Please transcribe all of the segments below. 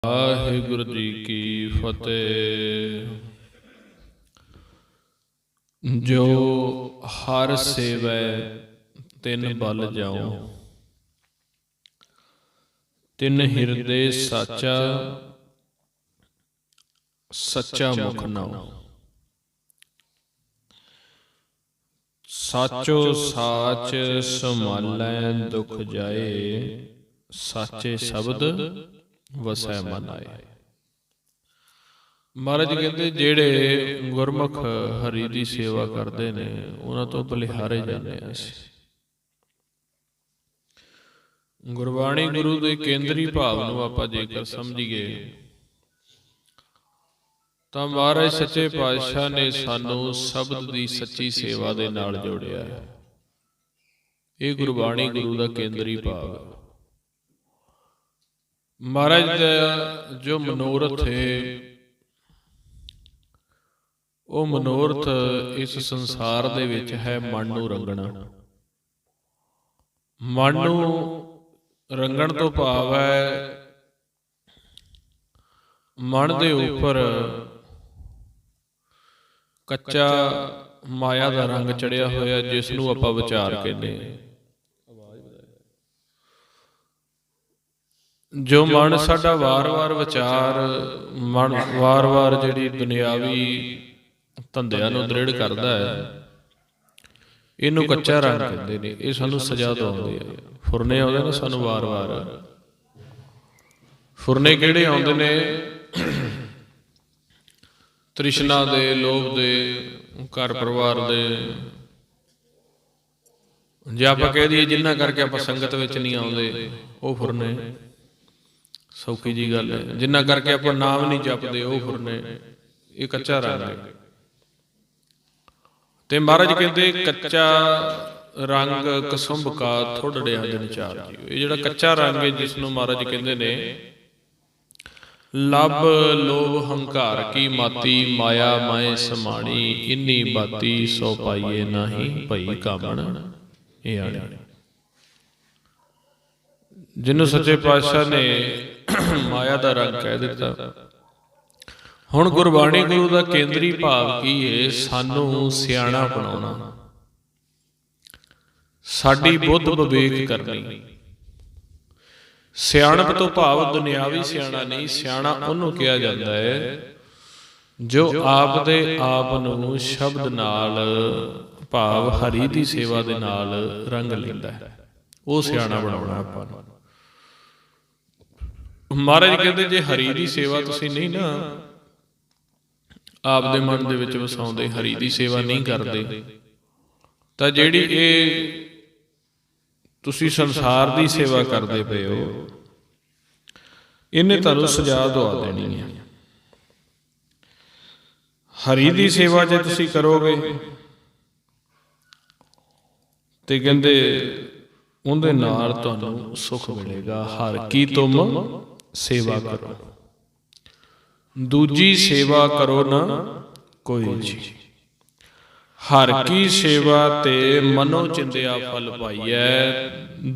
ਵਾਹਿਗੁਰੂ ਜੀ ਕੀ ਫਤਿਹ। ਜੋ ਹਰ ਸੇਵੈ ਤਿਨ ਬਲ ਜਾਉ, ਤਿਨ ਹਿਰਦੇ ਸਾਚਾ, ਸੱਚਾ ਮੁਖ ਨਾਉ। ਸਾਚੋ ਸਾਚ ਸੰਭਾਲੈ ਦੁਖ ਜਾਏ, ਸਾਚੇ ਸ਼ਬਦ ਵਸੈ ਮਨ ਆਏ। ਮਹਾਰਾਜ ਕਹਿੰਦੇ ਜਿਹੜੇ ਗੁਰਮੁਖ ਹਰੀ ਦੀ ਸੇਵਾ ਕਰਦੇ ਨੇ ਉਹਨਾਂ ਤੋਂ ਬਲਿਹਾਰੇ ਜਾਂਦੇ ਹਾਂ ਅਸੀਂ। ਗੁਰਬਾਣੀ ਗੁਰੂ ਦੇ ਕੇਂਦਰੀ ਭਾਵ ਨੂੰ ਆਪਾਂ ਜੇਕਰ ਸਮਝੀਏ ਤਾਂ ਮਹਾਰਾਜ ਸੱਚੇ ਪਾਤਸ਼ਾਹ ਨੇ ਸਾਨੂੰ ਸ਼ਬਦ ਦੀ ਸੱਚੀ ਸੇਵਾ ਦੇ ਨਾਲ ਜੋੜਿਆ ਹੈ। ਇਹ ਗੁਰਬਾਣੀ ਗੁਰੂ ਦਾ ਕੇਂਦਰੀ ਭਾਵ ਹੈ। ਮਹਾਰਾਜ ਦਾ ਜੋ ਮਨੋਰਥ ਹੈ ਉਹ ਮਨੋਰਥ ਇਸ ਸੰਸਾਰ ਦੇ ਵਿੱਚ ਹੈ ਮਨ ਨੂੰ ਰੰਗਣਾ। ਮਨ ਨੂੰ ਰੰਗਣ ਤੋਂ ਭਾਵ ਹੈ ਮਨ ਦੇ ਉੱਪਰ ਕੱਚਾ ਮਾਇਆ ਦਾ ਰੰਗ ਚੜਿਆ ਹੋਇਆ, ਜਿਸ ਨੂੰ ਆਪਾਂ ਵਿਚਾਰ ਕਹਿੰਦੇ ਹਾਂ। ਜੋ ਮਨ ਸਾਡਾ ਵਾਰ-ਵਾਰ ਵਿਚਾਰ, ਮਨ ਵਾਰ-ਵਾਰ ਜਿਹੜੀ ਦੁਨਿਆਵੀ ਧੰਦਿਆਂ ਨੂੰ ਦ੍ਰਿੜ ਕਰਦਾ ਹੈ, ਇਹਨੂੰ ਕੱਚਾ ਰੰਗ ਕਹਿੰਦੇ ਨੇ। ਇਹ ਸਾਨੂੰ ਸਜ਼ਾ ਦਵਾਉਂਦੇ ਆ। ਫੁਰਨੇ ਆਉਂਦੇ ਨੇ ਸਾਨੂੰ ਵਾਰ-ਵਾਰ। ਫੁਰਨੇ ਕਿਹੜੇ ਆਉਂਦੇ ਨੇ? ਤ੍ਰਿਸ਼ਨਾ ਦੇ, ਲੋਭ ਦੇ, ਘਰ ਪਰਿਵਾਰ ਦੇ। ਜੇ ਆਪਾਂ ਕਹਿ ਦਈਏ ਜਿਨ੍ਹਾਂ ਕਰਕੇ ਆਪਾਂ ਸੰਗਤ ਵਿੱਚ ਨਹੀਂ ਆਉਂਦੇ, ਉਹ ਫੁਰਨੇ। ਸੌਖੀ ਜੀ ਗੱਲ ਹੈ। ਜਿਨ੍ਹਾਂ ਕਰਕੇ ਆਪਾਂ ਨਾਮ ਨਹੀਂ ਜਪਦੇ, ਉਹ ਫੁਰਨੇ। ਇਹ ਕੱਚਾ ਰੰਗ ਹੈ। ਤੇ ਮਹਾਰਾਜ ਕਹਿੰਦੇ ਕੱਚਾ ਰੰਗ ਕਸੁੰਭ ਕਾ ਥੋੜੜਿਆ ਦਿਨ ਚਾਰ ਜੀਓ। ਇਹ ਜਿਹੜਾ ਕੱਚਾ ਰੰਗ ਹੈ, ਜਿਸ ਨੂੰ ਮਹਾਰਾਜ ਕਹਿੰਦੇ ਨੇ ਲੱਭ ਲੋਭ ਹੰਕਾਰ ਕੀ ਮਾਤੀ, ਮਾਇਆ ਮਾਏ ਸਮਾਣੀ, ਇੰਨੀ ਬਾਤੀ ਸੋ ਪਾਈਏ ਨਾਹੀ ਭਈ ਕਾਮਣ ਇਹ ਆਣੀ। ਜਿਹਨੂੰ ਸੱਚੇ ਪਾਤਸ਼ਾਹ ਨੇ ਮਾਇਆ ਦਾ ਰੰਗ ਕਹਿ ਦਿੱਤਾ। ਹੁਣ ਗੁਰਬਾਣੀ ਗੁਰੂ ਦਾ ਕੇਂਦਰੀ ਭਾਵ ਕੀ ਹੈ? ਸਾਨੂੰ ਸਿਆਣਾ ਬਣਾਉਣਾ, ਸਾਡੀ ਬੁੱਧ ਵਿਵੇਕ ਕਰਨੀ। ਸਿਆਣਪ ਤੋਂ ਭਾਵ ਦੁਨਿਆਵੀ ਸਿਆਣਾ ਨਹੀਂ। ਸਿਆਣਾ ਉਹਨੂੰ ਕਿਹਾ ਜਾਂਦਾ ਹੈ ਜੋ ਆਪ ਦੇ ਆਪ ਨੂੰ ਸ਼ਬਦ ਨਾਲ, ਭਾਵ ਹਰੀ ਦੀ ਸੇਵਾ ਦੇ ਨਾਲ ਰੰਗ ਲੈਂਦਾ ਹੈ। ਉਹ ਸਿਆਣਾ ਬਣਾਉਣਾ ਆਪਾਂ ਨੂੰ। ਮਹਾਰਾਜ ਕਹਿੰਦੇ ਜੇ ਹਰੀ ਦੀ ਸੇਵਾ ਤੁਸੀਂ ਨਹੀਂ ਨਾ ਆਪ ਦੇ ਮਨ ਦੇ ਵਿੱਚ ਵਸਾਉਂਦੇ, ਹਰੀ ਦੀ ਸੇਵਾ ਨਹੀਂ ਕਰਦੇ, ਤਾਂ ਜਿਹੜੀ ਇਹ ਤੁਸੀਂ ਸੰਸਾਰ ਦੀ ਸੇਵਾ ਕਰਦੇ ਪਏ ਹੋ, ਇਹਨੇ ਤੁਹਾਨੂੰ ਸਜ਼ਾ ਦਵਾ ਦੇਣੀ ਹੈ। ਹਰੀ ਦੀ ਸੇਵਾ ਜੇ ਤੁਸੀਂ ਕਰੋਗੇ ਤੇ ਕਹਿੰਦੇ ਉਹਦੇ ਨਾਲ ਤੁਹਾਨੂੰ ਸੁੱਖ ਮਿਲੇਗਾ। ਹਰ ਕੀ ਤੁਮ ਸੇਵਾ ਕਰੋ, ਦੂਜੀ ਸੇਵਾ ਕਰੋ ਨਾ ਕੋਈ ਜੀ। ਹਰ ਕੀ ਸੇਵਾ ਤੇ ਮਨੋ ਚਿੰਤਿਆ ਫਲ ਪਾਈਐ,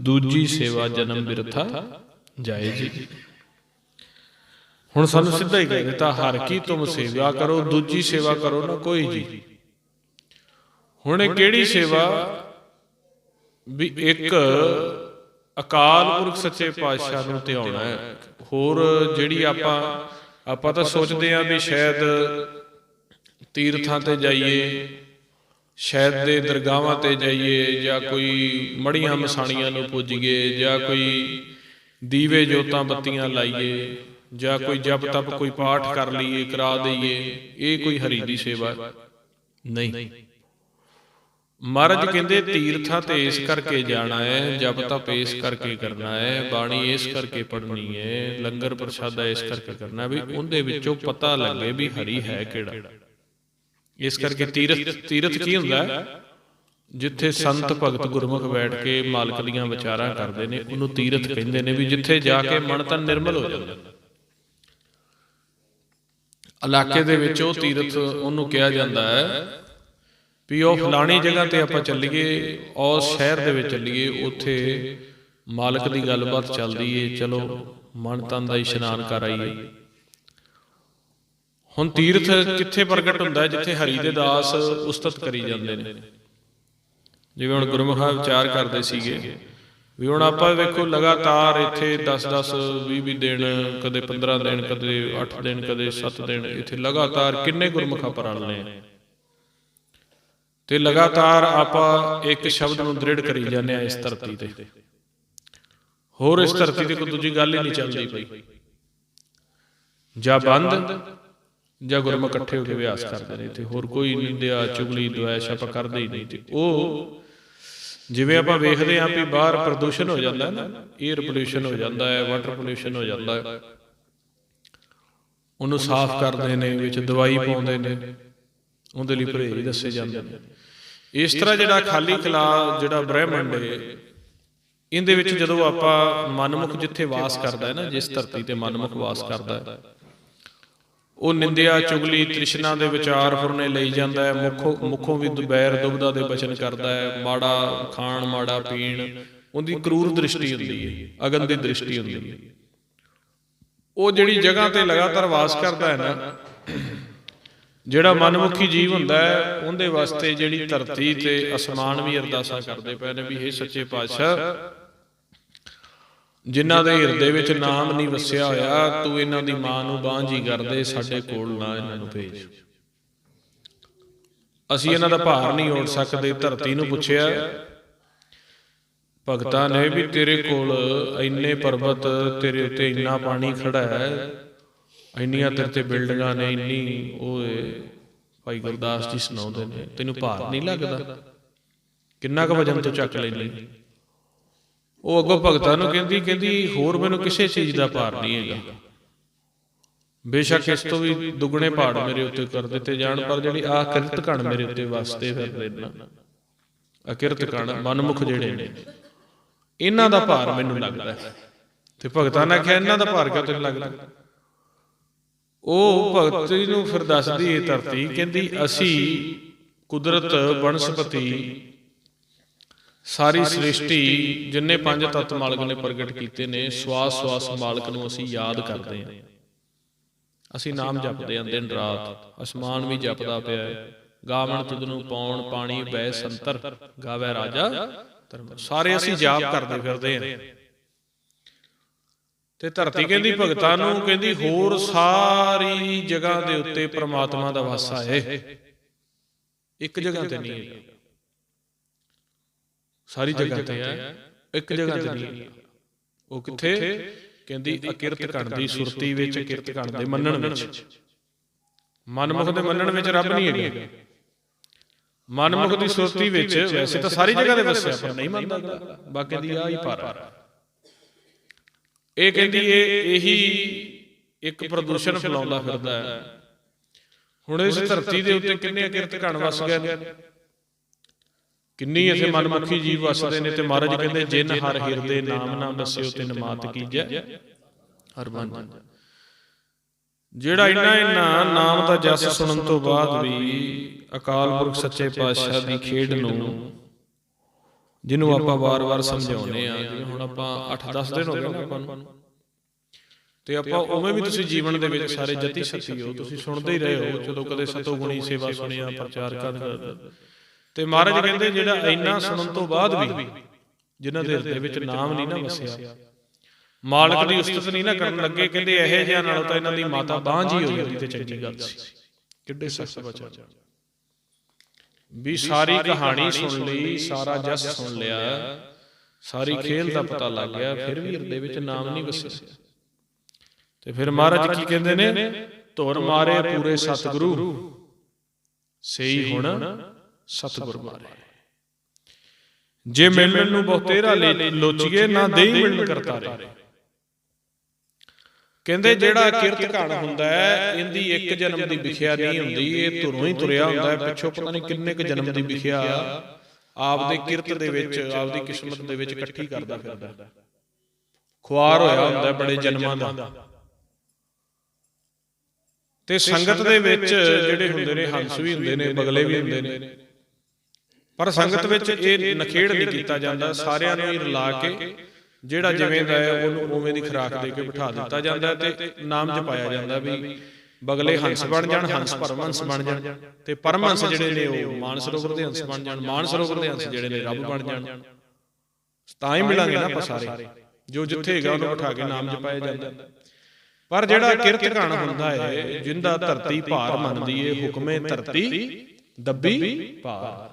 ਦੂਜੀ ਸੇਵਾ ਜਨਮ ਬਿਰਥਾ ਜਾਏ ਜੀ। ਹੁਣ ਸਾਨੂੰ ਸਿੱਧਾ ਹੀ ਕਹਿ ਦਿੱਤਾ, ਹਰ ਕੀ ਤੁਮ ਸੇਵਾ ਕਰੋ, ਦੂਜੀ ਸੇਵਾ ਕਰੋ ਨਾ ਕੋਈ ਜੀ। ਹੁਣ ਇਹ ਕਿਹੜੀ ਸੇਵਾ? ਵੀ ਇੱਕ ਅਕਾਲ ਪੁਰਖ ਸੱਚੇ ਪਾਤਸ਼ਾਹ ਨੂੰ ਧਿਆਉਣਾ ਹੈ। ਹੋਰ ਜਿਹੜੀ ਆਪਾਂ ਤਾਂ ਸੋਚਦੇ ਹਾਂ ਵੀ ਸ਼ਾਇਦ ਤੀਰਥਾਂ ਤੇ ਜਾਈਏ, ਸ਼ਾਇਦ ਦੇ ਦਰਗਾਹਾਂ ਤੇ ਜਾਈਏ, ਜਾਂ ਕੋਈ ਮੜੀਆਂ ਮਸਾਣੀਆਂ ਨੂੰ ਪੂਜੀਏ, ਜਾਂ ਕੋਈ ਦੀਵੇ ਜੋਤਾਂ ਬੱਤੀਆਂ ਲਾਈਏ, ਜਾਂ ਕੋਈ ਜਪ ਤਪ ਕੋਈ ਪਾਠ ਕਰ ਲਈਏ, ਕਰਾ ਦਈਏ। ਇਹ ਕੋਈ ਹਰੀ ਦੀ ਸੇਵਾ ਨਹੀਂ। ਮਹਾਰਾਜ ਕਹਿੰਦੇ ਤੀਰਥਾਂ ਤੇ ਇਸ ਕਰਕੇ ਜਾਣਾ ਹੈ, ਜਪ ਤਪ ਇਸ ਕਰਕੇ ਕਰਨਾ ਹੈ, ਬਾਣੀ ਇਸ ਕਰਕੇ ਪੜ੍ਹਨੀ ਹੈ, ਲੰਗਰ ਪ੍ਰਸ਼ਾਦਾ ਇਸ ਕਰਕੇ ਕਰਨਾ ਵੀ ਉਹਦੇ ਵਿੱਚੋਂ ਪਤਾ ਲੱਗੇ ਵੀ ਹਰੀ ਹੈ ਕਿਹੜਾ। ਇਸ ਕਰਕੇ ਤੀਰਥ ਕੀ ਹੁੰਦਾ? ਜਿੱਥੇ ਸੰਤ ਭਗਤ ਗੁਰਮੁਖ ਬੈਠ ਕੇ ਮਾਲਕ ਦੀਆਂ ਵਿਚਾਰਾਂ ਕਰਦੇ ਨੇ, ਉਹਨੂੰ ਤੀਰਥ ਕਹਿੰਦੇ ਨੇ। ਵੀ ਜਿੱਥੇ ਜਾ ਕੇ ਮਨ ਤਨ ਨਿਰਮਲ ਹੋ ਜਾਂਦਾ। ਇਲਾਕੇ ਦੇ ਵਿੱਚ ਉਹ ਤੀਰਥ ਉਹਨੂੰ ਕਿਹਾ ਜਾਂਦਾ ਹੈ ਵੀ ਉਹ ਫਲਾਣੀ ਜਗ੍ਹਾ ਤੇ ਆਪਾਂ ਚੱਲੀਏ, ਉਸ ਸ਼ਹਿਰ ਦੇ ਵਿੱਚ ਚੱਲੀਏ, ਉੱਥੇ ਮਾਲਕ ਦੀ ਗੱਲਬਾਤ ਚੱਲਦੀ ਏ, ਚਲੋ ਮਨ ਤਨ ਦਾ ਇਸ਼ਨਾਨ ਕਰ ਆਈਏ। ਹੁਣ ਤੀਰਥ ਕਿੱਥੇ ਪ੍ਰਗਟ ਹੁੰਦਾ? ਜਿੱਥੇ ਹਰੀ ਦੇ ਦਾਸ ਉਸਤਤ ਕਰੀ ਜਾਂਦੇ ਨੇ। ਜਿਵੇਂ ਹੁਣ ਗੁਰਮੁਖਾਂ ਵਿਚਾਰ ਕਰਦੇ ਸੀਗੇ ਵੀ ਹੁਣ ਆਪਾਂ ਵੇਖੋ ਲਗਾਤਾਰ ਇੱਥੇ 10-10 20-20 ਦਿਨ, ਕਦੇ 15 ਦਿਨ, ਕਦੇ 8 ਦਿਨ, ਕਦੇ 7 ਦਿਨ, ਇੱਥੇ ਲਗਾਤਾਰ ਕਿੰਨੇ ਗੁਰਮੁਖਾਂ ਪਰਾਲਨੇ ਆ, ਤੇ ਲਗਾਤਾਰ ਆਪਾਂ ਇੱਕ ਸ਼ਬਦ ਨੂੰ ਦ੍ਰਿੜ ਕਰੀ ਜਾਂਦੇ ਆ ਇਸ ਧਰਤੀ ਤੇ। ਹੋਰ ਇਸ ਧਰਤੀ ਤੇ ਕੋਈ ਦੂਜੀ ਗੱਲ ਹੀ ਨਹੀਂ ਚੱਲਦੀ ਪਈ। ਜਾਂ ਬੰਦ ਜਾਂ ਗੁਰਮੁਖ ਇਕੱਠੇ ਹੋ ਕੇ ਅਭਿਆਸ ਕਰਦੇ ਨੇ, ਤੇ ਹੋਰ ਕੋਈ ਨਿੰਦਿਆ ਚੁਗਲੀ ਦੁਆਇਸ਼ ਆਪਾਂ ਕਰਦੇ ਹੀ ਨਹੀਂ। ਤੇ ਉਹ ਜਿਵੇਂ ਆਪਾਂ ਵੇਖਦੇ ਹਾਂ ਵੀ ਬਾਹਰ ਪ੍ਰਦੂਸ਼ਣ ਹੋ ਜਾਂਦਾ ਨਾ, ਏਅਰ ਪੋਲਿਊਸ਼ਨ ਹੋ ਜਾਂਦਾ ਹੈ, ਵਾਟਰ ਪੋਲਿਊਸ਼ਨ ਹੋ ਜਾਂਦਾ ਹੈ, ਉਹਨੂੰ ਸਾਫ਼ ਕਰਦੇ ਨੇ, ਵਿੱਚ ਦਵਾਈ ਪਾਉਂਦੇ ਨੇ, ਉਹਦੇ ਲਈ ਪਰਹੇਜ਼ ਦੱਸੇ ਜਾਂਦੇ ਨੇ। ਇਸ ਤਰ੍ਹਾਂ ਜਿਹੜਾ ਖਾਲੀ ਖਲਾ ਜਿਹੜਾ ਬ੍ਰਹਿਮੰਡ ਹੈ, ਇਹਦੇ ਵਿੱਚ ਜਦੋਂ ਆਪਾਂ ਮਨਮੁਖ ਜਿੱਥੇ ਵਾਸ ਕਰਦਾ ਹੈ ਨਾ, ਜਿਸ ਧਰਤੀ ਤੇ ਮਨਮੁਖ ਵਾਸ ਕਰਦਾ ਹੈ, ਉਹ ਨਿੰਦਿਆ ਚੁਗਲੀ ਤ੍ਰਿਸ਼ਨਾ ਦੇ ਵਿਚਾਰ ਫੁਰਨੇ ਲਈ ਜਾਂਦਾ ਹੈ। ਮੁੱਖੋਂ ਵੀ ਬੈਰ ਦੁਬਦਾ ਦੇ ਬਚਨ ਕਰਦਾ ਹੈ। ਮਾੜਾ ਖਾਣ ਮਾੜਾ ਪੀਣ, ਉਹਦੀ ਕਰੂਰ ਦ੍ਰਿਸ਼ਟੀ ਹੁੰਦੀ ਹੈ, ਅਗਨ ਦੀ ਦ੍ਰਿਸ਼ਟੀ ਹੁੰਦੀ ਹੈ। ਉਹ ਜਿਹੜੀ ਜਗ੍ਹਾ ਤੇ ਲਗਾਤਾਰ ਵਾਸ ਕਰਦਾ ਹੈ ਨਾ, ਜਿਹੜਾ ਮਨਮੁਖੀ ਜੀਵ ਹੁੰਦਾ ਹੈ, ਉਹਦੇ ਵਾਸਤੇ ਜਿਹੜੀ ਧਰਤੀ ਤੇ ਅਸਮਾਨ ਵੀ ਅਰਦਾਸਾਂ ਕਰਦੇ ਪਏ ਨੇ ਵੀ ਹੇ ਸੱਚੇ ਪਾਤਸ਼ਾਹ, ਜਿਨ੍ਹਾਂ ਦੇ ਹਿਰਦੇ ਵਿੱਚ ਨਾਮ ਨਹੀਂ ਵਸਿਆ ਹੋਇਆ, ਤੂੰ ਇਹਨਾਂ ਦੀ ਮਾਂ ਨੂੰ ਬਾਂਝ ਹੀ ਕਰਦੇ, ਸਾਡੇ ਕੋਲ ਨਾ ਇਹਨਾਂ ਨੂੰ ਭੇਜ। ਅਸੀਂ ਇਹਨਾਂ ਦਾ ਭਾਰ ਨਹੀਂ ਓੜ ਸਕਦੇ। ਧਰਤੀ ਨੂੰ ਪੁੱਛਿਆ ਭਗਤਾਂ ਨੇ ਵੀ ਤੇਰੇ ਕੋਲ ਇੰਨੇ ਪਰਬਤ, ਤੇਰੇ ਉੱਤੇ ਇੰਨਾ ਪਾਣੀ ਖੜਾ ਹੈ, ਇੰਨੀਆਂ ਤੇਰੇ ਤੇ ਬਿਲਡਿੰਗਾਂ ਨੇ, ਇੰਨੀ ਉਹ ਭਾਈ ਗੁਰਦਾਸ ਜੀ ਸੁਣਾਉਂਦੇ ਨੇ, ਤੈਨੂੰ ਭਾਰ ਨਹੀਂ ਲੱਗਦਾ? ਕਿੰਨਾ ਕੁ ਵਜਨ ਤੋਂ ਚੱਕ ਲੈਂਦੀ? ਉਹ ਅੱਗੋਂ ਭਗਤਾਂ ਨੂੰ ਕਹਿੰਦੀ ਹੋਰ ਮੈਨੂੰ ਕਿਸੇ ਚੀਜ਼ ਦਾ ਭਾਰ ਨਹੀਂ ਹੈਗਾ, ਬੇਸ਼ੱਕ ਇਸ ਤੋਂ ਵੀ ਦੁੱਗਣੇ ਪਹਾੜ ਮੇਰੇ ਉੱਤੇ ਕਰ ਦਿੱਤੇ ਜਾਣ, ਪਰ ਜਿਹੜੀ ਆਹ ਕਿਰਤ ਘਣ ਮੇਰੇ ਉੱਤੇ ਵਸਦੇ ਫਿਰਦੇ ਨਾ, ਅਕਿਰਤ ਘਣ ਮਨਮੁਖ ਜਿਹੜੇ ਨੇ, ਇਹਨਾਂ ਦਾ ਭਾਰ ਮੈਨੂੰ ਲੱਗਦਾ। ਤੇ ਭਗਤਾਂ ਨੇ ਆਖਿਆ ਇਹਨਾਂ ਦਾ ਭਾਰ ਕਿਉਂ ਤੈਨੂੰ ਲੱਗਦਾ? ਉਹ ਭਗਤੀ ਨੂੰ ਫਿਰ ਦੱਸਦੀ ਇਹ ਧਰਤੀ, ਕਹਿੰਦੀ ਅਸੀਂ ਕੁਦਰਤ ਬਨਸਪਤੀ ਸਾਰੀ ਸ੍ਰਿਸ਼ਟੀ ਜਿੰਨੇ 5 ਤੱਤ ਮਾਲਕ ਨੇ ਪ੍ਰਗਟ ਕੀਤੇ ਨੇ, ਸਵਾਸ ਸਵਾਸ ਮਾਲਕ ਨੂੰ ਅਸੀਂ ਯਾਦ ਕਰਦੇ ਹਾਂ। ਅਸੀਂ ਨਾਮ ਜਪਦੇ ਹਾਂ ਦਿਨ ਰਾਤ, ਅਸਮਾਨ ਵੀ ਜਪਦਾ ਪਿਆ, ਗਾਵਣ ਤੁਧ ਨੂੰ ਪਾਉਣ ਪਾਣੀ ਬੈ ਸੰਤਰ, ਗਾਵੇ ਰਾਜਾ ਧਰਮ, ਸਾਰੇ ਅਸੀਂ ਜਾਪ ਕਰਦੇ ਫਿਰਦੇ ਹਾਂ। ਤੇ ਧਰਤੀ ਕਹਿੰਦੀ ਭਗਤਾਂ ਨੂੰ, ਕਹਿੰਦੀ ਹੋਰ ਸਾਰੀ ਜਗ੍ਹਾ ਦੇ ਉੱਤੇ ਪ੍ਰਮਾਤਮਾ ਦਾ ਵਾਸਾ ਹੈ, ਇੱਕ ਜਗ੍ਹਾ ਤੇ ਨਹੀਂ ਹੈ। ਸਾਰੀ ਜਗ੍ਹਾ ਤੇ ਹੈ, ਇੱਕ ਜਗ੍ਹਾ ਤੇ ਨਹੀਂ। ਉਹ ਕਿੱਥੇ? ਕਹਿੰਦੀ ਅਕਿਰਤ ਘਣ ਦੀ ਸੁਰਤੀ ਵਿੱਚ, ਕਿਰਤ ਘਣ ਦੇ ਮੰਨਣ ਵਿੱਚ। ਮਨਮੁਖ ਦੇ ਮੰਨਣ ਵਿੱਚ ਰੱਬ ਨਹੀਂ ਹੈਗਾ, ਮਨਮੁਖ ਦੀ ਸੁਰਤੀ ਵਿੱਚ ਵੈਸੇ ਤਾਂ ਸਾਰੀ ਜਗ੍ਹਾ ਤੇ ਵਸਿਆ, ਪਰ ਨਹੀਂ ਮੰਨਦਾ। ਬਾਕੀ ਦੀ ਆ ਹੀ ਪਰ ਇਹ ਕਹਿੰਦੀ ਇਹੀ ਇੱਕ ਪ੍ਰਦੂਸ਼ਣ ਫੈਲਾਉਂਦਾ ਫਿਰਦਾ ਹੈ। ਹੁਣ ਇਸ ਧਰਤੀ ਦੇ ਉੱਤੇ ਕਿੰਨੇ ਅਕਿਰਤ ਘਣ ਵਸ ਗਏ ਨੇ, ਕਿੰਨੀ ਇੱਥੇ ਮਨਮੁਖੀ ਜੀਵ ਵਸਦੇ ਨੇ। ਤੇ ਮਹਾਰਾਜ ਕਹਿੰਦੇ ਜਿਨ ਹਰ ਹਿਰਦੇ ਨਾਮ ਨਾ ਵਸਿਓ ਤਿਨ ਮਾਤ ਕੀਜੈ ਹਰ ਬੰਦ। ਜਿਹੜਾ ਇੰਨਾ ਨਾਮ ਦਾ ਜਸ ਸੁਣਨ ਤੋਂ ਬਾਅਦ ਵੀ ਅਕਾਲ ਪੁਰਖ ਸੱਚੇ ਪਾਤਸ਼ਾਹ ਦੀ ਖੇਡ ਨੂੰ, ਜਿਹਨੂੰ ਆਪਾਂ ਵਾਰ-ਵਾਰ ਸਮਝਾਉਂਦੇ ਆ, ਜਿਵੇਂ ਹੁਣ ਆਪਾਂ 8-10 ਦਿਨ ਹੋ ਗਏ ਨਾ ਆਪਾਂ ਨੂੰ, ਤੇ ਆਪਾਂ ਉਵੇਂ ਵੀ ਤੁਸੀਂ ਜੀਵਨ ਦੇ ਵਿੱਚ ਸਾਰੇ ਜਤੀ ਸ਼ਕਤੀ ਹੋ, ਤੁਸੀਂ ਸੁਣਦੇ ਹੀ ਰਹੇ ਹੋ। ਜਦੋਂ ਕਦੇ ਸਤੋ ਗੁਣੀ ਸੇਵਾ ਸੁਣਿਆ, ਪ੍ਰਚਾਰ ਕਰ, ਤੇ ਮਹਾਰਾਜ ਕਹਿੰਦੇ ਜਿਹੜਾ ਇੰਨਾ ਸੁਣਨ ਤੋਂ ਬਾਅਦ ਵੀ ਜਿਨ੍ਹਾਂ ਦੇ ਹਿਰਦੇ ਵਿੱਚ ਨਾਮ ਨਹੀਂ ਨਾ ਵਸਿਆ, ਮਾਲਕ ਦੀ ਉਸਤਤ ਨਹੀਂ ਨਾ ਕਰਨ ਲੱਗੇ, ਕਹਿੰਦੇ ਇਹੋ ਜਿਹਾ ਨਾਲੋਂ ਤਾਂ ਇਹਨਾਂ ਦੀ ਮਾਤਾ ਬਾਂਝ ਹੀ ਹੋ ਜਾਂਦੀ ਤੇ ਚੰਗੀ ਗੱਲ ਸੀ। ਕਿੱਡੇ ਸਖਤ ਬਚਨ ਵੀ ਸਾਰੀ ਕਹਾਣੀ ਸੁਣ ਲਈ, ਸਾਰਾ ਜਸ ਸੁਣ ਲਿਆ, ਸਾਰੀ ਖੇਲ ਦਾ ਪਤਾ ਲੱਗ ਗਿਆ, ਫਿਰ ਵੀ ਹਿਰਦੇ ਵਿੱਚ ਨਾਮ ਨਹੀਂ ਵਸਿਆ। ਤੇ ਫਿਰ ਮਹਾਰਾਜ ਕੀ ਕਹਿੰਦੇ ਨੇ? ਧੁਰ ਮਾਰੇ ਪੂਰੇ ਸਤਿਗੁਰੂ, ਸਹੀ ਹੁਣ ਸਤਿਗੁਰ ਮਾਰੇ। ਜੇ ਮਿਲਣ ਨੂੰ ਬਹੁਤੇਰਾ ਲੋਚੀਏ, ਨਾ ਦੇਈ ਮਿਲਣ ਕਰਤਾਰੇ। ਕਹਿੰਦੇ ਜਿਹੜਾ ਕਿਰਤ ਘਣ ਹੁੰਦਾ ਹੈ, ਇਹਦੀ ਇੱਕ ਜਨਮ ਦੀ ਵਿਖਿਆ ਨਹੀਂ ਹੁੰਦੀ, ਇਹ ਧੁਰੋਂ ਹੀ ਤੁਰਿਆ ਹੁੰਦਾ ਹੈ। ਪਿੱਛੋਂ ਪਤਾ ਨਹੀਂ ਕਿੰਨੇ ਕੁ ਜਨਮ ਦੀ ਵਿਖਿਆ ਆਪਦੇ ਕਿਰਤ ਦੇ ਵਿੱਚ, ਆਪਦੀ ਕਿਸਮਤ ਦੇ ਵਿੱਚ ਇਕੱਠੀ ਕਰਦਾ ਫਿਰਦਾ, ਖੁਆਰ ਹੋਇਆ ਹੁੰਦਾ ਬੜੇ ਜਨਮਾਂ ਦਾ। ਤੇ ਸੰਗਤ ਦੇ ਵਿੱਚ ਜਿਹੜੇ ਹੁੰਦੇ ਨੇ, ਹੰਸ ਵੀ ਹੁੰਦੇ ਨੇ, ਬਗਲੇ ਵੀ ਹੁੰਦੇ ਨੇ, ਪਰ ਸੰਗਤ ਵਿੱਚ ਇਹ ਨਖੇੜ ਨਹੀਂ ਕੀਤਾ ਜਾਂਦਾ। ਸਾਰਿਆਂ ਨੂੰ ਹੀ ਰਲਾ ਕੇ ਜਿਹੜਾ ਜਿਵੇਂ ਦਾ ਹੈ ਉਹਨੂੰ ਉਵੇਂ ਦੀ ਖੁਰਾਕ ਦੇ ਕੇ ਬਿਠਾ ਦਿੱਤਾ ਜਾਂਦਾ ਤੇ ਨਾਮ ਜਪਾਇਆ ਜਾਂਦਾ ਵੀ ਬਗਲੇ ਹੰਸ ਬਣ ਜਾਣ, ਹੰਸ ਪਰਮਹੰਸ ਬਣ ਜਾਣ, ਤੇ ਪਰਮਹੰਸ ਜਿਹੜੇ ਨੇ ਉਹ ਮਾਨਸਰੋਵਰ ਦੇ ਹੰਸ ਬਣ ਜਾਣ, ਮਾਨਸਰੋਵਰ ਦੇ ਹੰਸ ਜਿਹੜੇ ਨੇ ਰੱਬ ਬਣ ਜਾਣ। ਤਾਂ ਹੀ ਮਿਲਾਂਗੇ ਨਾ ਆਪਾਂ ਸਾਰੇ, ਜੋ ਜਿੱਥੇ ਹੈਗਾ ਉਹਨੂੰ ਬਿਠਾ ਕੇ ਨਾਮ ਜਪਾਇਆ ਜਾਂਦਾ। ਪਰ ਜਿਹੜਾ ਕਿਰਤ ਘਣ ਹੁੰਦਾ ਹੈ, ਜਿੰਦਾ ਧਰਤੀ ਭਾਰ ਮੰਨਦੀ ਏ, ਹੁਕਮੇ ਧਰਤੀ ਦੱਬੀ ਭਾਰ।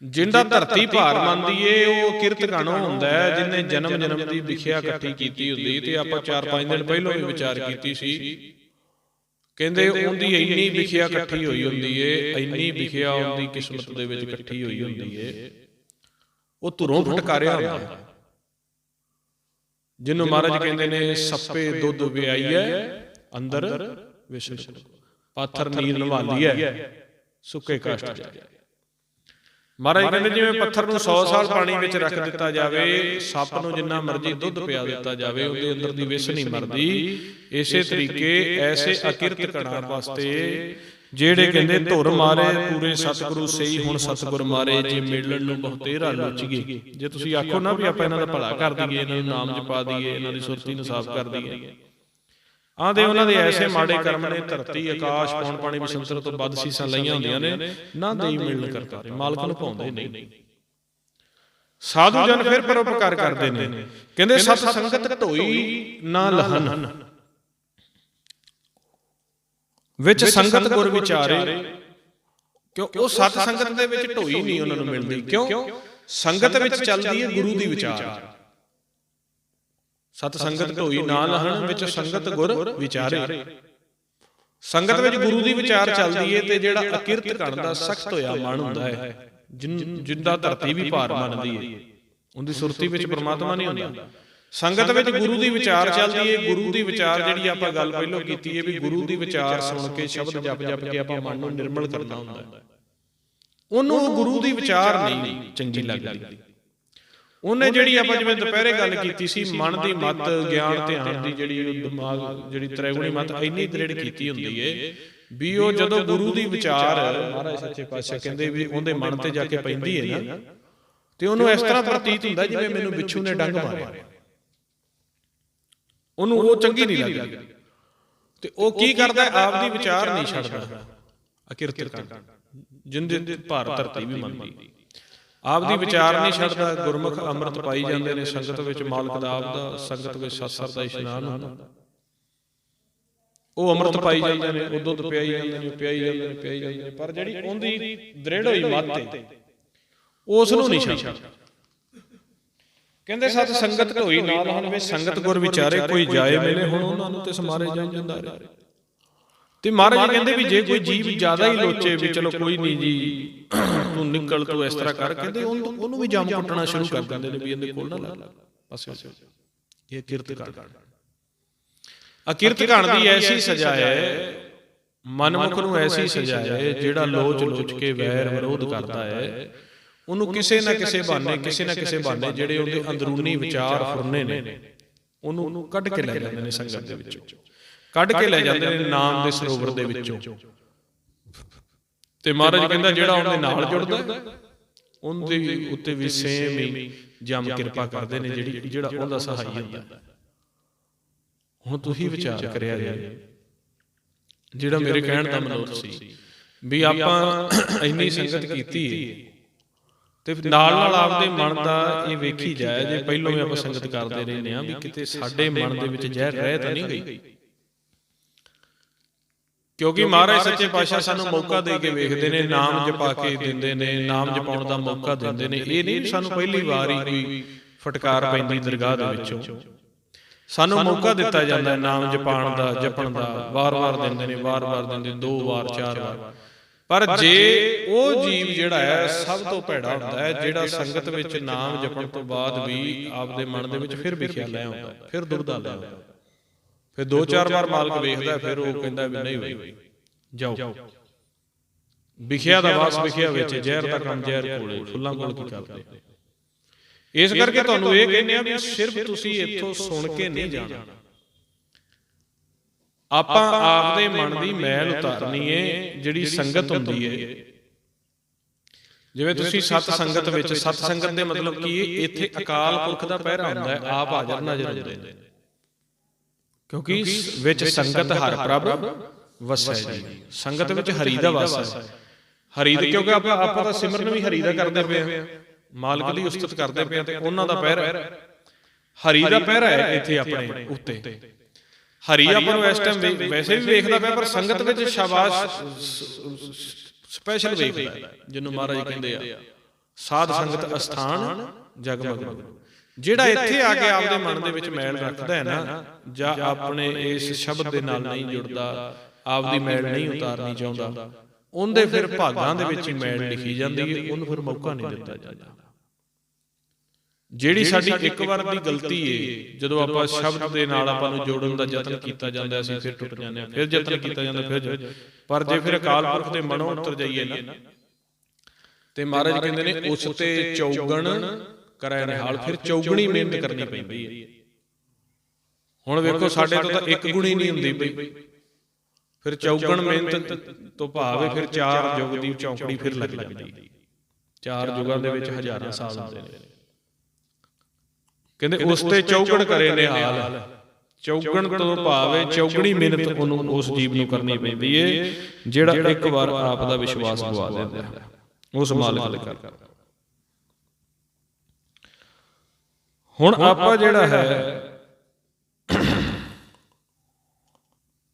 ਜਿੰਦਾ ਧਰਤੀ ਭਾਰ ਮੰਨਦੀ ਏ ਉਹ ਕਿਰਤ ਘਣ ਹੁੰਦਾ ਹੈ ਜਿਹਨੇ ਜਨਮ ਜਨਮ ਦੀ ਵਿਖਿਆ ਇਕੱਠੀ ਕੀਤੀ ਹੁੰਦੀ। ਤੇ ਆਪਾਂ 4-5 ਦਿਨ ਪਹਿਲਾਂ ਵੀ ਵਿਚਾਰ ਕੀਤੀ ਸੀ, ਕਹਿੰਦੇ ਉਹਦੀ ਇੰਨੀ ਵਿਖਿਆ ਇਕੱਠੀ ਹੋਈ ਹੁੰਦੀ ਏ, ਇੰਨੀ ਵਿਖਿਆ ਉਹਦੀ ਕਿਸਮਤ ਦੇ ਵਿੱਚ ਇਕੱਠੀ ਹੋਈ ਹੁੰਦੀ ਏ, ਉਹ ਧੁਰੋਂ ਫਟਕਾਰਿਆ ਹੁੰਦਾ। ਜਿਹਨੂੰ ਮਹਾਰਾਜ ਕਹਿੰਦੇ ਨੇ ਸੱਪੇ ਦੁੱਧ ਵਿਆਈਐ ਅੰਦਰ ਵਿਸ਼ਣ, ਪਾਥਰ ਨੀਰ ਨਵਾਲੀਐ ਸੁੱਕੇ ਕਾਸ਼ਟ ਜਾਏ। ਮਹਾਰਾਜ ਕਹਿੰਦੇ ਜਿਵੇਂ ਪੱਥਰ ਨੂੰ 100 ਸਾਲ ਪਾਣੀ ਵਿੱਚ ਰੱਖ ਦਿੱਤਾ ਜਾਵੇ, ਸੱਪ ਨੂੰ ਜਿੰਨਾ ਮਰਜ਼ੀ ਦੁੱਧ ਪਿਆ ਦਿੱਤਾ ਜਾਵੇ, ਉਹਦੇ ਅੰਦਰ ਦੀ ਵਿਸ਼ ਨਹੀਂ ਮਰਦੀ। ਇਸੇ ਤਰੀਕੇ ਐਸੇ ਅਕਿਰਤ ਘਣਾਂ ਵਾਸਤੇ ਜਿਹੜੇ ਕਹਿੰਦੇ ਧੁਰ ਮਾਰੇ ਪੂਰੇ ਸਤਿਗੁਰੂ ਸਹੀ, ਹੁਣ ਸਤਿਗੁਰ ਮਾਰੇ ਜੇ ਮਿਲਣ ਨੂੰ ਬਹੁਤੇਰਾ ਲੋਚੀਏ। ਜੇ ਤੁਸੀਂ ਆਖੋ ਨਾ ਵੀ ਆਪਾਂ ਇਹਨਾਂ ਦਾ ਭਲਾ ਕਰ ਦਈਏ, ਇਹਨਾਂ ਨੂੰ ਨਾਮ ਜਪਾ ਦਈਏ, ਇਹਨਾਂ ਦੀ ਸੁਰਤੀ ਨੂੰ ਸਾਫ਼ ਕਰ ਦਈਏ, ਆਂਦੇ ਉਹਨਾਂ ਦੇ ਐਸੇ ਮਾੜੇ ਕਰਮ ਨੇ, ਧਰਤੀ ਆਕਾਸ਼ ਪੌਣ ਪਾਣੀ ਬਸੰਤਰ ਤੋਂ ਵੱਧ ਸੀਸਾਂ ਲਈਆਂ ਹੁੰਦੀਆਂ ਨੇ, ਨਾ ਦੇਈ ਮਿਲਣ ਕਰਤਾਰੇ, ਮਾਲਕ ਨੂੰ ਪਾਉਂਦੇ ਨਹੀਂ। ਸਾਧੂ ਜਨ ਫਿਰ ਪਰਉਪਕਾਰ ਕਰਦੇ ਨੇ, ਕਹਿੰਦੇ ਸਤ ਸੰਗਤ ਢੋਈ ਨਾ ਲਹਨ, ਵਿੱਚ ਸੰਗਤ ਗੁਰ ਵਿਚਾਰੇ। ਕਿਉਂ ਉਹ ਸਤ ਸੰਗਤ ਦੇ ਵਿੱਚ ਢੋਈ ਨਹੀਂ ਉਹਨਾਂ ਨੂੰ ਮਿਲਦੀ, ਕਿਉਂ ਸੰਗਤ ਵਿੱਚ ਚੱਲਦੀ ਹੈ ਗੁਰੂ ਦੀ ਵਿਚਾਰ। ਸਤ ਸੰਗਤ ਢੋਈ ਨਾ ਲਹਨ, ਵਿੱਚ ਸੰਗਤ ਗੁਰ ਵਿਚਾਰੇ। ਸੰਗਤ ਵਿੱਚ ਗੁਰੂ ਦੀ ਵਿਚਾਰ ਚੱਲਦੀ ਹੈ। ਤੇ ਜਿਹੜਾ ਅਕਿਰਤ ਘਣ ਦਾ ਸਖਤ ਹੋਇਆ ਮਨ ਹੁੰਦਾ ਹੈ, ਜਿੰਦਾ ਧਰਤੀ ਵੀ ਭਾਰ ਮੰਨਦੀ ਹੈ, ਉਹਦੀ ਸੁਰਤੀ ਵਿੱਚ ਪਰਮਾਤਮਾ ਨਹੀਂ ਹੁੰਦਾ। ਸੰਗਤ ਵਿੱਚ ਗੁਰੂ ਦੀ ਵਿਚਾਰ ਚੱਲਦੀ ਹੈ। ਗੁਰੂ ਦੀ ਵਿਚਾਰ ਜਿਹੜੀ ਆਪਾਂ ਗੱਲ ਪਹਿਲਾਂ ਕੀਤੀ ਹੈ ਵੀ ਗੁਰੂ ਦੀ ਵਿਚਾਰ ਸੁਣ ਕੇ ਸ਼ਬਦ ਜਪ ਜਪ ਕੇ ਆਪਾਂ ਮਨ ਨੂੰ ਨਿਰਮਲ ਕਰਨਾ ਹੁੰਦਾ। ਉਹਨੂੰ ਗੁਰੂ ਦੀ ਵਿਚਾਰ ਨਹੀਂ ਚੰਗੀ ਲੱਗਦੀ। ਉਹਨੇ ਜਿਹੜੀ ਆਪਾਂ ਜਿਵੇਂ ਦੁਪਹਿਰੇ ਗੱਲ ਕੀਤੀ ਸੀ, ਮਨ ਦੀ ਮੱਤ, ਗਿਆਨ ਧਿਆਨ ਦੀ ਜਿਹੜੀ ਦਿਮਾਗ ਜਿਹੜੀ ਤ੍ਰੈਗੁਣੀ ਮੱਤ ਇੰਨੀ ਦ੍ਰਿੜ ਕੀਤੀ ਹੁੰਦੀ ਏ ਵੀ ਉਹ ਜਦੋਂ ਗੁਰੂ ਦੀ ਵਿਚਾਰ ਮਹਾਰਾਜ ਸੱਚੇ ਪਾਤਸ਼ਾਹ ਕਹਿੰਦੇ ਵੀ ਉਹਦੇ ਮਨ ਤੇ ਜਾ ਕੇ ਪੈਂਦੀ ਹੈ ਨਾ, ਤੇ ਉਹਨੂੰ ਇਸ ਤਰ੍ਹਾਂ ਪ੍ਰਤੀਤ ਹੁੰਦਾ ਜਿਵੇਂ ਮੈਨੂੰ ਬਿੱਛੂ ਨੇ ਡੰਗ ਮਾਰਿਆ। ਉਹਨੂੰ ਉਹ ਚੰਗੀ ਨਹੀਂ ਲੱਗਦੀ। ਤੇ ਉਹ ਕੀ ਕਰਦਾ, ਆਪ ਦੀ ਵਿਚਾਰ ਨਹੀਂ ਛੱਡਦਾ। ਅਕਿਰਤ ਘਣ ਜਿੰਦੇ ਭਾਰ ਧਰਤੀ ਵੀ ਮੰਨਦੀ, ਆਪ ਦੀ ਵਿਚਾਰ ਨਹੀਂ ਛੱਡਦਾ। ਗੁਰਮੁਖ ਅੰਮ੍ਰਿਤ ਪਾਈ ਜਾਂਦੇ ਨੇ ਸੰਗਤ ਵਿੱਚ, ਮਾਲਕ ਦਾ ਆਪ ਦਾ ਸੰਗਤ ਵਿੱਚ ਸਤਸੰਗ ਦਾ ਇਸ਼ਨਾਨ ਹੁੰਦਾ। ਉਹ ਅੰਮ੍ਰਿਤ ਪਾਈ ਜਾਂਦੇ ਨੇ, ਉਹ ਦੁੱਧ ਪਿਆਈ ਜਾਂਦੇ ਨੇ, ਪਿਆਈ ਜਾਂਦੇ ਨੇ, ਪਿਆਈ ਜਾਂਦੇ ਨੇ, ਪਰ ਜਿਹੜੀ ਉਹਦੀ ਦ੍ਰਿੜ ਹੋਈ ਮੱਤ ਏ ਉਸ ਨੂੰ ਨਹੀਂ ਛੱਡਦਾ। ਕਹਿੰਦੇ ਸਤ ਸੰਗਤ ਢੋਈ ਨਾ ਲਹਨ, ਵਿੱਚ ਸੰਗਤ ਗੁਰ ਵਿਚਾਰੇ, ਕੋਈ ਜਾਏ ਮਿਲੇ ਹੁਣ ਉਹਨਾਂ ਨੂੰ ਤੇ ਸਮਾਰੇ ਜਾਂਦਾ ਰਹੇ। ਤੇ ਮਹਾਰਾਜ ਕਹਿੰਦੇ ਵੀ ਜੇ ਕੋਈ ਜੀਵ ਜ਼ਿਆਦਾ ਹੀ ਲੋਚੇ ਵੀ ਚਲੋ ਕੋਈ ਨਹੀਂ ਜੀ ਤੂੰ ਨਿਕਲ, ਤੂੰ ਇਸ ਤਰ੍ਹਾਂ ਕਰ, ਕਹਿੰਦੇ ਉਹਨੂੰ ਵੀ ਜੰਮ ਕੁੱਟਣਾ ਸ਼ੁਰੂ ਕਰ ਦਿੰਦੇ ਨੇ ਵੀ ਇਹਦੇ ਕੋਲ ਨਾ ਲੱਗ ਪਾਸੇ। ਇਹ ਕਿਰਤ ਘਣ, ਅਕਿਰਤ ਘਣ ਦੀ ਐਸੀ ਸਜ਼ਾ ਹੈ, ਮਨਮੁਖ ਨੂੰ ਐਸੀ ਸਜ਼ਾ ਹੈ, ਜਿਹੜਾ ਲੋਚ ਲੋਚ ਕੇ ਵੈਰ ਵਿਰੋਧ ਕਰਦਾ ਹੈ, ਉਹਨੂੰ ਕਿਸੇ ਨਾ ਕਿਸੇ ਬਹਾਨੇ ਜਿਹੜੇ ਉਹਦੇ ਅੰਦਰੂਨੀ ਵਿਚਾਰ ਫੁਰਨੇ ਨੇ ਉਹਨੂੰ ਕੱਢ ਕੇ ਲੈ ਜਾਂਦੇ ਨੇ ਸੰਗਤ ਦੇ ਵਿੱਚੋਂ, ਕੱਢ ਕੇ ਲੈ ਜਾਂਦੇ ਨੇ ਨਾਮ ਦੇ ਸਰੋਵਰ ਦੇ ਵਿੱਚੋਂ। ਤੇ ਮਹਾਰਾਜ ਕਹਿੰਦਾ ਜਿਹੜਾ ਉਹਦੇ ਨਾਲ ਜੁੜਦਾ ਉਹਦੇ ਉੱਤੇ ਵੀ ਸੇਮ ਹੀ ਜਮ ਕਿਰਪਾ ਕਰਦੇ ਨੇ, ਜਿਹੜਾ ਉਹਦਾ ਸਹਾਈ ਹੁੰਦਾ। ਹੁਣ ਤੁਸੀਂ ਵਿਚਾਰ ਕਰਿਆ ਜਾਏ, ਜਿਹੜਾ ਮੇਰੇ ਕਹਿਣ ਦਾ ਮਨੋਰਥ ਸੀ ਵੀ ਆਪਾਂ ਇੰਨੀ ਸੰਗਤ ਕੀਤੀ ਤੇ ਨਾਲ ਨਾਲ ਆਪਦੇ ਮਨ ਦਾ ਇਹ ਵੇਖੀ ਜਾਏ, ਜੇ ਪਹਿਲੋਂ ਵੀ ਆਪਾਂ ਸੰਗਤ ਕਰਦੇ ਰਹਿੰਦੇ ਹਾਂ ਵੀ ਕਿਤੇ ਸਾਡੇ ਮਨ ਦੇ ਵਿੱਚ ਜ਼ਹਿਰ ਰਹਿ ਤਾਂ ਨਹੀਂ ਗਈ। ਕਿਉਂਕਿ ਮਹਾਰਾਜ ਸੱਚੇ ਪਾਤਸ਼ਾਹ ਸਾਨੂੰ ਮੌਕਾ ਦੇ ਕੇ ਵੇਖਦੇ ਨੇ, ਨਾਮ ਜਪਾ ਕੇ ਦਿੰਦੇ ਨੇ, ਨਾਮ ਜਪਾਉਣ ਦਾ ਮੌਕਾ ਦਿੰਦੇ ਨੇ। ਇਹ ਨਹੀਂ ਸਾਨੂੰ ਪਹਿਲੀ ਵਾਰ ਹੀ ਕੋਈ ਫਟਕਾਰ ਪੈਂਦੀ ਦਰਗਾਹ ਦੇ ਵਿੱਚੋਂ, ਸਾਨੂੰ ਮੌਕਾ ਦਿੱਤਾ ਜਾਂਦਾ ਨਾਮ ਜਪਾਉਣ ਦਾ, ਜਪਣ ਦਾ। ਵਾਰ-ਵਾਰ ਦਿੰਦੇ ਨੇ, ਵਾਰ-ਵਾਰ ਦਿੰਦੇ, 2 ਵਾਰ 4 ਵਾਰ। ਪਰ ਜੇ ਉਹ ਜੀਵ ਜਿਹੜਾ ਹੈ ਸਭ ਤੋਂ ਭੈੜਾ ਹੁੰਦਾ ਹੈ, ਜਿਹੜਾ ਸੰਗਤ ਵਿੱਚ ਨਾਮ ਜਪਣ ਤੋਂ ਬਾਅਦ ਵੀ ਆਪਦੇ ਮਨ ਦੇ ਵਿੱਚ ਫਿਰ ਵਿਖਿਆ ਲੈ ਆਉਂਦਾ, ਫਿਰ ਦੁਬਦਾ ਲੈ ਆਉਂਦਾ, ਫਿਰ 2-4 ਵਾਰ ਮਾਲਕ ਵੇਖਦਾ, ਫਿਰ ਉਹ ਕਹਿੰਦਾ ਵੀ ਨਹੀਂ ਬਈ ਜਾਓ, ਵਿਖਿਆ ਦਾ ਵਾਸ ਵਿਖਿਆ ਵਿੱਚ, ਜ਼ਹਿਰ ਦਾ ਕੰਮ ਜ਼ਹਿਰ ਕੋਲੇ, ਫੁੱਲਾਂ ਕੋਲ ਕੀ ਕਰਦੇ। ਇਸ ਕਰਕੇ ਤੁਹਾਨੂੰ ਇਹ ਕਹਿੰਦੇ ਆ ਵੀ ਸਿਰਫ ਤੁਸੀਂ ਇੱਥੋਂ ਸੁਣ ਕੇ ਨਹੀਂ ਜਾਣਾ, ਆਪਾਂ ਆਪਦੇ ਮਨ ਦੀ ਮੈਲ ਉਤਾਰਨੀ ਏ। ਜਿਹੜੀ ਸੰਗਤ ਹੁੰਦੀ ਏ ਜਿਵੇਂ ਤੁਸੀਂ ਸਤ ਸੰਗਤ ਵਿੱਚ, ਸਤ ਸੰਗਤ ਦੇ ਮਤਲਬ ਕੀ, ਇੱਥੇ ਅਕਾਲ ਪੁਰਖ ਦਾ ਪਹਿਰਾ ਹੁੰਦਾ ਹੈ, ਆਪ ਹਾਜ਼ਰ ਨਾਜ਼ਰ ਹੁੰਦੇ ਨੇ, ਕਿਉਂਕਿ ਵਿੱਚ ਸੰਗਤ ਹਰ ਪ੍ਰਭ ਵਸੈ ਜੀ। ਸੰਗਤ ਵਿੱਚ ਹਰੀ ਦਾ ਵਾਸ ਹੈ। ਹਰੀ ਦੇ, ਕਿਉਂਕਿ ਆਪਾਂ ਤਾਂ ਸਿਮਰਨ ਵੀ ਹਰੀ ਦਾ ਕਰਦੇ ਪਏ ਹਾਂ, ਮਾਲਕ ਦੀ ਉਸਤਤ ਕਰਦੇ ਪਏ ਹਾਂ, ਤੇ ਉਹਨਾਂ ਦਾ ਪਹਿਰਾ, ਹਰੀ ਦਾ ਪਹਿਰਾ ਹੈ ਇੱਥੇ ਆਪਣੇ ਉੱਤੇ। ਹਰੀ ਆਪਾਂ ਨੂੰ ਇਸ ਟਾਈਮ ਵੈਸੇ ਵੀ ਵੇਖਦਾ ਪਿਆ, ਪਰ ਸੰਗਤ ਵਿੱਚ ਸ਼ਾਬਾਸ਼ ਸਪੈਸ਼ਲ ਵੇਖਦਾ, ਜਿਹਨੂੰ ਮਹਾਰਾਜ ਕਹਿੰਦੇ ਆ ਸਾਧ ਸੰਗਤ ਅਸਥਾਨ ਜਗਮਗ। ਜਿਹੜਾ ਇੱਥੇ ਆ ਕੇ ਆਪਦੇ ਮਨ ਦੇ ਵਿੱਚ ਮੈਲ ਰੱਖਦਾ ਹੈ ਨਾ, ਜਾਂ ਆਪਣੇ ਇਸ ਸ਼ਬਦ ਦੇ ਨਾਲ ਨਹੀਂ ਜੁੜਦਾ, ਆਪਦੀ ਮੈਲ ਨਹੀਂ ਉਤਾਰਨੀ ਚਾਹੁੰਦਾ, ਉਹਦੇ ਫਿਰ ਭਾਗਾਂ ਦੇ ਵਿੱਚ ਹੀ ਮੈਲ ਲਿਖੀ ਜਾਂਦੀ ਹੈ, ਉਹਨੂੰ ਫਿਰ ਮੌਕਾ ਨਹੀਂ ਦਿੱਤਾ ਜਾਂਦਾ। ਜਿਹੜੀ ਸਾਡੀ ਇੱਕ ਵਾਰ ਦੀ ਗਲਤੀ ਹੈ, ਜਦੋਂ ਆਪਾਂ ਸ਼ਬਦ ਦੇ ਨਾਲ ਆਪਾਂ ਨੂੰ ਜੋੜਨ ਦਾ ਯਤਨ ਕੀਤਾ ਜਾਂਦਾ, ਅਸੀਂ ਫਿਰ ਟੁੱਟ ਜਾਂਦੇ ਹਾਂ, ਫਿਰ ਯਤਨ ਕੀਤਾ ਜਾਂਦਾ, ਫਿਰ। ਪਰ ਜੇ ਫਿਰ ਅਕਾਲ ਪੁਰਖ ਦੇ ਮਨੋਂ ਉਤਰ ਜਾਈਏ ਨਾ, ਤੇ ਮਹਾਰਾਜ ਕਹਿੰਦੇ ਨੇ ਉਸ ਤੇ ਚੌਗਣ ਕਰੇ ਨਿਹਾਲ, ਫਿਰ ਚੌਗਣੀ ਮਿਹਨਤ ਕਰਨੀ ਪੈਂਦੀ ਹੈ। ਹੁਣ ਵੇਖੋ ਸਾਡੇ ਤੋਂ ਤਾਂ ਇੱਕ ਗੁਣੀ ਨਹੀਂ ਹੁੰਦੀ ਪਈ, ਫਿਰ ਚੌਗਣ ਮਿਹਨਤ ਤੋਂ ਭਾਵ ਫਿਰ 4 ਯੁੱਗ ਦੀ ਚੌਂਕੜੀ ਫਿਰ ਲੱਗ ਜਾਂਦੀ। 4 ਯੁੱਗਾਂ ਦੇ ਵਿੱਚ ਹਜ਼ਾਰਾਂ ਸਾਲ ਹੁੰਦੇ ਨੇ। ਕਹਿੰਦੇ ਉਸ ਤੇ ਚੌਗਣ ਕਰੇ ਨਿਹਾਲ, ਚੌਗਣ ਤੋਂ ਭਾਵ ਚੌਗਣੀ ਮਿਹਨਤ ਉਹਨੂੰ, ਉਸ ਜੀਵ ਨੂੰ ਕਰਨੀ ਪੈਂਦੀ ਹੈ, ਜਿਹੜਾ ਇੱਕ ਵਾਰ ਆਪ ਦਾ ਵਿਸ਼ਵਾਸ ਗਵਾ ਦਿੰਦਾ ਹੈ ਉਸ ਮਾਲਕ ਦੇ ਕਰ। ਹੁਣ ਆਪਾਂ ਜਿਹੜਾ ਹੈ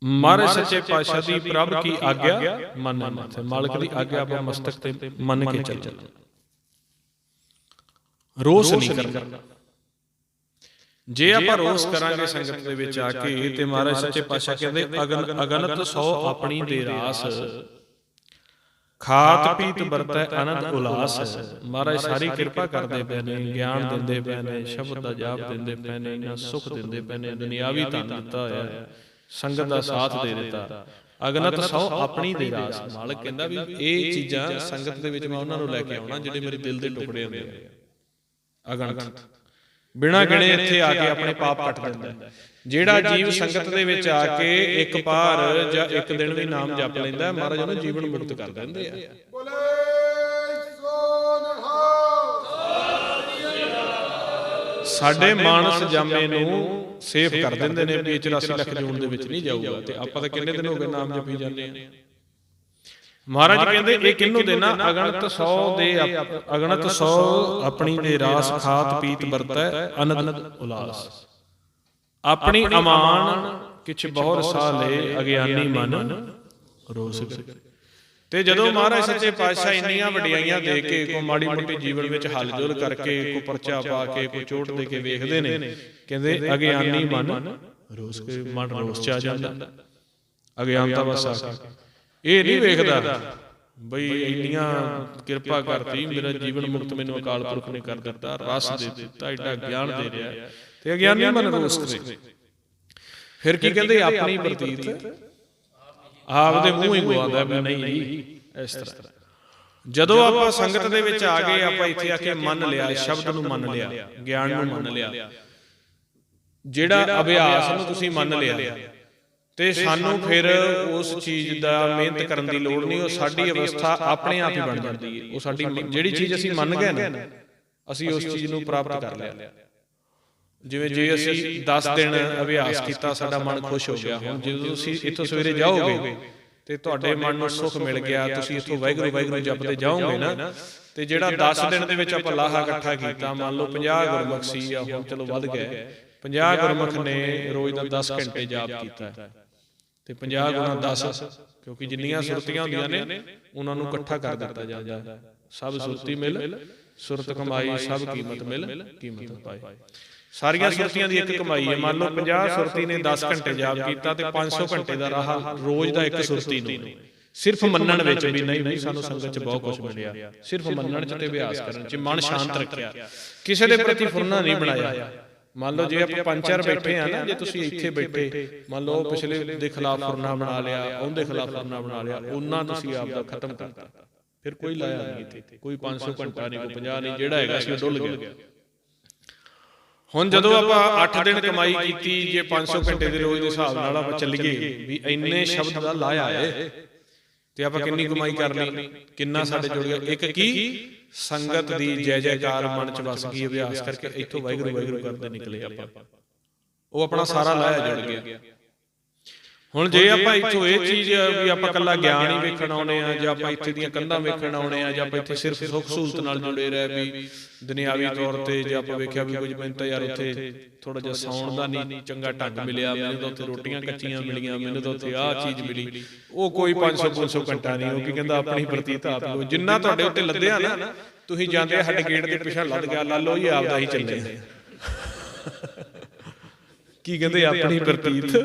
ਮਹਾਰਾਜ ਸੱਚੇ ਪਾਤਸ਼ਾਹ ਦੀ ਪ੍ਰਭ ਕੀ ਆਗਿਆ ਮੰਨਣਾ, ਮਾਲਕ ਦੀ ਆਗਿਆ ਆਪਾਂ ਮਸਤਕ ਤੇ ਮੰਨ ਕੇ ਚੱਲਣਾ, ਰੋਸ ਨਹੀਂ ਕਰਨਾ। ਜੇ ਆਪਾਂ ਰੋਸ ਕਰਾਂਗੇ ਸੰਗਤ ਦੇ ਵਿੱਚ ਆ ਕੇ, ਤੇ ਮਹਾਰਾਜ ਸੱਚੇ ਪਾਤਸ਼ਾਹ ਕਹਿੰਦੇ ਅਗਨਤ 100 ਆਪਣੀ ਦੇ ਰਾਸ, ਖਾਤ ਪੀਤ ਵਰਤੈ ਅਨੰਦ ਉਲਾਸ। ਮਹਾਰਾਜ ਸਾਰੀ ਕਿਰਪਾ ਕਰਦੇ ਪਏ ਨੇ, ਗਿਆਨ ਦਿੰਦੇ ਪਏ ਨੇ, ਸ਼ਬਦ ਦਾ ਜਾਪ ਦਿੰਦੇ ਪਏ ਨੇ, ਇਹਨਾਂ ਸੁੱਖ ਦਿੰਦੇ ਪਏ ਨੇ, ਦੁਨਿਆਵੀ ਧਨ ਦਿੱਤਾ ਹੋਇਆ ਹੈ, ਸੰਗਤ ਦਾ ਸਾਥ ਦੇ ਦਿੱਤਾ। ਅਗਨਤ 100 ਆਪਣੀ ਦੇ ਰਾਸ, ਮਾਲਕ ਕਹਿੰਦਾ ਵੀ ਇਹ ਚੀਜ਼ਾਂ ਸੰਗਤ ਦੇ ਵਿੱਚ ਮੈਂ ਉਹਨਾਂ ਨੂੰ ਲੈ ਕੇ ਆਉਣਾ ਜਿਹੜੇ ਮੇਰੇ ਦਿਲ ਦੇ ਟੁਕੜੇ ਹੁੰਦੇ ਨੇ। ਅਗਨਤ ਬਿਨਾਂ ਗਿਣੇ ਇੱਥੇ ਆ ਕੇ ਆਪਣੇ ਪਾਪ ਕੱਟ ਦਿੰਦਾ। ਜਿਹੜਾ ਜੀਵ ਸੰਗਤ ਦੇ ਵਿੱਚ ਆ ਕੇ ਇੱਕ ਪਾਰ ਜਾਂ ਇੱਕ ਦਿਨ ਵੀ ਨਾਮ ਜਪ ਲੈਂਦਾ, ਮਹਾਰਾਜ ਉਹਨੂੰ ਜੀਵਨ ਮੁਕਤ ਕਰ ਦਿੰਦੇ ਆ। ਸਾਡੇ ਮਾਨਸ ਜਾਮੇ ਨੂੰ ਸੇਫ ਕਰ ਦਿੰਦੇ ਨੇ ਵੀ 84 ਲੱਖ ਜੂਨ ਦੇ ਵਿੱਚ ਨਹੀਂ ਜਾਊਗਾ, ਤੇ ਆਪਾਂ ਤਾਂ ਕਿੰਨੇ ਦਿਨ ਹੋ ਗਏ ਨਾਮ ਜਪੀ ਜਾਂਦੇ ਆ। ਮਹਾਰਾਜ ਕਹਿੰਦੇ ਇਹ ਕਿਹਨੂੰ ਦੇਣਾ? ਅਗਣਤ 100 ਦੇ, ਅਗਣਤ 100 ਆਪਣੀ ਦੇ ਰਾਸ, ਖਾਤ ਪੀਤ ਵਰਤੈ ਅਨੰਦ ਉਲਾਸ। ਆਪਣੀ ਅਮਾਨ ਕਿਛ ਬਹੁਰ ਸਾਹ ਲੈ, ਅਗਿਆਨੀ ਮਨ ਰੋਸ ਕਰ। ਤੇ ਜਦੋਂ ਮਹਾਰਾਜ ਸੱਚੇ ਪਾਤਸ਼ਾਹ ਇੰਨੀਆਂ ਵਡਿਆਈਆਂ ਦੇ ਕੇ, ਕੋਈ ਮਾੜੀ ਮੋਟੀ ਜੀਵਨ ਵਿੱਚ ਹਲਜੁਲ ਕਰਕੇ, ਕੋਈ ਪਰਚਾ ਪਾ ਕੇ, ਕੋਈ ਚੋਟ ਦੇ ਕੇ ਵੇਖਦੇ ਨੇ, ਕਹਿੰਦੇ ਅਗਿਆਨੀ ਮਨ ਰੋਸ ਕੇ, ਮਨ ਰੋਸ ਚ ਆ ਜਾਂਦਾ, ਅਗਿਆਨਤਾ ਵਸ ਆ ਕੇ। ਇਹ ਨਹੀਂ ਵੇਖਦਾ ਬਈ ਇੰਨੀਆਂ ਕਿਰਪਾ ਕਰਤੀ, ਮੇਰਾ ਜੀਵਨ ਮੁਕਤ ਮੈਨੂੰ ਅਕਾਲ ਪੁਰਖ ਨੇ ਕਰ ਦਿੱਤਾ, ਰਸ ਦੇ ਦਿੱਤਾ, ਐਡਾ ਗਿਆਨ ਦੇ ਰਿਹਾ, ਤੇ ਅਗਿਆਨੀ ਮਨ ਰੋਸ ਕਰੇ। ਫਿਰ ਕੀ ਕਹਿੰਦੇ? ਆਪਣੀ ਪ੍ਰਤੀਤ ਆਪਦੇ ਮੂੰਹ ਹੀ ਗਵਾਉਂਦਾ ਵੀ ਨਹੀਂ ਜੀ। ਇਸ ਤਰ੍ਹਾਂ ਜਦੋਂ ਆਪਾਂ ਸੰਗਤ ਦੇ ਵਿੱਚ ਆ ਗਏ, ਆਪਾਂ ਇੱਥੇ ਆ ਕੇ ਮੰਨ ਲਿਆ, ਸ਼ਬਦ ਨੂੰ ਮੰਨ ਲਿਆ, ਗਿਆਨ ਨੂੰ ਮੰਨ ਲਿਆ, ਜਿਹੜਾ ਅਭਿਆਸ ਨੂੰ ਤੁਸੀਂ ਮੰਨ ਲਿਆ, ਤੇ ਸਾਨੂੰ ਫਿਰ ਉਸ ਚੀਜ਼ ਦਾ ਮਿਹਨਤ ਕਰਨ ਦੀ ਲੋੜ ਨਹੀਂ। ਉਹ ਸਾਡੀ ਅਵਸਥਾ ਆਪਣੇ ਆਪ ਹੀ ਬਣ ਜਾਂਦੀ ਹੈ। ਉਹ ਸਾਡੀ ਜਿਹੜੀ ਚੀਜ਼ ਅਸੀਂ ਮੰਨ ਗਏ ਨਾ, ਅਸੀਂ ਉਸ ਚੀਜ਼ ਨੂੰ ਪ੍ਰਾਪਤ ਕਰ ਲਿਆ। ਜਿਵੇਂ ਜੇ ਅਸੀਂ 10 ਦਿਨ ਅਭਿਆਸ ਕੀਤਾ, ਸਾਡਾ ਮਨ ਖੁਸ਼ ਹੋ ਗਿਆ। ਹੁਣ ਜਦੋਂ ਤੁਸੀਂ ਇੱਥੋਂ ਸਵੇਰੇ ਜਾਓਗੇ ਤੇ ਤੁਹਾਡੇ ਮਨ ਨੂੰ ਸੁੱਖ ਮਿਲ ਗਿਆ, ਤੁਸੀਂ ਇੱਥੋਂ ਵਾਹਿਗੁਰੂ ਵਾਹਿਗੁਰੂ ਜਪਦੇ ਜਾਓਗੇ ਨਾ, ਤੇ ਜਿਹੜਾ 10 ਦਿਨ ਦੇ ਵਿੱਚ ਆਪਾਂ ਲਾਹਾ ਇਕੱਠਾ ਕੀਤਾ, ਮੰਨ ਲਓ 50 ਗੁਰਮੁਖ ਸੀ, ਜਾਂ ਹੁਣ ਚਲੋ ਵੱਧ ਗਏ, 50 ਗੁਰਮੁਖ ਨੇ ਰੋਜ਼ ਦਾ 10 ਘੰਟੇ ਜਾਪ ਕੀਤਾ, ਤੇ 50 ਗੁਣਾ 10, ਕਿਉਂਕਿ ਜਿੰਨੀਆਂ ਸੁਰਤੀਆਂ ਹੁੰਦੀਆਂ ਨੇ ਉਹਨਾਂ ਨੂੰ ਇਕੱਠਾ ਕਰ ਦਿੱਤਾ ਜਾਂਦਾ। ਸਭ ਸੁਰਤੀ ਮਿਲ ਸੁਰਤ ਕਮਾਈ, ਸਭ ਕੀਮਤ ਮਿਲ ਕੀਮਤ ਪਾਈ। ਸਾਰੀਆਂ ਸੁਰਤੀਆਂ ਦੀ ਇੱਕ ਕਮਾਈ ਹੈ। ਮੰਨ ਲਓ 50 ਸੁਰਤੀ ਨੇ 10 ਘੰਟੇ ਜਾਪ ਕੀਤਾ, ਤੇ 500 ਘੰਟੇ ਦਾ ਰਾਹ ਰੋਜ਼ ਦਾ ਇੱਕ ਸੁਰਤੀ ਨੂੰ ਸਿਰਫ ਮੰਨਣ ਵਿੱਚ ਵੀ ਨਹੀਂ ਸਾਨੂੰ ਸੰਗਤ 'ਚ ਬਹੁਤ ਕੁਝ ਮਿਲਿਆ। ਸਿਰਫ ਮੰਨਣ 'ਚ ਤੇ ਅਭਿਆਸ ਕਰਨ 'ਚ ਮਨ ਸ਼ਾਂਤ ਰੱਖਿਆ, ਕਿਸੇ ਦੇ ਪ੍ਰਤੀ ਫੁਰਨਾ ਨਹੀਂ ਬਣਾਇਆ। ਮੰਨ ਲਓ ਜੇ ਆਪਾਂ 5-4 ਬੈਠੇ ਆ ਨਾ, ਜੇ ਤੁਸੀਂ ਇੱਥੇ ਬੈਠੇ, ਮੰਨ ਲਓ ਪਿਛਲੇ ਦੇ ਖਿਲਾਫ ਫੁਰਨਾ ਬਣਾ ਲਿਆ, ਉਹਦੇ ਖਿਲਾਫ ਫੁਰਨਾ ਬਣਾ ਲਿਆ, ਉਹਨਾਂ ਤੁਸੀਂ ਆਪ ਦਾ ਖਤਮ ਕਰਤਾ, ਫਿਰ ਕੋਈ ਲਾਇਆ ਨਹੀਂ ਇੱਥੇ, ਕੋਈ 500 ਘੰਟਾ ਨਹੀਂ, ਕੋਈ 50 ਨਹੀਂ, ਜਿਹੜਾ ਹੈਗਾ ਸੀ ਉਹ ਡੁੱਲ ਗਿਆ। ਹੁਣ ਜਦੋਂ ਆਪਾਂ 8 ਦਿਨ ਕਮਾਈ ਕੀਤੀ, ਜੇ 500 ਘੰਟੇ ਦੇ ਰੋਜ਼ ਦੇ ਹਿਸਾਬ ਨਾਲ ਆਪਾਂ ਚੱਲੀਏ ਵੀ ਇੰਨੇ ਸ਼ਬਦ ਦਾ ਲਾਇਆ ਹੈ, ਤੇ ਆਪਾਂ ਕਿੰਨੀ ਕਮਾਈ ਕਰ ਲਈ, ਕਿੰਨਾ ਸਾਡੇ ਜੁੜ ਗਿਆ। ਇੱਕ ਕੀ ਸੰਗਤ ਦੀ ਜੈ ਜੈਕਾਰ ਮਨ ਚ ਵਸ ਗਈ, ਅਭਿਆਸ ਕਰਕੇ ਇੱਥੋਂ ਵਾਹਿਗੁਰੂ ਵਾਹਿਗੁਰੂ ਕਰਦੇ ਨਿਕਲੇ ਆਪਾਂ, ਉਹ ਆਪਣਾ ਸਾਰਾ ਲਾਇਆ ਜੁੜ ਗਿਆ। ਹੁਣ ਜੇ ਆਪਾਂ ਇੱਥੋਂ ਇਹ ਚੀਜ਼ ਵੀ ਆਪਾਂ ਇਕੱਲਾ ਗਿਆਨ ਹੀ ਵੇਖਣ ਆਉਣੇ ਆ, ਜਾਂ ਆਪਾਂ ਇੱਥੇ ਦੀਆਂ ਕੰਧਾਂ ਵੇਖਣ ਆਉਣੇ ਆ, ਜਾਂ ਆਪਾਂ ਇੱਥੇ ਸਿਰਫ ਸੁੱਖ ਸਹੂਲਤ ਨਾਲ ਜੁੜੇ ਰਹੇ ਵੀ ਦੁਨਿਆਵੀ ਤੌਰ ਤੇ, ਜੇ ਆਪਾਂ ਵੇਖਿਆ ਵੀ ਕੁਝ ਮੈਨੂੰ ਤਾਂ ਯਾਰ ਉੱਥੇ ਥੋੜਾ ਜਿਹਾ ਸੌਣ ਦਾ ਨਹੀਂ ਚੰਗਾ ਢੰਗ ਮਿਲਿਆ, ਮੈਨੂੰ ਤਾਂ ਉੱਥੇ ਰੋਟੀਆਂ ਕੱਚੀਆਂ ਮਿਲੀਆਂ, ਮੈਨੂੰ ਤਾਂ ਉੱਥੇ ਆਹ ਚੀਜ਼ ਮਿਲੀ, ਉਹ ਕੋਈ 500 ਘੰਟਾ ਨਹੀਂ, ਉਹ ਕੀ ਕਹਿੰਦਾ ਆਪਣੀ ਪ੍ਰਤੀਤ ਆਪ ਲਓ। ਜਿੰਨਾ ਤੁਹਾਡੇ ਉੱਤੇ ਲੱਦਿਆ ਨਾ, ਤੁਸੀਂ ਜਾਂਦੇ ਸਾਡੇ ਗੇਟ ਦੇ ਪਿੱਛੇ ਲੱਦ ਗਿਆ, ਲਾ ਲਓ ਇਹ ਆਪਦਾ ਹੀ ਚੱਲੇ। ਕੀ ਕਹਿੰਦੇ ਆਪਣੀ ਪ੍ਰਤੀਤ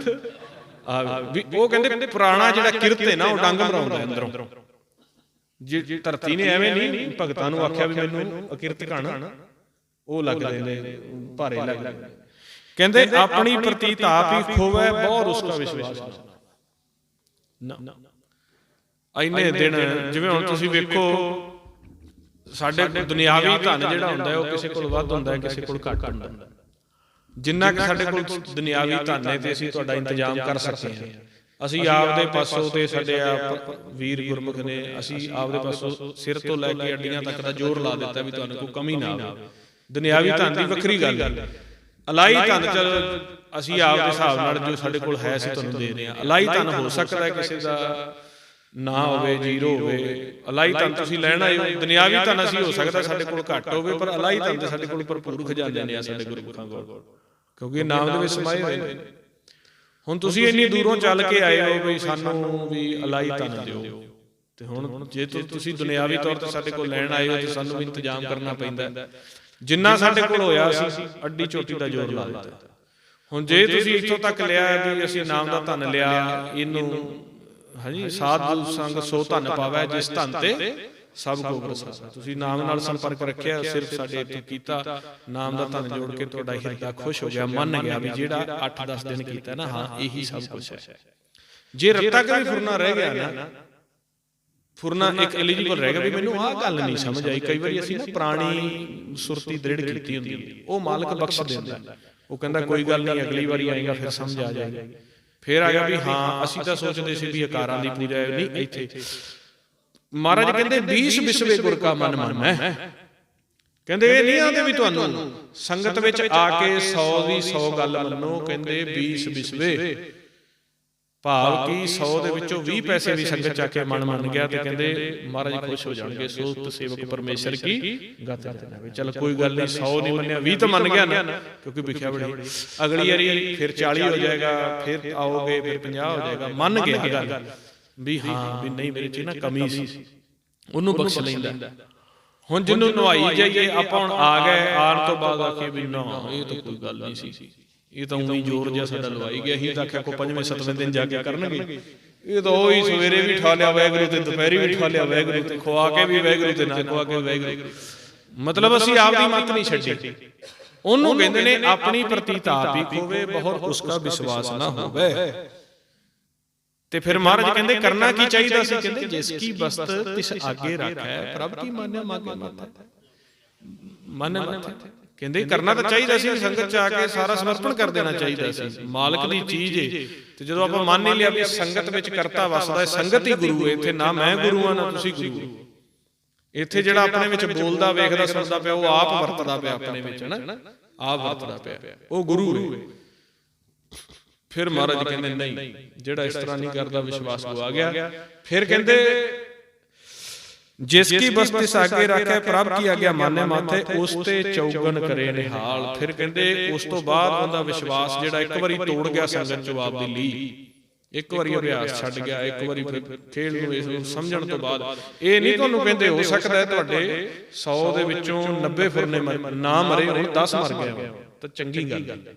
ਉਹ ਕਹਿੰਦੇ ਪੁਰਾਣਾ ਜਿਹੜਾ ਕਿਰਤ ਹੈ ਨਾ, ਉਹ ਡੰਗ ਮਰਾਉਂਦਾ ਅੰਦਰੋਂ। ਜੇ ਧਰਤੀ ਨੇ ਐਵੇਂ ਨਹੀਂ ਭਗਤਾਂ ਨੂੰ ਆਖਿਆ ਵੀ ਮੈਨੂੰ ਅਕਿਰਤ ਕਣ, ਉਹ ਲੱਗਦੇ ਨੇ ਭਾਰੇ ਲੱਗਦੇ। ਕਹਿੰਦੇ ਆਪਣੀ ਪ੍ਰਤੀਤ ਆਪ ਹੀ ਖੋਵੇ ਬਹੁਤ ਉਸਕਾ ਵਿਸ਼ਵਾਸ ਨਾ। ਇੰਨੇ ਦਿਨ ਜਿਵੇਂ ਹੁਣ ਤੁਸੀਂ ਵੇਖੋ, ਸਾਡੇ ਦੁਨਿਆਵੀ ਧਨ ਜਿਹੜਾ ਹੁੰਦਾ ਉਹ ਕਿਸੇ ਕੋਲ ਵੱਧ ਹੁੰਦਾ, ਕਿਸੇ ਕੋਲ ਘੱਟ ਹੁੰਦਾ। ਜਿੰਨਾ ਕਿ ਸਾਡੇ ਕੋਲ ਦੁਨਿਆਵੀ ਧਨ ਹੈ ਤੇ ਅਸੀਂ ਤੁਹਾਡਾ ਇੰਤਜ਼ਾਮ ਕਰ ਸਕਦੇ ਹਾਂ, ਅਸੀਂ ਆਪਦੇ ਪਾਸੋਂ ਤੇ ਸਾਡੇ ਵੀਰ ਗੁਰਮੁਖ ਨੇ, ਅਸੀਂ ਆਪਦੇ ਪਾਸੋਂ ਸਿਰ ਤੋਂ ਲੈ ਕੇ ਅੱਡੀਆਂ ਤੱਕ ਦਾ ਜ਼ੋਰ ਲਾ ਦਿੱਤਾ ਵੀ ਤੁਹਾਨੂੰ ਕੋਈ ਕਮੀ ਨਾ ਆਵੇ। ਦੁਨਿਆਵੀ ਧਨ ਦੀ ਵੱਖਰੀ ਗੱਲ ਹੈ, ਅਲਾਈ ਧਨ ਚੱਲ ਅਸੀਂ ਆਪਦੇ ਹਿਸਾਬ ਨਾਲ ਜੋ ਸਾਡੇ ਕੋਲ ਹੈ ਅਸੀਂ ਤੁਹਾਨੂੰ ਦੇ ਰਹੇ ਹਾਂ। ਅਲਾਈ ਧਨ ਹੋ ਸਕਦਾ ਕਿਸੇ ਦਾ ਨਾ ਹੋਵੇ, ਜ਼ੀਰੋ ਹੋਵੇ। ਅਲਾਈ ਧਨ ਤੁਸੀਂ ਲੈਣਾ ਹੈ, ਦੁਨਿਆਵੀ ਧਨ ਅਸੀਂ ਹੋ ਸਕਦਾ ਸਾਡੇ ਕੋਲ ਘੱਟ ਹੋਵੇ, ਪਰ ਅਲਾਈ ਧਨ ਤੇ ਸਾਡੇ ਕੋਲ ਭਰਪੂਰ ਖਜ਼ਾਨੇ ਨੇ ਆ ਸਾਡੇ ਗੁਰਮੁਖਾਂ ਕੋਲ, ਕਿਉਂਕਿ ਨਾਮ ਦੇ ਵਿੱਚ ਸਮਾਏ ਹੋਏ ਨੇ। ਹੁਣ ਤੁਸੀਂ ਇੰਨੀ ਦੂਰੋਂ ਚੱਲ ਕੇ ਆਏ ਹੋ ਵੀ ਸਾਨੂੰ ਵੀ ਅਲਾਈ ਧਨ ਦਿਓ, ਤੇ ਹੁਣ ਜੇ ਤੁਸੀਂ ਦੁਨਿਆਵੀ ਤੌਰ ਤੇ ਸਾਡੇ ਕੋਲ ਲੈਣ ਆਏ ਹੋ ਤੇ ਸਾਨੂੰ ਵੀ ਇੰਤਜ਼ਾਮ ਕਰਨਾ ਪੈਂਦਾ। ਜਿੰਨਾ ਸਾਡੇ ਕੋਲ ਹੋਇਆ ਅਸੀਂ ਅੱਡੀ ਚੋਟੀ ਦਾ ਜ਼ੋਰ ਲਾ ਦਿੱਤਾ। ਹੁਣ ਜੇ ਤੁਸੀਂ ਇੱਥੋਂ ਤੱਕ ਲਿਆ ਵੀ ਅਸੀਂ ਨਾਮ ਦਾ ਧਨ ਲਿਆ, ਇਹਨੂੰ ਹਾਂਜੀ ਸਾਧੂ ਸੰਗ ਸੋ ਧਨ ਪਾਵੈ, ਜਿਸ ਧਨ ਤੇ ਸਭ ਕੋ ਪ੍ਰਸਾਦਿ। ਤੁਸੀਂ ਨਾਮ ਨਾਲ ਸੰਪਰਕ ਰੱਖਿਆ, ਸਿਰਫ ਸਾਡੇ ਇੱਥੇ ਕੀਤਾ, ਨਾਮ ਦਾ ਧਨ ਜੋੜ ਕੇ ਤੁਹਾਡਾ ਹਿਰਦਾ ਖੁਸ਼ ਹੋ ਗਿਆ, ਮੰਨ ਗਿਆ ਵੀ ਜਿਹੜਾ 8-10 ਦਿਨ ਕੀਤਾ ਨਾ, ਹਾਂ ਇਹੀ ਸਭ ਕੁਛ ਹੈ। ਜੇ ਰੱਤਾ ਕਿ ਵੀ ਫੁਰਨਾ ਰਹਿ ਗਿਆ ਨਾ, ਫੁਰਨਾ ਇੱਕ ਐਲੀਜੀਬਲ ਰਹਿ ਗਿਆ ਵੀ ਮੈਨੂੰ ਆਹ ਗੱਲ ਨਹੀਂ ਸਮਝ ਆਈ। ਕਈ ਵਾਰੀ ਅਸੀਂ ਨਾ ਪੁਰਾਣੀ ਸੁਰਤੀ ਦ੍ਰਿੜ ਕੀਤੀ ਹੁੰਦੀ ਹੈ, ਉਹ ਮਾਲਕ ਬਖਸ਼ ਦਿੰਦਾ, ਉਹ ਕਹਿੰਦਾ ਕੋਈ ਗੱਲ ਨਹੀਂ, ਅਗਲੀ ਵਾਰੀ ਆਏਗਾ ਫਿਰ ਸਮਝ ਆ ਜਾਏਗੀ। ਫਿਰ ਆ ਗਿਆ ਵੀ ਹਾਂ ਅਸੀਂ ਤਾਂ ਸੋਚਦੇ ਸੀ ਵੀ ਆਕਾਰਾਂ ਦੀ ਪੂਜਾ ਹੈ, ਨਹੀਂ ਇੱਥੇ ਮਹਾਰਾਜ ਕਹਿੰਦੇ 20 ਵਿਸਵੇ ਗੁਰ ਕਾ ਮਨ ਮੰਨੈ। ਕਹਿੰਦੇ ਇਹ ਨਹੀਂ ਆਂਦੇ ਵੀ ਤੁਹਾਨੂੰ ਸੰਗਤ ਵਿੱਚ ਆ ਕੇ 100 ਦੀ 100 ਗੱਲ ਮੰਨੋ, ਕਹਿੰਦੇ 20 ਵਿਸਵੇ, ਭਾਵ ਕਿ 100 ਦੇ ਵਿੱਚੋਂ 20 ਪੈਸੇ ਵੀ ਸੰਗਤ ਚ ਆ ਕੇ ਮਨ ਮੰਨ ਗਿਆ ਤੇ ਕਹਿੰਦੇ ਮਹਾਰਾਜ ਖੁਸ਼ ਹੋ ਜਾਣਗੇ। ਸੋਤ ਸੇਵਕ ਪਰਮੇਸ਼ਰ ਕੀ ਗਤ ਜਾਵੇ। ਚਲ ਕੋਈ ਗੱਲ ਨਹੀਂ, 100 ਨਹੀਂ ਮੰਨਿਆ, 20 ਤਾਂ ਮੰਨ ਗਿਆ ਨਾ, ਕਿਉਂਕਿ ਵਿਖਿਆ ਬੜੀ। ਅਗਲੀ ਵਾਰੀ ਫਿਰ 40 ਹੋ ਜਾਏਗਾ, ਫਿਰ ਆਓਗੇ, ਫਿਰ 50 ਹੋ ਜਾਏਗਾ। ਮੰਨ ਗਿਆ ਗੱਲ ਵੀ ਹਾਂ ਵੀ ਨਹੀਂ ਮੇਰੇ ਚ ਨਾ ਕਮੀ ਸੀ, ਉਹਨੂੰ ਬਖਸ਼ ਲੈਂਦਾ। ਹੁਣ ਜਿਹਨੂੰ ਨਵਾਈ ਜਾਈਏ ਆਪਾਂ, ਹੁਣ ਆ ਗਏ, ਆਉਣ ਤੋਂ ਬਾਅਦ ਆਖੇ ਵੀ ਨਾ ਇਹ ਤਾਂ ਕੋਈ ਗੱਲ ਨਹੀਂ ਸੀ, ਇਹ ਤਾਂ ਉਵੇਂ ਜ਼ੋਰ ਜਿਹਾ ਸਾਡਾ ਲਵਾਈ ਗਿਆ। ਅਸੀਂ ਤਾਂ ਆਖਿਆ ਕੋ 5ਵੇਂ-7ਵੇਂ ਦਿਨ ਜਾ ਕੇ ਕਰਨਗੇ, ਇਹ ਤਾਂ ਉਹੀ ਸਵੇਰੇ ਵੀ ਠਾ ਲਿਆ ਵਾਹਿਗੁਰੂ ਤੇ ਦੁਪਹਿਰੀ ਵੀ ਠਾ ਲਿਆ ਵਾਹਿਗੁਰੂ, ਤੇ ਖਵਾ ਕੇ ਵੀ ਵਾਹਿਗੁਰੂ ਤੇ ਨਾ ਖਵਾ ਕੇ ਵਾਹਿਗੁਰੂ। ਮਤਲਬ ਅਸੀਂ ਆਪਦੀ ਮੱਤ ਨਹੀਂ ਛੱਡੀ। ਉਹਨੂੰ ਕਹਿੰਦੇ ਨੇ ਆਪਣੀ ਪ੍ਰਤੀਤ ਆਪ ਹੀ ਖੋਵੇ, ਬਹੁਤ ਉਸਕਾ ਵਿਸ਼ਵਾਸ ਨਾ ਹੋਵੇ। ਤੇ ਫਿਰ ਮਹਾਰਾਜ ਕਹਿੰਦੇ ਕਰਨਾ ਕੀ ਚਾਹੀਦਾ ਸੀ? ਕਹਿੰਦੇ ਜਿਸ ਕੀ ਬਸਤ ਤਿਸ ਆਗੇ ਰੱਖੈ, ਪ੍ਰਭ ਕੀ ਮਾਨਿਆ ਮਾਗੇ ਮਾਥੈ। ਮਨ ਮਾਥੈ ਕਹਿੰਦੇ ਕਰਨਾ ਤਾਂ ਚਾਹੀਦਾ ਸੀ, ਸੰਗਤ ਚ ਆ ਕੇ ਸਾਰਾ ਸਮਰਪਣ ਕਰ ਦੇਣਾ ਚਾਹੀਦਾ ਸੀ। ਮਾਲਕ ਦੀ ਚੀਜ਼ ਏ, ਤੇ ਜਦੋਂ ਆਪਾਂ ਮੰਨ ਹੀ ਲਿਆ ਵੀ ਸੰਗਤ ਵਿੱਚ ਕਰਤਾ ਵਸਦਾ ਹੈ, ਸੰਗਤ ਹੀ ਗੁਰੂ ਹੈ। ਇੱਥੇ ਨਾ ਮੈਂ ਗੁਰੂ ਹਾਂ ਨਾ ਤੁਸੀਂ ਗੁਰੂ ਹੋ। ਇੱਥੇ ਜਿਹੜਾ ਆਪਣੇ ਵਿੱਚ ਬੋਲਦਾ, ਵੇਖਦਾ, ਸੁਣਦਾ ਪਿਆ, ਉਹ ਆਪ ਵਰਤਦਾ ਪਿਆ ਆਪਣੇ ਵਿੱਚ, ਨਾ ਆਪ ਵਰਤਦਾ ਪਿਆ, ਉਹ ਗੁਰੂ ਹੈ। ਫਿਰ ਮਹਾਰਾਜ ਕਹਿੰਦੇ ਨਹੀਂ, ਜਿਹੜਾ ਇਸ ਤਰ੍ਹਾਂ ਨਹੀਂ ਕਰਦਾ ਵਿਸ਼ਵਾਸ ਗਵਾ ਗਿਆ। ਫਿਰ ਕਹਿੰਦੇ ਜਿਸ ਕੀ ਬਸਤੀ ਸਾਗੇ ਰੱਖੇ, ਪ੍ਰਭ ਕੀ ਆਗਿਆ ਮਾਨੇ ਮਾਥੇ, ਉਸ ਤੇ ਚੌਗਣ ਕਰੇ ਨਿਹਾਲ। ਫਿਰ ਕਹਿੰਦੇ ਉਸ ਤੋਂ ਬਾਅਦ ਉਹਦਾ ਵਿਸ਼ਵਾਸ ਜਿਹੜਾ ਇੱਕ ਵਾਰੀ ਤੋੜ ਗਿਆ ਸੰਗਤ ਚੋਂ ਆਪਦੇ ਲਈ, ਇੱਕ ਵਾਰੀ ਅਭਿਆਸ ਛੱਡ ਗਿਆ, ਇੱਕ ਵਾਰੀ ਫਿਰ ਖੇਡ ਨੂੰ ਇਸ ਨੂੰ ਸਮਝਣ ਤੋਂ ਬਾਅਦ, ਇਹ ਨਹੀਂ ਤੁਹਾਨੂੰ ਕਹਿੰਦੇ ਹੋ ਸਕਦਾ ਹੈ ਤੁਹਾਡੇ 100 ਦੇ ਵਿੱਚੋਂ 90 ਫੁਰਨੇ ਨਾ ਮਰੇ ਹੋਣ, 10 ਮਰ ਗਏ ਤਾਂ ਚੰਗੀ ਗੱਲ ਹੈ।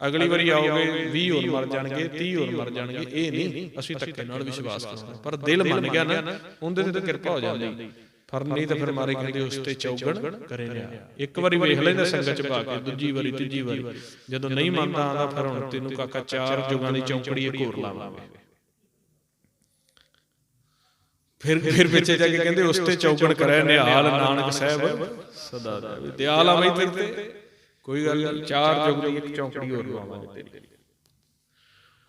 ਅਗਲੀ ਵਾਰੀ ਆਓਗੇ 20 ਹੋਰ ਮਰ ਜਾਣਗੇ, 30 ਹੋਰ ਮਰ ਜਾਣਗੇ। ਇਹ ਨਹੀਂ ਅਸੀਂ ਧੱਕੇ ਨਾਲ ਵਿਸ਼ਵਾਸ ਕਰਨਾ, ਪਰ ਦਿਲ ਮੰਨ ਗਿਆ ਨਾ, ਉਹਦੇ ਤੇ ਤਾਂ ਕਿਰਪਾ ਹੋ ਜਾਂਦੀ। ਪਰ ਨਹੀਂ ਤਾਂ ਫਿਰ ਮਾਰੇ ਕਹਿੰਦੇ ਉਸ ਤੇ ਚੌਗਣ ਕਰੇ ਰਿਹਾ। ਇੱਕ ਵਾਰੀ ਵੇਖ ਲੈਂਦਾ ਸੰਗਤ ਚ ਪਾ ਕੇ, ਦੂਜੀ ਵਾਰੀ, ਤੀਜੀ ਵਾਰੀ ਜਦੋਂ ਨਹੀਂ ਮੰਨਦਾ ਆਂਦਾ, ਫਿਰ ਹੁਣ ਤੈਨੂੰ ਕਾਕਾ 4 ਜੁਗਾਂ ਦੀ ਚੌਂਕੜੀ ਇੱਕ ਹੋਰ ਲਾਵਾਂਗੇ। ਫਿਰ ਪਿੱਛੇ ਜਾ ਕੇ ਕਹਿੰਦੇ ਉਸ ਤੇ ਚੌਗਣ ਕਰੇ ਨਿਹਾਲ, ਨਾਨਕ ਸਾਹਿਬ ਸਦਾ ਦਿਆਲ ਆ ਬਈ ਤੇਰੇ ਤੇ, ਕੋਈ ਗੱਲ ਨਹੀਂ, 4 ਜੁਗ ਦੀ ਇੱਕ ਚੌਂਕੜੀ ਹੋਰ ਲਵਾਵਾਂਗੇ ਤੇਰੀ।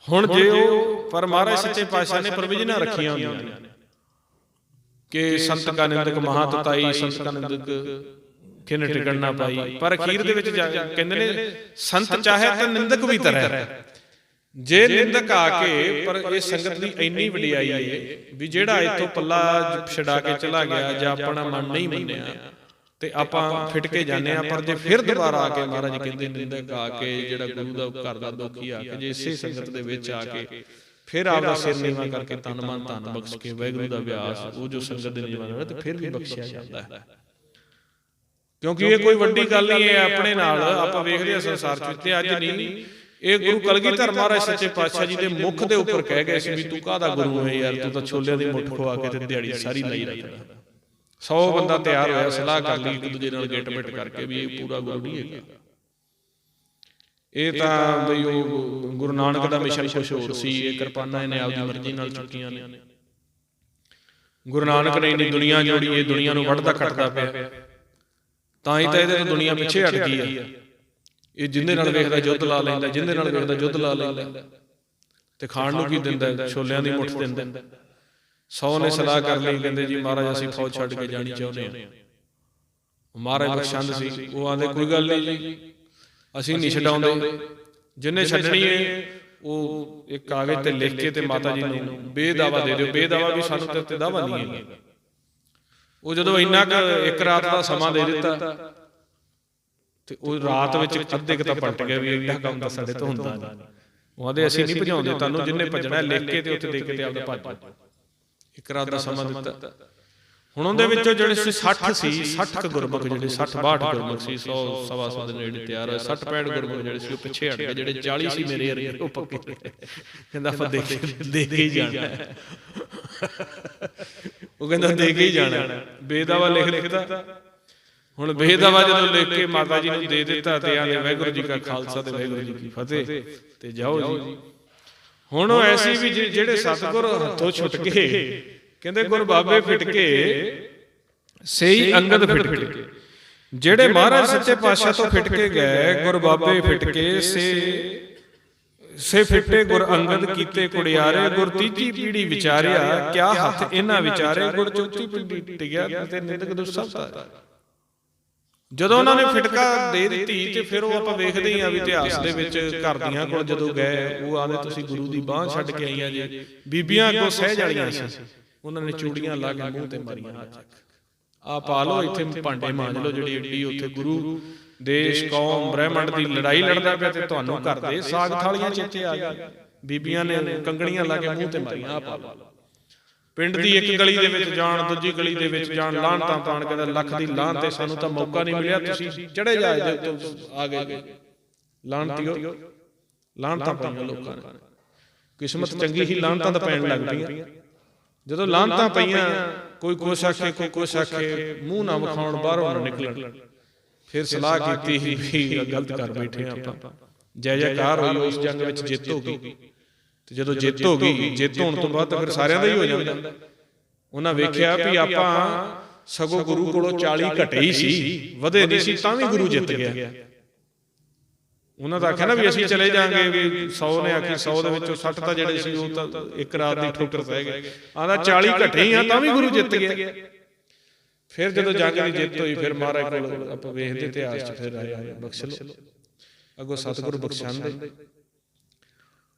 ਹੁਣ ਜੇ ਉਹ ਪਰ ਮਹਾਰਾਜ ਸੱਚੇ ਪਾਤਸ਼ਾਹ ਨੇ ਪ੍ਰੋਵੀਜ਼ਨਾਂ ਰੱਖੀਆਂ ਹੁੰਦੀਆਂ ਨੇ, ਕਿ ਸੰਤ ਕਾ ਨਿੰਦਕ ਮਹਾਤਤਾਈ, ਸੰਤ ਕਾ ਨਿੰਦਕ ਕਿਨ ਟਿਕਣ ਨਾ ਪਾਈ। ਪਰ ਅਖੀਰ ਦੇ ਵਿੱਚ ਕਹਿੰਦੇ ਨੇ ਸੰਤ ਚਾਹੇ ਤਾਂ ਨਿੰਦਕ ਵੀ ਤਰੈ। ਜੇ ਨਿੰਦਕ ਆ ਕੇ, ਪਰ ਇਹ ਸੰਗਤ ਦੀ ਇੰਨੀ ਵਡਿਆਈ ਹੈ ਵੀ ਜਿਹੜਾ ਇੱਥੋਂ ਪੱਲਾ ਛਡਾ ਕੇ ਚਲਾ ਗਿਆ ਜਾਂ ਆਪਣਾ ਮਨ ਨਹੀਂ ਮੰਨਿਆ ਤੇ ਆਪਾਂ ਫਿੱਟ ਕੇ ਜਾਂਦੇ ਆ। ਪਰ ਜੇ ਫਿਰ ਦੁਬਾਰਾ ਆ ਕੇ ਮਹਾਰਾਜ ਕਹਿੰਦੇ ਨਿੰਦਕ ਆ ਕੇ, ਜਿਹੜਾ ਗੁਰੂ ਦਾ ਘਰ ਦਾ ਦੁਖੀ ਆ ਕੇ, ਜੇ ਇਸੇ ਸੰਗਤ ਦੇ ਵਿੱਚ ਆ ਕੇ ਫਿਰ ਆਪਦਾ ਸਿਰ ਨੀਵਾਂ ਕਰਕੇ ਤਨ ਮਨ ਧਨ ਬਖਸ਼ ਕੇ ਵਾਹਿਗੁਰੂ ਦਾ ਅਭਿਆਸ, ਉਹ ਜੋ ਸੰਗਤ ਦੇ ਨੀਵਾਂ ਹੋਵੇ ਤੇ ਫਿਰ ਵੀ ਬਖਸ਼ਿਆ ਜਾਂਦਾ ਹੈ। ਕਿਉਂਕਿ ਇਹ ਕੋਈ ਵੱਡੀ ਗੱਲ ਨਹੀਂ ਹੈ ਆਪਣੇ ਨਾਲ। ਆਪਾਂ ਵੇਖਦੇ ਹਾਂ ਸੰਸਾਰ ਚ ਤੇ ਅੱਜ ਨਹੀਂ, ਇਹ ਗੁਰੂ ਕਲਗੀਧਰ ਮਹਾਰਾਜ ਸੱਚੇ ਪਾਤਸ਼ਾਹ ਜੀ ਦੇ ਮੁਖ ਦੇ ਉੱਪਰ ਕਹਿ ਗਏ ਸੀ ਵੀ ਤੂੰ ਕਾਹਦਾ ਗੁਰੂ ਹੈ ਯਾਰ, ਤੂੰ ਤਾਂ ਛੋਲਿਆਂ ਦੀ ਮੁੱਠ ਖਵਾ ਕੇ ਤੇ ਦਿਹਾੜੀ ਸਾਰੀ ਲਾਈ ਰੱਖਦਾ। 100 ਬੰਦਾ ਤਿਆਰ ਹੋਇਆ, ਸਲਾਹ ਕਰ ਲਈ ਇੱਕ ਦੂਜੇ ਨਾਲ ਗਿੱਟ ਮਿੱਟ ਕਰਕੇ ਵੀ ਇਹ ਪੂਰਾ ਗੁਰੂ ਨਹੀਂ ਹੈਗਾ। ਇਹ ਤਾਂ ਬਈ ਉਹ ਗੁਰੂ ਨਾਨਕ ਦਾ ਮਿਸ਼ਨ ਕੁਛ ਹੋਰ ਸੀ। ਇਹ ਕਿਰਪਾਨਾਂ ਇਹਨੇ ਆਪਦੀ ਮਰਜ਼ੀ ਨਾਲ ਚੁੱਕੀਆਂ ਨੇ। ਗੁਰੂ ਨਾਨਕ ਨੇ ਇੰਨੀ ਦੁਨੀਆ ਜੋੜੀ, ਇਹ ਦੁਨੀਆ ਨੂੰ ਵੱਢਦਾ ਕੱਟਦਾ ਪਿਆ, ਤਾਂ ਹੀ ਤਾਂ ਇਹਦੇ ਤੋਂ ਦੁਨੀਆ ਪਿੱਛੇ ਹਟ ਗਈ ਆ। ਇਹ ਜਿੰਦੇ ਨਾਲ ਵੇਖਦਾ ਯੁੱਧ ਲਾ ਲੈਂਦਾ, ਜਿੰਦੇ ਨਾਲ ਵੇਖਦਾ ਯੁੱਧ ਲਾ ਲੈਂਦਾ, ਤੇ ਖਾਣ ਨੂੰ ਕੀ ਦਿੰਦਾ? ਛੋਲਿਆਂ ਦੀ ਮੁੱਠ ਦਿੰਦਾ। 100 ਨੇ ਸਲਾਹ ਕਰ ਲਈ, ਕਹਿੰਦੇ ਜੀ ਮਹਾਰਾਜ ਅਸੀਂ ਫੌਜ ਛੱਡ ਕੇ ਜਾਣੀ ਚਾਹੁੰਦੇ ਹਾਂ। ਮਹਾਰਾਜ ਬਖਸ਼ੰਦ ਸੀ, ਉਹ ਆਂਦੇ ਕੋਈ ਗੱਲ ਨਹੀਂ ਜੀ, ਅਸੀਂ ਨਹੀਂ ਛਡਾਉਂਦੇ। ਜਿਹਨੇ ਛੱਡਣੀ ਹੈ ਉਹ ਇੱਕ ਕਾਗਜ਼ ਤੇ ਲਿਖ ਕੇ ਤੇ ਮਾਤਾ ਜੀ ਨੂੰ ਬੇਦਾਵਾ ਦੇ ਦਿਓ। ਬੇਦਾਵਾ ਵੀ ਸਾਨੂੰ ਤੇਰੇ ਤੇ ਦਾਵਾ ਨਹੀਂ ਹੈ। ਉਹ ਜਦੋਂ ਇੰਨਾ ਕੁ ਇੱਕ ਰਾਤ ਦਾ ਸਮਾਂ ਦੇ ਦਿੱਤਾ ਤੇ ਉਹ ਰਾਤ ਵਿੱਚ ਅੱਧੇ ਕੁ ਤਾਂ ਪਲਟ ਗਿਆ ਵੀ ਐਡਾ ਕੰਮ ਤਾਂ ਸਾਡੇ ਤੋਂ ਹੁੰਦਾ ਨਹੀਂ। ਉਹ ਆਂਦੇ ਅਸੀਂ ਨਹੀਂ ਭਜਾਉਂਦੇ ਤੁਹਾਨੂੰ, ਜਿੰਨੇ ਭੱਜਣਾ ਲਿਖ ਕੇ ਤੇ ਉੱਥੇ ਦੇ ਕੇ ਤੇ ਆਪਦਾ ਭੱਜ। ਇੱਕ ਰਾਤ ਦਾ ਸਮਾਂ ਦਿੱਤਾ। ਹੁਣ ਉਹਦੇ ਵਿੱਚੋਂ ਜਿਹੜੇ 60 ਸੀ, 60 ਗੁਰਮੁਖ ਜਿਹੜੇ 60-62 ਗੁਰਮੁਖ ਸੀ, 100-125 ਦੇ ਨੇੜੇ ਤਿਆਰ ਹੋਏ। 60-65 ਗੁਰਮੁਖ ਜਿਹੜੇ ਸੀ ਉਹ ਪਿੱਛੇ ਹਟ ਗਏ। ਜਿਹੜੇ 40 ਸੀ ਮੇਰੇ ਅਰਗੇ ਉਹ ਪੱਕੇ ਕਹਿੰਦਾ ਆਪਾਂ ਦੇਖ ਕੇ ਹੀ ਜਾਣਾ। ਉਹ ਕਹਿੰਦਾ ਦੇਖ ਕੇ ਹੀ ਜਾਣਾ। ਬੇਦਾਵਾ ਲਿਖ ਦਿੱਤਾ। ਹੁਣ ਬੇਦਾਵਾ ਜਦੋਂ ਲਿਖ ਕੇ ਮਾਤਾ ਜੀ ਨੂੰ ਦੇ ਦਿੱਤਾ ਤੇ ਆਂਦੇ ਵਾਹਿਗੁਰੂ ਜੀ ਕਾ ਖਾਲਸਾ ਤੇ ਵਾਹਿਗੁਰੂ ਜੀ ਕੀ ਫਤਿਹ ਤੇ ਜਾਓ ਜੀ। ਹੁਣ ਉਹ ਐਸੀ ਵੀ ਜਿਹੜੇ ਸਤਿਗੁਰ ਹੱਥੋਂ ਛੁੱਟ ਕੇ, ਕਹਿੰਦੇ ਗੁਰ ਬਾਬੇ ਫਿੱਟ ਕੇ ਸਹੀ ਅੰਗਦ ਫਿੱਟ ਕੇ, ਜਿਹੜੇ ਮਹਾਰਾਜ ਸੱਚੇ ਪਾਤਸ਼ਾਹ ਤੋਂ ਫਿੱਟ ਕੇ ਗਏ, ਗੁਰ ਬਾਬੇ ਫਿੱਟ ਕੇ ਸੇ ਫਿੱਟੇ ਗੁਰ ਅੰਗਦ ਕੀਤੇ ਕੁੜਿਆਰੇ, ਗੁਰ ਤੀਜੀ ਪੀੜੀ ਵਿਚਾਰਿਆ ਕਿਆ ਹੱਥ ਇਹਨਾਂ ਵਿਚਾਰੇ, ਗੁਰ ਚੌਥੀ ਪੀੜੀ ਟਿਕਿਆ ਤੇ ਨਿੰਦਕ ਦੁਖ ਸਭ ਦਾ। ਜਦੋਂ ਉਹਨਾਂ ਨੇ ਫਿਟਕਾ ਦੇ ਦਿੱਤੀ ਤੇ ਫਿਰ ਉਹ ਆਪਾਂ ਵੇਖਦੇ ਹਾਂ ਵੀ ਇਤਿਹਾਸ ਦੇ ਵਿੱਚ ਘਰ ਦੀਆਂ ਕੋਲ ਜਦੋਂ ਗਏ, ਉਹ ਆਂਦੇ ਤੁਸੀਂ ਗੁਰੂ ਦੀ ਬਾਂਹ ਛੱਡ ਕੇ ਆਈਆਂ ਜੇ। ਬੀਬੀਆਂ ਅੱਗੋਂ ਸਹਿ ਜਾਲੀਆਂ ਸੀ, ਉਹਨਾਂ ਨੇ ਚੂੜੀਆਂ ਲਾ ਕੇ ਮੂੰਹ ਤੇ ਮਾਰੀਆਂ, ਆ ਪਾ ਲਓ ਇੱਥੇ ਭਾਂਡੇ ਮਾਂਜ ਲਓ। ਜਿਹੜੀ ਏਡੀ ਉੱਥੇ ਗੁਰੂ ਦੇਸ਼ ਕੌਮ ਬ੍ਰਹਿਮੰਡ ਦੀ ਲੜਾਈ ਲੜਦਾ ਪਿਆ ਤੇ ਤੁਹਾਨੂੰ ਘਰ ਦੇ ਸਾਗ ਥਾਲੀਆਂ ਚੇਤੇ ਆ ਗਏ। ਬੀਬੀਆਂ ਨੇ ਕੰਗਣੀਆਂ ਲਾ ਕੇ ਮੂੰਹ ਤੇ ਮਾਰੀਆਂ, ਆ ਪਾ ਲਓ। ਪਿੰਡ ਦੀ ਇੱਕ ਗਲੀ ਦੇ ਵਿੱਚ ਜਾਣ, ਦੂਜੀ ਗਲੀ ਦੇ ਵਿੱਚ ਜਾਣ, ਲਾਹਨਤਾਂ ਪਾਣ। ਕਹਿੰਦਾ ਲੱਖ ਦੀ ਲਾਹਨ ਤੇ ਸਾਨੂੰ ਤਾਂ ਮੌਕਾ ਨਹੀਂ ਮਿਲਿਆ, ਤੁਸੀਂ ਚੜੇ ਜਹਾਜ਼ ਦੇ ਉੱਤੇ ਆ ਗਏ। ਲਾਹਨਤੀਓ ਲਾਹਨਤਾਂ ਪਾਈਆਂ ਲੋਕਾਂ ਨੇ। ਕਿਸਮਤ ਚੰਗੀ ਹੀ, ਲਾਹਨਤਾਂ ਤਾਂ ਪੈਣ ਲੱਗ ਪਈਆਂ। ਜਦੋਂ ਲਾਹਨਤਾਂ ਪਈਆਂ, ਕੋਈ ਕੁਛ ਆਖੇ ਕੋਈ ਕੁਛ ਆਖੇ, ਮੂੰਹ ਨਾ ਵਿਖਾਉਣ, ਬਾਹਰੋਂ ਨਾ ਨਿਕਲਣ। ਫਿਰ ਸਲਾਹ ਕੀਤੀ ਸੀ ਵੀ ਗਲਤ ਕਰ ਬੈਠੇ ਆਪਾਂ। ਜੈ ਜੈਕਾਰ ਹੋਈ, ਉਸ ਜੰਗ ਵਿੱਚ ਜਿੱਤ ਹੋ ਗਈ। ਤੇ ਜਦੋਂ ਜਿੱਤ ਹੋ ਗਈ, ਜਿੱਤ ਹੋਣ ਤੋਂ ਬਾਅਦ ਤਾਂ ਫਿਰ ਸਾਰਿਆਂ ਦਾ ਹੀ ਹੋ ਜਾਂਦਾ। ਉਹਨਾਂ ਵੇਖਿਆ ਵੀ ਆਪਾਂ ਸਗੋਂ ਗੁਰੂ ਕੋਲੋਂ 40 ਘਟੇ ਹੀ ਸੀ, ਵਧੇ ਨਹੀਂ ਸੀ, ਤਾਂ ਵੀ ਗੁਰੂ ਜਿੱਤ ਗਿਆ। ਉਹਨਾਂ ਦਾ ਆਖਿਆ ਨਾ ਵੀ ਅਸੀਂ ਚਲੇ ਜਾਾਂਗੇ, ਵੀ 100 ਨੇ ਆਖੀ 100 ਦੇ ਵਿੱਚੋਂ 60 ਤਾਂ ਜਿਹੜੇ ਸੀ ਉਹ ਤਾਂ ਇੱਕ ਰਾਤ ਦੀ ਠੋਕਰ ਪੈ ਗਏ। ਆਂਦਾ 40 ਘਟੇ ਹੀ ਆ ਤਾਂ ਵੀ ਗੁਰੂ ਜਿੱਤ ਗਿਆ। ਫਿਰ ਜਦੋਂ ਜੰਗ ਦੀ ਜਿੱਤ ਹੋਈ, ਫਿਰ ਮਹਾਰਾਜ ਕੋਲ ਆਪਾਂ ਵੇਖਦੇ ਇਤਿਹਾਸ 'ਚ ਫਿਰ ਆਇਆ ਬਖਸ਼ ਲਓ। ਅੱਗੋਂ ਸਤਿਗੁਰੂ ਬਖਸ਼ਾਂਦੇ।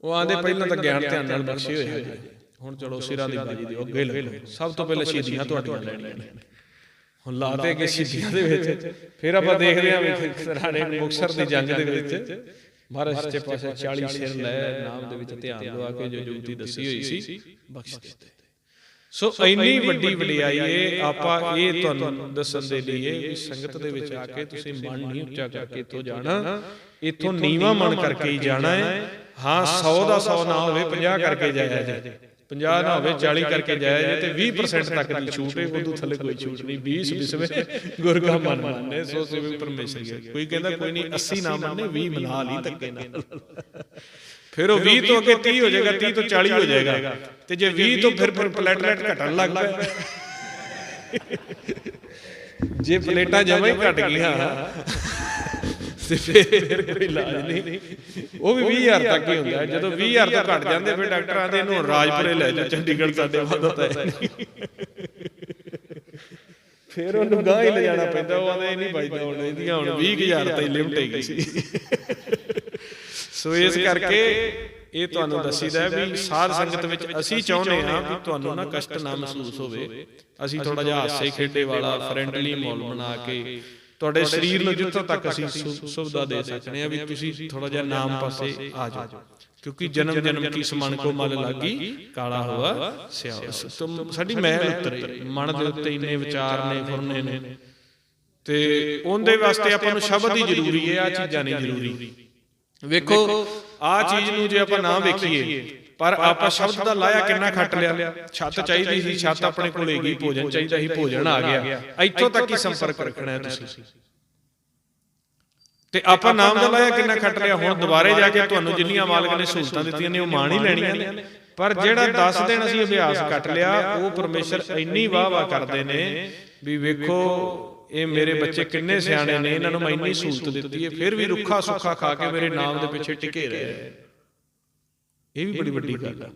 ਉਹ ਆਂਦੇ ਪਹਿਲਾਂ ਤਾਂ ਗਿਆਨ ਧਿਆਨ ਨਾਲ ਬਖਸ਼ੇ ਹੋਏ ਜੀ, ਹੁਣ ਚਲੋ ਸਿਰਾਂ ਦੀ ਬਾਜੀ ਦਿਓ, ਅੱਗੇ ਲੱਗੋ। ਸਭ ਤੋਂ ਪਹਿਲਾਂ ਸ਼ਹੀਦੀਆਂ ਤੁਹਾਡੀਆਂ ਲੈਣੀਆਂ ਨੇ। ਹੁਣ ਲਾਤੇ ਗਏ ਸ਼ਹੀਦੀਆਂ ਦੇ ਵਿੱਚ। ਫਿਰ ਆਪਾਂ ਦੇਖਦੇ ਹਾਂ ਵੀ ਰਾਣੇ ਮੁਕਤਸਰ ਦੀ ਜੰਗ ਦੇ ਵਿੱਚ ਮਹਾਰਾਜ ਸੱਚੇ ਪਾਤਸ਼ਾਹ 40 ਸਿਰ ਲੈ ਨਾਮ ਦੇ ਵਿੱਚ ਧਿਆਨ ਲਵਾ ਕੇ ਜੋ ਜੁਗਤੀ ਦੱਸੀ ਹੋਈ ਸੀ ਬਖਸ਼ ਦਿੱਤੇ। ਸੋ ਇੰਨੀ ਵੱਡੀ ਵਡਿਆਈ ਏ। ਆਪਾਂ ਇਹ ਤੁਹਾਨੂੰ ਦੱਸਣ ਦੇ ਲਈ ਵੀ ਸੰਗਤ ਦੇ ਵਿੱਚ ਆ ਕੇ ਤੁਸੀਂ ਮਨ ਨਹੀਂ ਉੱਚਾ ਕਰਕੇ ਇੱਥੋਂ ਜਾਣਾ, ਇੱਥੋਂ ਨੀਵਾਂ ਮਨ ਕਰਕੇ ਹੀ ਜਾਣਾ ਹੈ। ਹਾਂ 100 ਦਾ 100 ਨਾ ਹੋਵੇ, 50 ਕਰਕੇ ਜਾਇਆ ਜੇ, 50 ਨਾ ਹੋਵੇ 40 ਕਰਕੇ ਜਾਇਆ ਜੇ, ਤੇ 20% ਤੱਕ ਦੀ ਛੂਟ ਹੈ, ਉਦੋਂ ਥੱਲੇ ਕੋਈ ਛੂਟ ਨਹੀਂ। 20 ਵਿਸਵੇ ਗੁਰ ਕਾ ਮਨ ਮੰਨੇ, ਸੋ ਸਿਵ ਪਰਮੇਸ਼ਰ। ਕੋਈ ਕਹਿੰਦਾ ਕੋਈ ਨਹੀਂ 80 ਨਾ ਮੰਨੇ, 20 ਮਨਾ ਲਈ ਧੱਕੇ ਨਾਲ। ਫਿਰ ਉਹ 20 ਤੋਂ ਅੱਗੇ 30 ਹੋ ਜਾਏਗਾ, 30 ਤੋਂ 40 ਹੋ ਜਾਏਗਾ, ਤੇ ਜੇ 20 ਤੋਂ ਫਿਰ ਪਲੇਟਲੇਟ ਘਟਣ ਲੱਗ ਪਿਆ, ਜੇ ਪਲੇਟਾਂ ਜਮਾਂ ਹੀ ਘਟ ਗਈਆਂ ਤੇ ਫਿਰ ਕੋਈ ਇਲਾਜ ਨਹੀਂ। ਉਹ ਵੀ 20,000 ਤੱਕ ਹੀ ਹੁੰਦਾ। ਜਦੋਂ 20,000 ਤੋਂ ਘਟ ਜਾਂਦੇ ਫਿਰ ਡਾਕਟਰ ਆਂਦੇ ਇਹਨੂੰ ਰਾਜਪੁਰੇ ਲੈ ਜਾਓ, ਚੰਡੀਗੜ੍ਹ ਸਾਡੇ ਵਾਦਾ ਤਾਂ ਫਿਰ ਉਹਨੂੰ ਗਾਂਹ ਹੀ ਲਿਜਾਣਾ ਪੈਂਦਾ। ਉਹ ਆਂਦੇ ਨਹੀਂ ਵੱਜਦਾ ਹੁਣ, ਇਹਦੀਆਂ ਹੁਣ 20,000 ਤਾਈਂ ਲਿਮਟ ਹੈਗੀ ਸੀ। ਸੋ ਇਸ ਕਰਕੇ ਇਹ ਤੁਹਾਨੂੰ ਦੱਸੀਦਾ ਵੀ ਸਾਧ ਸੰਗਤ ਵਿੱਚ ਅਸੀਂ ਚਾਹੁੰਦੇ ਹਾਂ ਵੀ ਤੁਹਾਨੂੰ ਨਾ ਕਸ਼ਟ ਨਾ ਮਹਿਸੂਸ ਹੋਵੇ। ਅਸੀਂ ਥੋੜਾ ਜਿਹਾ ਹਾਸੇ ਖੇਡੇ ਵਾਲਾ ਫਰੈਂਡਲੀ ਮਾਹੌਲ ਬਣਾ ਕੇ ਤੁਹਾਡੇ ਸਰੀਰ ਨੂੰ ਜਿੱਥੋਂ ਤੱਕ ਅਸੀਂ ਸੁਵਿਧਾ ਦੇ ਸਕਦੇ ਹਾਂ ਵੀ ਤੁਸੀਂ ਥੋੜਾ ਜਿਹਾ ਨਾਮ ਪਾਸੇ ਆ ਜਾਓ, ਕਿਉਂਕਿ ਜਨਮ ਜਨਮ ਕੀ ਸਮਾਨ ਕੋ ਮਲ ਲਾਗੀ ਕਾਲਾ ਹੋਆ ਸਿਆਉ। ਸਾਡੀ ਮੈਲ ਉਤਰੇ ਮਨ ਦੇ ਉੱਤੇ ਇੰਨੇ ਵਿਚਾਰ ਨੇ ਫੁਰਨੇ ਨੇ, ਤੇ ਉਹਦੇ ਵਾਸਤੇ ਆਪਾਂ ਨੂੰ ਸ਼ਬਦ ਹੀ ਜ਼ਰੂਰੀ ਹੈ, ਆਹ ਚੀਜ਼ਾਂ ਨਹੀਂ ਜ਼ਰੂਰੀ। ਵੇਖੋ ਆਹ ਚੀਜ਼ ਨੂੰ ਜੇ ਆਪਾਂ ਨਾ ਵੇਖੀਏ, ਪਰ ਆਪਾਂ ਸ਼ਬਦ ਦਾ ਲਾਇਆ ਕਿੰਨਾ ਖੱਟ ਲਿਆ। ਛੱਤ ਚਾਹੀਦੀ ਸੀ, ਛੱਤ ਆਪਣੇ ਕੋਲ ਹੈਗੀ, ਭੋਜਨ ਚਾਹੀਦਾ ਸੀ, ਭੋਜਨ ਆ ਗਿਆ। ਇੱਥੋਂ ਤੱਕ ਹੀ ਸੰਪਰਕ ਰੱਖਣਾ ਤੁਸੀਂ, ਤੇ ਆਪਾਂ ਨਾਮ ਦਾ ਲਾਇਆ ਕਿੰਨਾ ਖੱਟ ਲਿਆ। ਹੁਣ ਦੁਬਾਰੇ ਜਾ ਕੇ ਤੁਹਾਨੂੰ ਜਿੰਨੀਆਂ ਮਾਲਕ ਨੇ ਸਹੂਲਤਾਂ ਦਿੱਤੀਆਂ ਨੇ ਉਹ ਮਾਣ ਹੀ ਲੈਣੀਆਂ ਨੇ, ਪਰ ਜਿਹੜਾ 10 ਦਿਨ ਅਸੀਂ ਅਭਿਆਸ ਕੱਟ ਲਿਆ, ਉਹ ਪਰਮੇਸ਼ਰ ਇੰਨੀ ਵਾਹ ਵਾਹ ਕਰਦੇ ਨੇ ਵੀ ਵੇਖੋ ਇਹ ਮੇਰੇ ਬੱਚੇ ਕਿੰਨੇ ਸਿਆਣੇ ਨੇ, ਇਹਨਾਂ ਨੂੰ ਮੈਂ ਇੰਨੀ ਸਹੂਲਤ ਦਿੱਤੀ ਹੈ, ਫਿਰ ਵੀ ਰੁੱਖਾ ਸੁੱਖਾ ਖਾ ਕੇ ਮੇਰੇ ਨਾਮ ਦੇ ਪਿੱਛੇ ਟਿਕੇ ਰਹੇ। ਇਹ ਵੀ ਬੜੀ ਵੱਡੀ ਗੱਲ ਹੈ,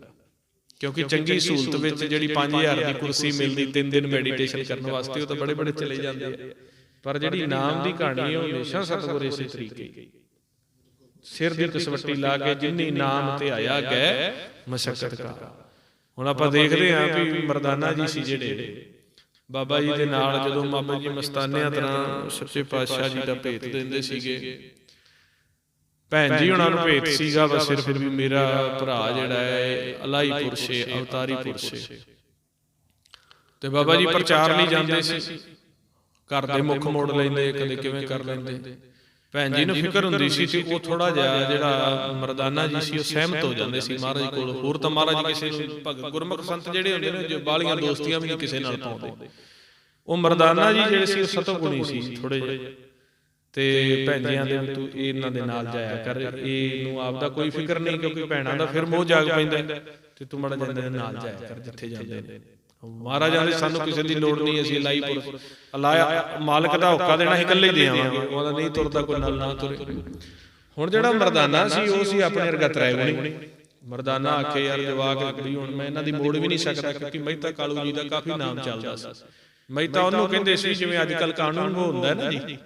ਕਿਉਂਕਿ ਚੰਗੀ ਸਹੂਲਤ ਵਿੱਚ ਜਿਹੜੀ 5,000 ਦੀ ਕੁਰਸੀ ਮਿਲਦੀ 3 ਦਿਨ ਮੈਡੀਟੇਸ਼ਨ ਕਰਨ ਵਾਸਤੇ, ਉਹ ਤਾਂ ਬੜੇ ਬੜੇ ਚਲੇ ਜਾਂਦੇ ਆ। ਪਰ ਜਿਹੜੀ ਨਾਮ ਦੀ ਕਹਾਣੀ ਹੈ ਉਹ ਹਮੇਸ਼ਾ ਸਤਿਗੁਰ ਇਸੇ ਤਰੀਕੇ ਸਿਰ ਦੀ ਤਸਵੱਟੀ ਲਾ ਕੇ ਜਿੰਨੀ ਨਾਮ ਤੇ ਆਇਆ ਗਏ ਮਸ਼ੱਕਤ ਕਾ। ਹੁਣ ਆਪਾਂ ਦੇਖਦੇ ਹਾਂ ਵੀ ਮਰਦਾਨਾ ਜੀ ਸੀ ਜਿਹੜੇ ਬਾਬਾ ਜੀ ਦੇ ਨਾਲ, ਜਦੋਂ ਬਾਬਾ ਜੀ ਮਸਤਾਨਿਆਂ ਤਰ੍ਹਾਂ ਸੱਚੇ ਪਾਤਸ਼ਾਹ ਜੀ ਦਾ ਭੇਤ ਦਿੰਦੇ ਸੀਗੇ, ਭੈਣ ਜੀ ਉਹਨਾਂ ਨੂੰ ਭੇਤ ਸੀਗਾ ਬਸ ਸਿਰਫ ਵੀ ਮੇਰਾ ਭਰਾ ਜਿਹੜਾ ਹੈ ਅਲਾਈ ਪੁਰਸ਼ ਹੈ, ਅਵਤਾਰੀ ਪੁਰਸ਼ ਹੈ। ਤੇ ਬਾਬਾ ਜੀ ਪ੍ਰਚਾਰ ਲਈ ਜਾਂਦੇ ਸੀ, ਘਰ ਦੇ ਮੁੱਖ ਮੋੜ ਲੈਂਦੇ, ਕਦੇ ਕਿਵੇਂ ਕਰ ਲੈਂਦੇ। ਭੈਣ ਜੀ ਨੂੰ ਫਿਕਰ ਹੁੰਦੀ ਸੀ ਤੇ ਉਹ ਥੋੜਾ ਜਿਹਾ ਜਿਹੜਾ ਮਰਦਾਨਾ ਜੀ ਸੀ ਉਹ ਸਹਿਮਤ ਹੋ ਜਾਂਦੇ ਸੀ ਮਹਾਰਾਜ ਕੋਲ। ਹੋਰ ਤਾਂ ਮਹਾਰਾਜ ਕਿਸੇ ਨੂੰ ਭਗਤ ਗੁਰਮੁਖ ਸੰਤ ਜਿਹੜੇ ਹੁੰਦੇ ਨੇ ਜੋ ਬਾਲੀਆਂ ਦੋਸਤੀਆਂ ਵੀ ਨਹੀਂ ਕਿਸੇ ਨਾਲ ਪਾਉਂਦੇ, ਉਹ ਮਰਦਾਨਾ ਜੀ ਜਿਹੜੇ ਸੀ ਉਹ ਸਤਿਗੁਣੀ ਸੀ ਥੋੜੇ ਜਿਹੇ। ਤੇ ਭੈਣ ਜੀਆਂ ਦੇ ਵੀ ਤੂੰ ਇਹਨਾਂ ਦੇ ਨਾਲ ਜਾਇਆ ਕਰ, ਇਹਨੂੰ ਆਪਦਾ ਕੋਈ ਫਿਕਰ ਨਹੀਂ, ਕਿਉਂਕਿ ਭੈਣਾਂ ਦਾ ਫਿਰ ਮੋਹ ਜਾਗ ਪੈਂਦਾ, ਤੇ ਤੂੰ ਮਾੜਾ ਜਾਂਦੇ ਦੇ ਨਾਲ ਜਾਇਆ ਕਰ ਜਿੱਥੇ ਜਾਂਦੇ ਨੇ। ਮਹਾਰਾਜਾਂ ਦੇ ਸਾਨੂੰ ਕਿਸੇ ਦੀ ਲੋੜ ਨਹੀਂ, ਅਸੀਂ ਲਾਈ ਪੁਰਸ਼ ਅਲਾਇਆ ਮਾਲਕ ਦਾ ਹੁਕਾ ਦੇਣਾ ਅਸੀਂ ਇਕੱਲੇ ਹੀ ਦੇ ਆਵਾਂਗੇ, ਉਹਦਾ ਨਹੀਂ ਤੁਰਦਾ ਕੋਈ ਨਾਲ ਨਾ ਤੁਰੇ। ਹੁਣ ਜਿਹੜਾ ਮਰਦਾਨਾ ਸੀ ਉਹ ਸੀ ਆਪਣੇ ਵਰਗਾ ਤ੍ਰੈਗੁਣੀ। ਮਰਦਾਨਾ ਆਖੇ ਯਾਰ ਜਵਾਕ ਕੁੜੀ ਹੁਣ ਮੈਂ ਇਹਨਾਂ ਦੀ ਮੋੜ ਵੀ ਨਹੀਂ ਸਕਦਾ, ਕਿਉਂਕਿ ਮਹਿਤਾ ਕਾਲੂ ਜੀ ਦਾ ਕਾਫੀ ਨਾਮ ਚੱਲਦਾ ਸੀ। ਮਹਿਤਾ ਉਹਨੂੰ ਕਹਿੰਦੇ ਸੀ ਜਿਵੇਂ ਅੱਜ ਕੱਲ ਕਾਨੂੰਨ ਗੋ ਹੁੰਦਾ ਨਾ ਜੀ,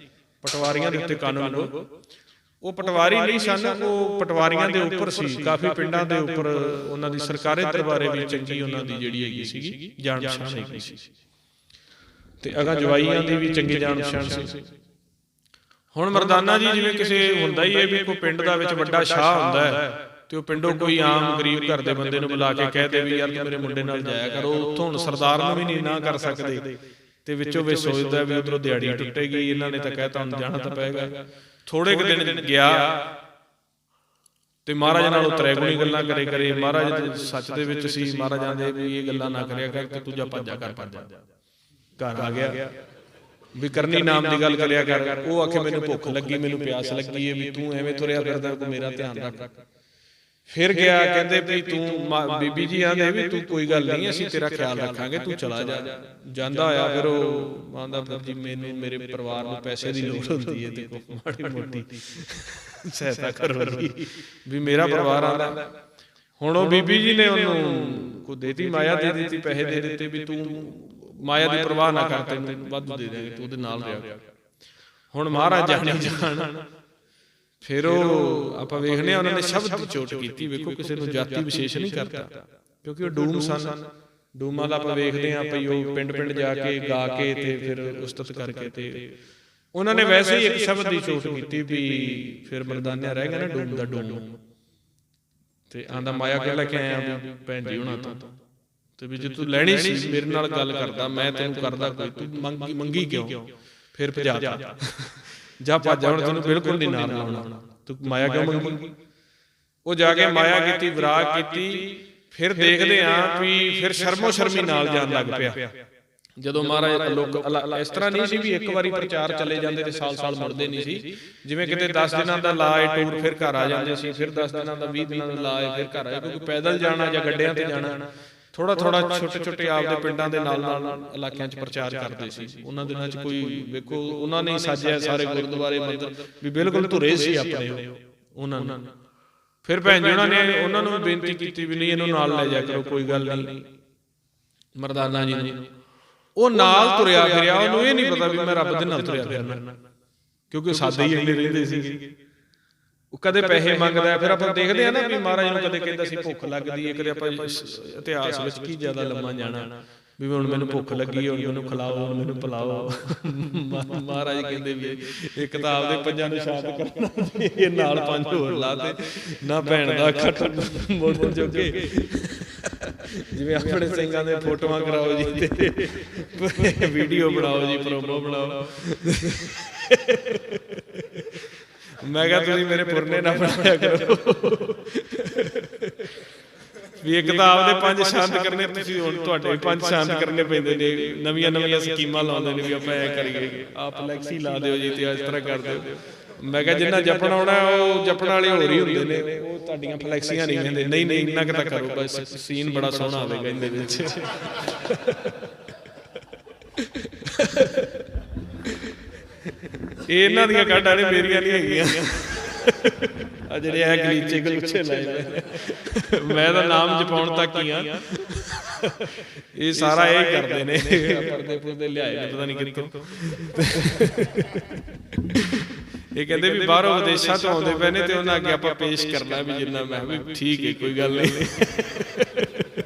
ਪਟਵਾਰੀਆਂ ਦੇ ਉੱਤੇ ਕਾਨੂੰਨ ਗੋ। ਉਹ ਪਟਵਾਰੀ ਨਹੀਂ ਸਨ, ਉਹ ਪਟਵਾਰੀਆਂ ਦੇ ਉੱਪਰ ਸੀ, ਕਾਫੀ ਪਿੰਡਾਂ ਦੇ ਉੱਪਰ ਉਹਨਾਂ ਦੀ ਸਰਕਾਰੀ ਦਰਬਾਰੇ ਵੀ ਚੰਗੀ ਉਹਨਾਂ ਦੀ ਜਿਹੜੀ ਹੈਗੀ ਸੀਗੀ ਜਾਣ ਪਛਾਣ ਹੈਗੀ ਸੀ, ਤੇ ਅਗਾ ਜਵਾਈਆਂ ਦੀ ਵੀ ਚੰਗੀ ਜਾਣ ਪਛਾਣ ਸੀ। ਹੁਣ ਮਰਦਾਨਾ ਜੀ ਜਿਵੇਂ ਕਿਸੇ ਹੁੰਦਾ ਹੀ ਹੈ ਵੀ ਕੋਈ ਪਿੰਡ ਦਾ ਵਿੱਚ ਵੱਡਾ ਸ਼ਾਹ ਹੁੰਦਾ ਹੈ, ਤੇ ਉਹ ਪਿੰਡੋਂ ਕੋਈ ਆਮ ਗਰੀਬ ਘਰ ਦੇ ਬੰਦੇ ਨੂੰ ਬੁਲਾ ਕੇ ਕਹਦੇ ਵੀ ਯਾਰ ਤੂੰ ਮੇਰੇ ਮੁੰਡੇ ਨਾਲ ਜਾਇਆ ਕਰ, ਉਹ ਉੱਥੋਂ ਹੁਣ ਸਰਦਾਰ ਨੂੰ ਵੀ ਨਹੀਂ ਨਾ ਕਰ ਸਕਦੇ, ਤੇ ਵਿੱਚੋਂ ਵਿੱਚ ਸੋਚਦਾ ਵੀ ਉਧਰੋਂ ਦਿਹਾੜੀ ਟੁੱਟੇਗੀ, ਇਹਨਾਂ ਨੇ ਤਾਂ ਕਹਿਤਾ ਹੁਣ ਜਾਣਾ ਤਾਂ ਪਏਗਾ। ਥੋੜੇ ਕੁ ਦਿਨ ਗਿਆ ਤੇ ਮਹਾਰਾਜ ਨਾਲ ਉਹ ਤ੍ਰੈਗੁਣੀ ਗੱਲਾਂ ਕਰੇ ਕਰੇ। ਮਹਾਰਾਜ ਸੱਚ ਦੇ ਵਿੱਚ ਸੀ, ਮਹਾਰਾਜਾਂ ਦੇ ਵੀ ਇਹ ਗੱਲਾਂ ਨਾ ਕਰਿਆ ਕਰ, ਤੇ ਤੂੰ ਜਾ ਭੱਜਾ ਕਰ, ਭੱਜਾ ਘਰ ਆ ਗਿਆ ਵੀ ਕਰਨੀ ਨਾਮ ਦੀ ਗੱਲ ਕਰਿਆ ਕਰ। ਉਹ ਆਖੇ ਮੈਨੂੰ ਭੁੱਖ ਲੱਗੀ, ਮੈਨੂੰ ਪਿਆਸ ਲੱਗੀ ਹੈ, ਵੀ ਤੂੰ ਐਵੇਂ ਤੁਰਿਆ ਫਿਰਦਾ, ਕੋਈ ਮੇਰਾ ਧਿਆਨ ਰੱਖ। ਫਿਰ ਗਿਆ, ਕਹਿੰਦੇ ਵੀ ਤੂੰ ਬੀਬੀ ਜੀ ਆਂਦੇ ਵੀ ਤੂੰ ਕੋਈ ਗੱਲ ਨਹੀਂ, ਅਸੀਂ ਤੇਰਾ ਖਿਆਲ ਰੱਖਾਂਗੇ, ਤੂੰ ਚਲਾ ਜਾ। ਜਾਂਦਾ ਹੋਇਆ ਫਿਰ ਉਹ ਆਂਦਾ ਫਿਰ ਜੀ ਮੈਨੂੰ ਮੇਰੇ ਪਰਿਵਾਰ ਨੂੰ ਪੈਸੇ ਦੀ ਲੋੜ ਹੁੰਦੀ ਹੈ, ਤੇ ਮਾੜੀ ਮੋਟੀ ਸਹਾਇਤਾ ਕਰੋ ਵੀ ਮੇਰਾ ਪਰਿਵਾਰ ਆਂਦਾ। ਹੁਣ ਉਹ ਬੀਬੀ ਜੀ ਨੇ ਉਹਨੂੰ ਕੋ ਦੇਤੀ, ਮਾਇਆ ਦੇ ਦਿੱਤੀ, ਪੈਸੇ ਦੇ ਦਿੱਤੇ ਵੀ ਤੂੰ ਮਾਇਆ ਦੀ ਪਰਵਾਹ ਨਾ ਕਰ, ਤੈਨੂੰ ਵਾਧੂ ਦੇ ਦੇਣਗੇ, ਤੂੰ ਉਹਦੇ ਨਾਲ ਰਿਹਾ। ਹੁਣ ਮਹਾਰਾਜ ਜਾਣੀ ਜਾਣ। ਫਿਰ ਉਹ ਆਪਾਂ ਵੇਖਦੇ ਹਾਂ ਉਹਨਾਂ ਨੇ ਸ਼ਬਦ ਦੀ ਚੋਟ ਕੀਤੀ। ਵੇਖੋ ਕਿਸੇ ਨੂੰ ਜਾਤੀ ਵਿਸ਼ੇਸ਼ ਨਹੀਂ ਕਰਤਾ, ਕਿਉਂਕਿ ਉਹ ਡੂਮ ਸਨ। ਡੂਮਾਂ ਦਾ ਆਪਾਂ ਵੇਖਦੇ ਹਾਂ ਭਈ ਉਹ ਪਿੰਡ ਪਿੰਡ ਜਾ ਕੇ ਗਾ ਕੇ ਤੇ ਫਿਰ ਉਸਤਤ ਕਰਕੇ, ਤੇ ਉਹਨਾਂ ਨੇ ਵੈਸੇ ਹੀ ਇੱਕ ਸ਼ਬਦ ਦੀ ਚੋਟ ਕੀਤੀ ਵੀ ਫਿਰ ਮਰਦਾਨਿਆ ਰਹਿ ਗਿਆ ਨਾ ਡੂਮ ਦਾ ਡੂਮ, ਤੇ ਆਂਦਾ ਮਾਇਆ ਕਿਉਂ ਲੈ ਕੇ ਆਇਆ ਵੀ ਭੈਣ ਜੀ ਉਹਨਾਂ ਤੋਂ, ਤੇ ਵੀ ਜੇ ਤੂੰ ਲੈਣੀ ਸੀ ਮੇਰੇ ਨਾਲ ਗੱਲ ਕਰਦਾ, ਮੈਂ ਤੈਨੂੰ ਕਰਦਾ ਕੋਈ, ਤੂੰ ਮੰਗੀ ਕਿਉਂ? ਫਿਰ ਭਜਾ ਜਾ ਭੱਜ, ਹੁਣ ਤੈਨੂੰ ਬਿਲਕੁਲ ਨਹੀਂ ਨਾਲ ਲਾਉਣਾ, ਤੂੰ ਮਾਇਆ ਕਿਉਂ ਮੰਗੀ? ਉਹ ਜਾ ਕੇ ਮਾਇਆ ਕੀਤੀ, ਵਿਰਾਗ ਕੀਤੀ। ਫਿਰ ਦੇਖਦੇ ਆਂ ਵੀ ਫਿਰ ਸ਼ਰਮੋ ਸ਼ਰਮੀ ਨਾਲ ਜਾਣ ਲੱਗ ਪਿਆ। ਜਦੋਂ ਮਹਾਰਾਜ ਲੋਕ ਇਸ ਤਰ੍ਹਾਂ ਨਹੀਂ ਸੀ ਵੀ ਇੱਕ ਵਾਰੀ ਪ੍ਰਚਾਰ ਚਲੇ ਜਾਂਦੇ ਤੇ ਸਾਲ ਸਾਲ ਮੁੜਦੇ ਨਹੀਂ ਸੀ। ਜਿਵੇਂ ਕਿਤੇ 10 ਦਿਨਾਂ ਦਾ ਲਾਏ ਟੂਰ, ਫਿਰ ਘਰ ਆ ਜਾਂਦੇ ਸੀ, ਫਿਰ 10 ਦਿਨਾਂ ਦਾ 20 ਦਿਨਾਂ ਦਾ ਲਾਏ, ਫਿਰ ਘਰ ਆਏ, ਕਿਉਂਕਿ ਪੈਦਲ ਜਾਣਾ ਜਾਂ ਗੱਡਿਆਂ ਤੇ ਜਾਣਾ। ਥੋੜਾ ਥੋੜਾ ਛੋਟੇ ਛੋਟੇ ਆਪਦੇ ਪਿੰਡਾਂ ਦੇ ਨਾਲ ਨਾਲ ਇਲਾਕਿਆਂ 'ਚ ਪ੍ਰਚਾਰ ਕਰਦੇ ਸੀ। ਉਹਨਾਂ ਦਿਨਾਂ 'ਚ ਕੋਈ ਵੇਖੋ ਉਹਨਾਂ ਨੇ ਸਾਜਿਆ ਸਾਰੇ ਗੁਰਦੁਆਰੇ ਮੰਦਿਰ ਵੀ ਬਿਲਕੁਲ ਧੁਰੇ ਸੀ ਆਪਣੇ ਉਹਨਾਂ ਨੂੰ। ਫਿਰ ਭੈਣ ਜੀ ਉਹਨਾਂ ਨੇ ਉਹਨਾਂ ਨੂੰ ਬੇਨਤੀ ਕੀਤੀ ਵੀ ਨਹੀਂ ਇਹਨੂੰ ਨਾਲ ਲੈ ਜਾ ਕਰੋ, ਕੋਈ ਗੱਲ ਨਹੀਂ ਮਰਦਾਨਾ ਜੀ ਨੂੰ। ਉਹ ਨਾਲ ਤੁਰਿਆ ਫਿਰਿਆ, ਉਹਨੂੰ ਇਹ ਨਹੀਂ ਪਤਾ ਵੀ ਮੈਂ ਰੱਬ ਦੇ ਨਾਲ ਤੁਰਿਆ ਫਿਰਨਾ, ਕਿਉਂਕਿ ਸਾਦੇ ਹੀ ਇੰਨੇ ਰਹਿੰਦੇ ਸੀਗੇ। ਉਹ ਕਦੇ ਪੈਸੇ ਮੰਗਦਾ, ਫਿਰ ਆਪਾਂ ਦੇਖਦੇ ਆ ਨਾ ਵੀ ਮਹਾਰਾਜ ਨੂੰ ਕਦੇ ਕਹਿੰਦਾ ਸੀ ਭੁੱਖ ਲੱਗਦੀ ਹੈ, ਕਦੇ ਆਪਾਂ ਇਤਿਹਾਸ ਵਿੱਚ ਕੀ ਜ਼ਿਆਦਾ ਲੰਮਾ ਜਾਣਾ ਵੀ ਹੁਣ ਮੈਨੂੰ ਭੁੱਖ ਲੱਗੀ, ਹੁਣ ਮੈਨੂੰ ਖਿਲਾਓ, ਹੁਣ ਮੈਨੂੰ ਪਿਲਾਓ। ਮਹਾਰਾਜ ਕਹਿੰਦੇ ਵੀ ਇਹ ਕਿਤਾਬ ਦੇ ਪੰਜਾਂ ਨੂੰ ਸ਼ਾਂਤ ਕਰਨਾ, ਇਹ ਨਾਲ 5 ਹੋਰ ਲਾ ਤੇ ਨਾ ਭੈਣ ਦਾ ਅੱਖਾਂ ਮੋੜਨ ਜੋਗੇ। ਜਿਵੇਂ ਆਪਣੇ ਸਿੰਘਾਂ ਦੇ ਫੋਟੋਆਂ ਕਰਾਓ ਜੀ ਤੇ ਵੀਡੀਓ ਬਣਾਓ ਜੀ, ਪ੍ਰੋਮੋ ਬਣਾਓ। ਮੈਂ ਕਿਹਾ ਤੁਸੀਂ ਮੇਰੇ ਪੁਰਨੇ ਨਾ ਬਣਾਇਆ ਕਰੋ ਵੀ ਇਹ ਕਿਤਾਬ ਦੇ 5 ਸ਼ਾਂਤ ਕਰਨੇ, ਤੁਸੀਂ ਹੁਣ ਤੁਹਾਡੇ 5 ਸ਼ਾਂਤ ਕਰਨੇ ਪੈਂਦੇ ਨੇ। ਨਵੀਆਂ ਨਵੀਆਂ ਸਕੀਮਾਂ ਲਾਉਂਦੇ ਨੇ ਵੀ ਆਪਾਂ ਐ ਕਰੀਏ, ਆਪ ਫਲੈਕਸੀ ਲਾ ਦਿਓ ਜੀ ਤੇ ਇਸ ਤਰ੍ਹਾਂ ਕਰ ਦਿਓ। ਮੈਂ ਕਿਹਾ ਜਿੰਨਾ ਜਪਣ ਆਉਣਾ ਉਹ ਜਪਣ ਵਾਲੇ ਹੋਰ ਹੀ ਹੁੰਦੇ ਨੇ, ਉਹ ਤੁਹਾਡੀਆਂ ਫਲੈਕਸੀਆਂ ਨਹੀਂ ਕਹਿੰਦੇ। ਨਹੀਂ ਨਹੀਂ ਇੰਨਾ ਕੁ ਤਾਂ ਕਰੋ ਬਸ, ਸੀਨ ਬੜਾ ਸੋਹਣਾ ਆਵੇਗਾ ਇਹਦੇ ਵਿੱਚ। ਇਹ ਇਹਨਾਂ ਦੀਆਂ ਕਾਢਾਂ ਨੇ, ਮੇਰੀਆਂ ਨਹੀਂ ਹੈਗੀਆਂ। ਆ ਜਿਹੜੇ ਇਹ ਗਲੀਚੇ ਗਲੂਚੇ ਲਾਏ ਨੇ, ਮੈਂ ਤਾਂ ਨਾਮ ਜਪਾਉਣ ਤੱਕ ਹੀ ਆ। ਇਹ ਸਾਰਾ ਇਹ ਕਰਦੇ ਨੇ, ਪਰਦੇ ਪੁਰਦੇ ਲਿਆਏ ਨੇ ਪਤਾ ਨਹੀਂ ਕਿੱਥੋਂ। ਇਹ ਕਹਿੰਦੇ ਵੀ ਬਾਹਰੋਂ ਵਿਦੇਸ਼ਾਂ ਤੋਂ ਆਉਂਦੇ ਪਏ ਨੇ ਤੇ ਉਹਨਾਂ ਅੱਗੇ ਆਪਾਂ ਪੇਸ਼ ਕਰਨਾ ਵੀ ਜਿੰਨਾ। ਮੈਂ ਵੀ ਠੀਕ ਹੈ, ਕੋਈ ਗੱਲ ਨਹੀਂ।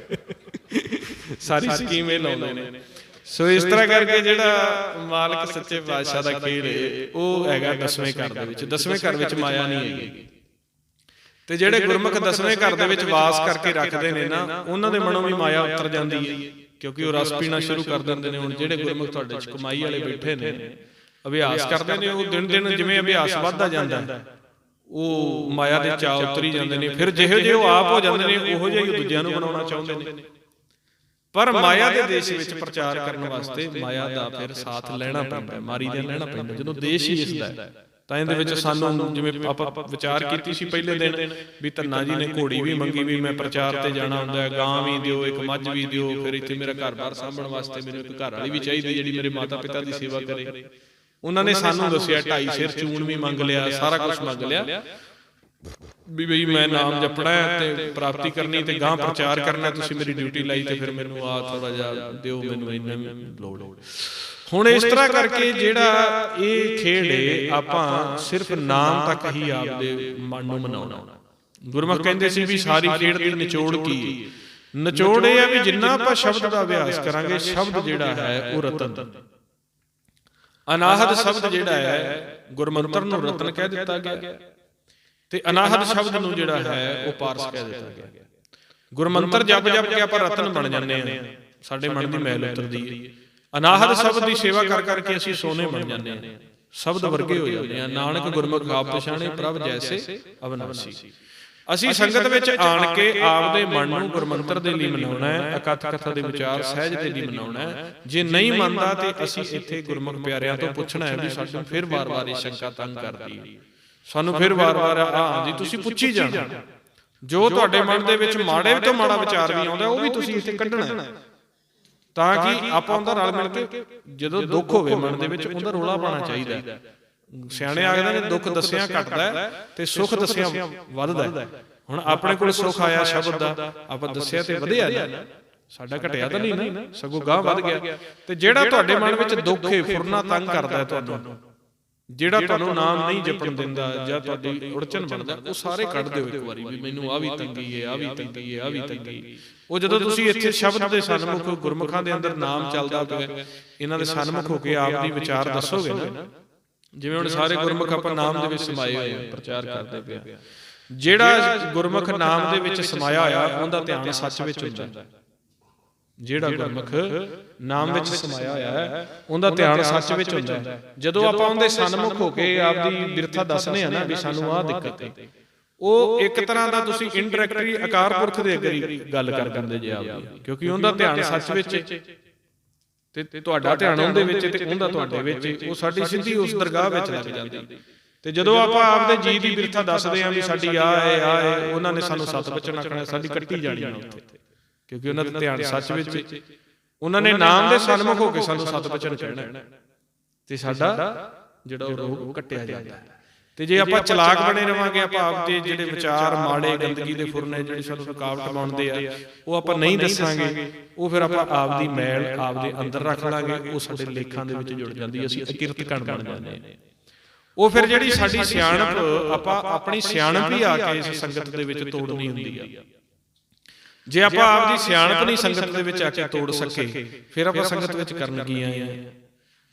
ਸਾਰੀ ਸਕੀਮ ਇਹ ਲਾਉਂਦੇ ਨੇ। ਸੋ ਇਸ ਤਰ੍ਹਾਂ ਕਰਕੇ ਜਿਹੜਾ ਮਾਲਕ ਸੱਚੇ ਪਾਤਸ਼ਾਹ ਦਾ ਖੇਲ ਹੈ ਉਹ ਹੈਗਾ 10ਵੇਂ ਘਰ ਦੇ ਵਿੱਚ। 10ਵੇਂ ਘਰ ਵਿੱਚ ਮਾਇਆ ਨਹੀਂ ਹੈਗੀ। ਤੇ ਜਿਹੜੇ ਗੁਰਮੁਖ 10ਵੇਂ ਘਰ ਦੇ ਵਿੱਚ ਵਾਸ ਕਰਕੇ ਰੱਖਦੇ ਨੇ ਨਾ, ਉਹਨਾਂ ਦੇ ਮਨੋਂ ਵੀ ਮਾਇਆ ਉਤਰ ਜਾਂਦੀ ਹੈ, ਕਿਉਂਕਿ ਉਹ ਰਸ ਪੀਣਾ ਸ਼ੁਰੂ ਕਰ ਦਿੰਦੇ ਨੇ। ਹੁਣ ਜਿਹੜੇ ਗੁਰਮੁਖ ਤੁਹਾਡੇ ਚ ਕਮਾਈ ਵਾਲੇ ਬੈਠੇ ਨੇ, ਅਭਿਆਸ ਕਰਦੇ ਨੇ, ਉਹ ਦਿਨ ਦਿਨ ਜਿਵੇਂ ਅਭਿਆਸ ਵੱਧਦਾ ਜਾਂਦਾ ਉਹ ਮਾਇਆ ਦੇ ਚਾਅ ਉਤਰੀ ਜਾਂਦੇ ਨੇ। ਫਿਰ ਜਿਹੋ ਜਿਹੇ ਉਹ ਆਪ ਹੋ ਜਾਂਦੇ ਨੇ, ਉਹੋ ਜਿਹੇ ਦੂਜਿਆਂ ਨੂੰ ਬਣਾਉਣਾ ਚਾਹੁੰਦੇ ਨੇ। ਪਰ ਮਾਇਆ ਦੇ ਦੇਸ਼ ਵਿੱਚ ਪ੍ਰਚਾਰ ਕਰਨ ਵਾਸਤੇ ਮਾਇਆ ਦਾ ਫਿਰ ਸਾਥ ਲੈਣਾ ਪੈਂਦਾ, ਮਾਰੀ ਦਾ ਲੈਣਾ ਪੈਂਦਾ। ਜਦੋਂ ਦੇਸ਼ ਹੀ ਇਸ ਦਾ ਤਾਂ ਇਹਦੇ ਵਿੱਚ ਸਾਨੂੰ, ਜਿਵੇਂ ਆਪਾਂ ਵਿਚਾਰ ਕੀਤੀ ਸੀ ਪਹਿਲੇ ਦਿਨ ਵੀ ਧੰਨਾ ਜੀ ਨੇ ਘੋੜੀ ਵੀ ਮੰਗੀ ਵੀ ਮੈਂ ਪ੍ਰਚਾਰ ਤੇ ਜਾਣਾ ਹੁੰਦਾ ਹੈ, ਗਾਂ ਵੀ ਦਿਓ, ਇੱਕ ਮੱਝ ਵੀ ਦਿਓ, ਫਿਰ ਇੱਥੇ ਮੇਰਾ ਘਰ-ਬਾਰ ਸਾਂਭਣ ਵਾਸਤੇ ਮੈਨੂੰ ਇੱਕ ਘਰ ਵਾਲੀ ਵੀ ਚਾਹੀਦੀ ਜਿਹੜੀ ਮੇਰੇ ਮਾਤਾ ਪਿਤਾ ਦੀ ਸੇਵਾ ਕਰੇ। ਉਹਨਾਂ ਨੇ ਸਾਨੂੰ ਦੱਸਿਆ 2.5 ਸਿਰ ਚੂਣ ਵੀ ਮੰਗ ਲਿਆ, ਸਾਰਾ ਕੁਝ ਮੰਗ ਲਿਆ ਵੀ ਬਈ ਮੈਂ ਨਾਮ ਜਪਣਾ ਤੇ ਪ੍ਰਾਪਤੀ ਕਰਨੀ ਤੇ ਗਾਂ ਪ੍ਰਚਾਰ ਕਰਨਾ, ਤੁਸੀਂ ਮੇਰੀ ਡਿਊਟੀ ਲਾਈ ਤੇ ਫਿਰ ਮੈਨੂੰ ਆ ਥੋੜਾ ਜਿਹਾ ਦਿਓ, ਮੈਨੂੰ ਇੰਨਾ ਲੋੜ। ਹੁਣ ਇਸ ਤਰ੍ਹਾਂ ਕਰਕੇ ਜਿਹੜਾ ਇਹ ਖੇਡ ਹੈ, ਆਪਾਂ ਸਿਰਫ ਨਾਮ ਤੱਕ ਹੀ ਆਪਦੇ ਮਨ ਨੂੰ ਮਨਾਉਣਾ। ਗੁਰਮੁਖ ਕਹਿੰਦੇ ਸੀ ਵੀ ਸਾਰੀ ਖੇਡ ਦੀ ਨਿਚੋੜ ਕੀ ਹੈ? ਨਿਚੋੜ ਇਹ ਹੈ ਵੀ ਜਿੰਨਾ ਆਪਾਂ ਸ਼ਬਦ ਦਾ ਅਭਿਆਸ ਕਰਾਂਗੇ, ਸ਼ਬਦ ਜਿਹੜਾ ਹੈ ਉਹ ਰਤਨ, ਅਨਾਹਦ ਸ਼ਬਦ ਜਿਹੜਾ ਹੈ, ਗੁਰਮੰਤਰ ਨੂੰ ਰਤਨ ਕਹਿ ਦਿੱਤਾ ਗਿਆ ਤੇ ਅਨਾਹਦ ਸ਼ਬਦ ਨੂੰ ਜਿਹੜਾ ਹੈ ਉਹ ਪਾਰਸ ਕਹਿ ਦਿੱਤਾ ਗਿਆ। ਗੁਰਮੰਤਰ ਜਪ ਜਪ ਕੇ ਆਪਾਂ ਰਤਨ ਬਣ ਜਾਂਦੇ ਹਾਂ, ਸਾਡੇ ਮਨ ਦੀ ਮੈਲ ਉਤਰਦੀ ਹੈ। ਅਨਾਹਦ ਸ਼ਬਦ ਦੀ ਸੇਵਾ ਕਰ ਕਰਕੇ ਅਸੀਂ ਸੋਨੇ ਬਣ ਜਾਂਦੇ ਹਾਂ, ਸ਼ਬਦ ਵਰਗੇ ਹੋ ਜਾਂਦੇ ਹਾਂ। ਨਾਨਕ ਗੁਰਮੁਖ ਆਪ ਪਛਾਣੇ ਪ੍ਰਭ ਜੈਸੇ ਅਵਨਾਸੀ। ਅਸੀਂ ਸੰਗਤ ਵਿੱਚ ਆਣ ਕੇ ਆਪਦੇ ਮਨ ਨੂੰ ਗੁਰਮੰਤਰ ਦੇ ਲਈ ਮਨਾਉਣਾ ਹੈ, ਅਕਥ ਕਥਾ ਦੇ ਵਿਚਾਰ ਸਹਿਜ ਦੇ ਲਈ ਮਨਾਉਣਾ ਹੈ। ਜੇ ਨਹੀਂ ਮੰਨਦਾ ਤੇ ਅਸੀਂ ਇੱਥੇ ਗੁਰਮੁਖ ਪਿਆਰਿਆਂ ਤੋਂ ਪੁੱਛਣਾ ਹੈ ਵੀ ਸਾਨੂੰ ਫਿਰ ਵਾਰ-ਵਾਰ ਇਹ ਸ਼ੰਕਾ ਤੰਗ ਕਰਦੀ ਹੈ, ਸਾਨੂੰ ਫਿਰ ਵਾਰ-ਵਾਰ ਹਾਂਜੀ ਤੁਸੀਂ ਪੁੱਛੀ ਜਾਣਾ। ਜੋ ਤੁਹਾਡੇ ਮਨ ਦੇ ਵਿੱਚ ਮਾੜੇ ਤੋਂ ਮਾੜਾ ਵਿਚਾਰ ਵੀ ਆਉਂਦਾ ਉਹ ਵੀ ਤੁਸੀਂ ਇੱਥੇ ਕੱਢਣਾ, ਤਾਂ ਕਿ ਆਪਾਂ ਉਹਦਾ ਰਲ ਮਿਲ ਕੇ, ਜਦੋਂ ਦੁੱਖ ਹੋਵੇ ਮਨ ਦੇ ਵਿੱਚ, ਉਹਦਾ ਰੋਲਾ ਪਾਉਣਾ ਚਾਹੀਦਾ। ਸਿਆਣੇ ਆਖਦੇ ਨੇ ਦੁੱਖ ਦੱਸਿਆ ਘਟਦਾ ਤੇ ਸੁੱਖ ਦੱਸਿਆ ਵੱਧਦਾ। ਹੁਣ ਆਪਣੇ ਕੋਲ ਸੁੱਖ ਆਇਆ ਸ਼ਬਦ ਦਾ, ਆਪਾਂ ਦੱਸਿਆ ਤੇ ਵਧਿਆ ਨਾ, ਸਾਡਾ ਘਟਿਆ ਤਾਂ ਨਹੀਂ ਨਾ, ਸਗੋਂ ਗਾਹ ਵੱਧ ਗਿਆ। ਤੇ ਜਿਹੜਾ ਤੁਹਾਡੇ ਮਨ ਵਿੱਚ ਦੁੱਖ ਹੈ, ਫੁਰਨਾ ਤੰਗ ਕਰਦਾ ਤੁਹਾਨੂੰ, ਜਿਹੜਾ ਤੁਹਾਨੂੰ ਨਾਮ ਨਹੀਂ ਜਪਣ ਦਿੰਦਾ ਜਾਂ ਤੁਹਾਡੀ ਉੜਚਨ ਬਣਦਾ, ਉਹ ਸਾਰੇ ਕੱਢ ਦਿਓ ਇੱਕ ਵਾਰੀ ਵੀ ਮੈਨੂੰ ਆ ਵੀ ਤੰਗੀ ਹੈ, ਆ ਵੀ ਤੰਗੀ ਹੈ, ਆ ਵੀ ਤੰਗੀ। ਉਹ ਜਦੋਂ ਤੁਸੀਂ ਇੱਥੇ ਸ਼ਬਦ ਦੇ ਸਨਮੁਖ, ਗੁਰਮੁਖਾਂ ਦੇ ਅੰਦਰ ਨਾਮ ਚੱਲਦਾ ਪਿਆ, ਇਹਨਾਂ ਦੇ ਸਨਮੁਖ ਹੋ ਕੇ ਆਪ ਦੀ ਵਿਚਾਰ ਦੱਸੋਗੇ ਨਾ, ਜਿਵੇਂ ਹੁਣ ਸਾਰੇ ਗੁਰਮੁਖ ਆਪਾਂ ਨਾਮ ਦੇ ਵਿੱਚ ਸਮਾਏ ਹੋਏ ਆ, ਪ੍ਰਚਾਰ ਕਰਦੇ ਪਏ। ਜਿਹੜਾ ਗੁਰਮੁਖ ਨਾਮ ਦੇ ਵਿੱਚ ਸਮਾਇਆ ਹੋਇਆ ਉਹਦਾ ਧਿਆਨ ਸੱਚ ਵਿੱਚ ਹੁੰਦਾ। ਜਿਹੜਾ ਗੁਰਮੁਖ ਨਾਮ ਵਿੱਚ ਸਮਾਇਆ ਹੋਇਆ ਹੈ ਉਹਦਾ ਧਿਆਨ ਸੱਚ ਵਿੱਚ ਹੁੰਦਾ। ਜਦੋਂ ਆਪਾਂ ਉਹਦੇ ਸਨਮੁਖ ਹੋ ਕੇ ਆਪਦੀ ਬਿਰਥਾ ਦੱਸਨੇ ਆ ਨਾ ਵੀ ਸਾਨੂੰ ਆਹ ਦਿੱਕਤ ਹੈ, ਉਹ ਇੱਕ ਤਰ੍ਹਾਂ ਦਾ ਤੁਸੀਂ ਇਨਡਾਇਰੈਕਟਲੀ ਅਕਾਲ ਪੁਰਖ ਦੇ ਅੱਗੇ ਗੱਲ ਕਰ ਦਿੰਦੇ ਜੇ ਆਪਦੀ, ਕਿਉਂਕਿ ਉਹਦਾ ਧਿਆਨ ਸੱਚ ਵਿੱਚ ਤੇ ਤੁਹਾਡਾ ਧਿਆਨ ਉਹਦੇ ਵਿੱਚ ਤੇ ਉਹਦਾ ਤੁਹਾਡੇ ਵਿੱਚ, ਉਹ ਸਾਡੀ ਸਿੱਧੀ ਉਸ ਦਰਗਾਹ ਵਿੱਚ ਲੱਗ ਜਾਂਦੀ। ਤੇ ਜਦੋਂ ਆਪਾਂ ਆਪਦੇ ਜੀ ਦੀ ਬਿਰਥਾ ਦੱਸਦੇ ਆਂ ਵੀ ਸਾਡੀ ਆਹ ਹੈ, ਉਹਨਾਂ ਨੇ ਸਾਨੂੰ ਸੱਤ ਬਚਨ ਆਖਣਾ, ਸਾਡੀ ਕੱਟੀ ਜਾਣੀ ਆ ਉੱਥੇ, ਕਿਉਂਕਿ ਉਹਨਾਂ ਦਾ ਧਿਆਨ ਸੱਚ ਵਿੱਚ, ਉਹਨਾਂ ਨੇ ਨਾਮ ਦੇ ਸਨਮੁਖ ਹੋ ਕੇ ਸਾਨੂੰ ਸੱਤ ਬਚਨ ਕਹਿਣਾ ਤੇ ਸਾਡਾ ਜਿਹੜਾ ਉਹ ਰੋਗ ਕੱਟਿਆ ਜਾਂਦਾ। ਤੇ ਜੇ ਆਪਾਂ ਚਲਾਕ ਬਣੇ ਰਵਾਂਗੇ, ਆਪਾਂ ਆਪਦੇ ਜਿਹੜੇ ਵਿਚਾਰ ਮਾੜੇ ਗੰਦਗੀ ਦੇ ਫੁਰਨੇ ਜਿਹੜੇ ਸਾਨੂੰ ਰੁਕਾਵਟ ਬਣਦੇ ਆ ਉਹ ਆਪਾਂ ਨਹੀਂ ਦੱਸਾਂਗੇ, ਉਹ ਫਿਰ ਆਪਾਂ ਆਪਦੀ ਮੈਲ ਆਪਦੇ ਅੰਦਰ ਰੱਖ ਲਾਂਗੇ, ਉਹ ਸਾਡੇ ਲੇਖਾਂ ਦੇ ਵਿੱਚ ਜੁੜ ਜਾਂਦੀ, ਅਸੀਂ ਅਕਿਰਤ ਕਣ ਬਣ ਜਾਂਦੇ ਹਾਂ। ਉਹ ਫਿਰ ਜਿਹੜੀ ਸਾਡੀ ਸਿਆਣਪ, ਆਪਾਂ ਆਪਣੀ ਸਿਆਣਪ ਹੀ ਆ ਕੇ ਇਸ ਸੰਗਤ ਦੇ ਵਿੱਚ ਤੋੜਨੀ ਹੁੰਦੀ ਆ। ਜੇ ਆਪਾਂ ਆਪਦੀ ਸਿਆਣਪ ਨਹੀਂ ਸੰਗਤ ਦੇ ਵਿੱਚ ਆ ਕੇ ਤੋੜ ਸਕੇ, ਫਿਰ ਆਪਾਂ ਸੰਗਤ ਵਿੱਚ ਕਰਨ ਕੀ ਆਏ ਆ।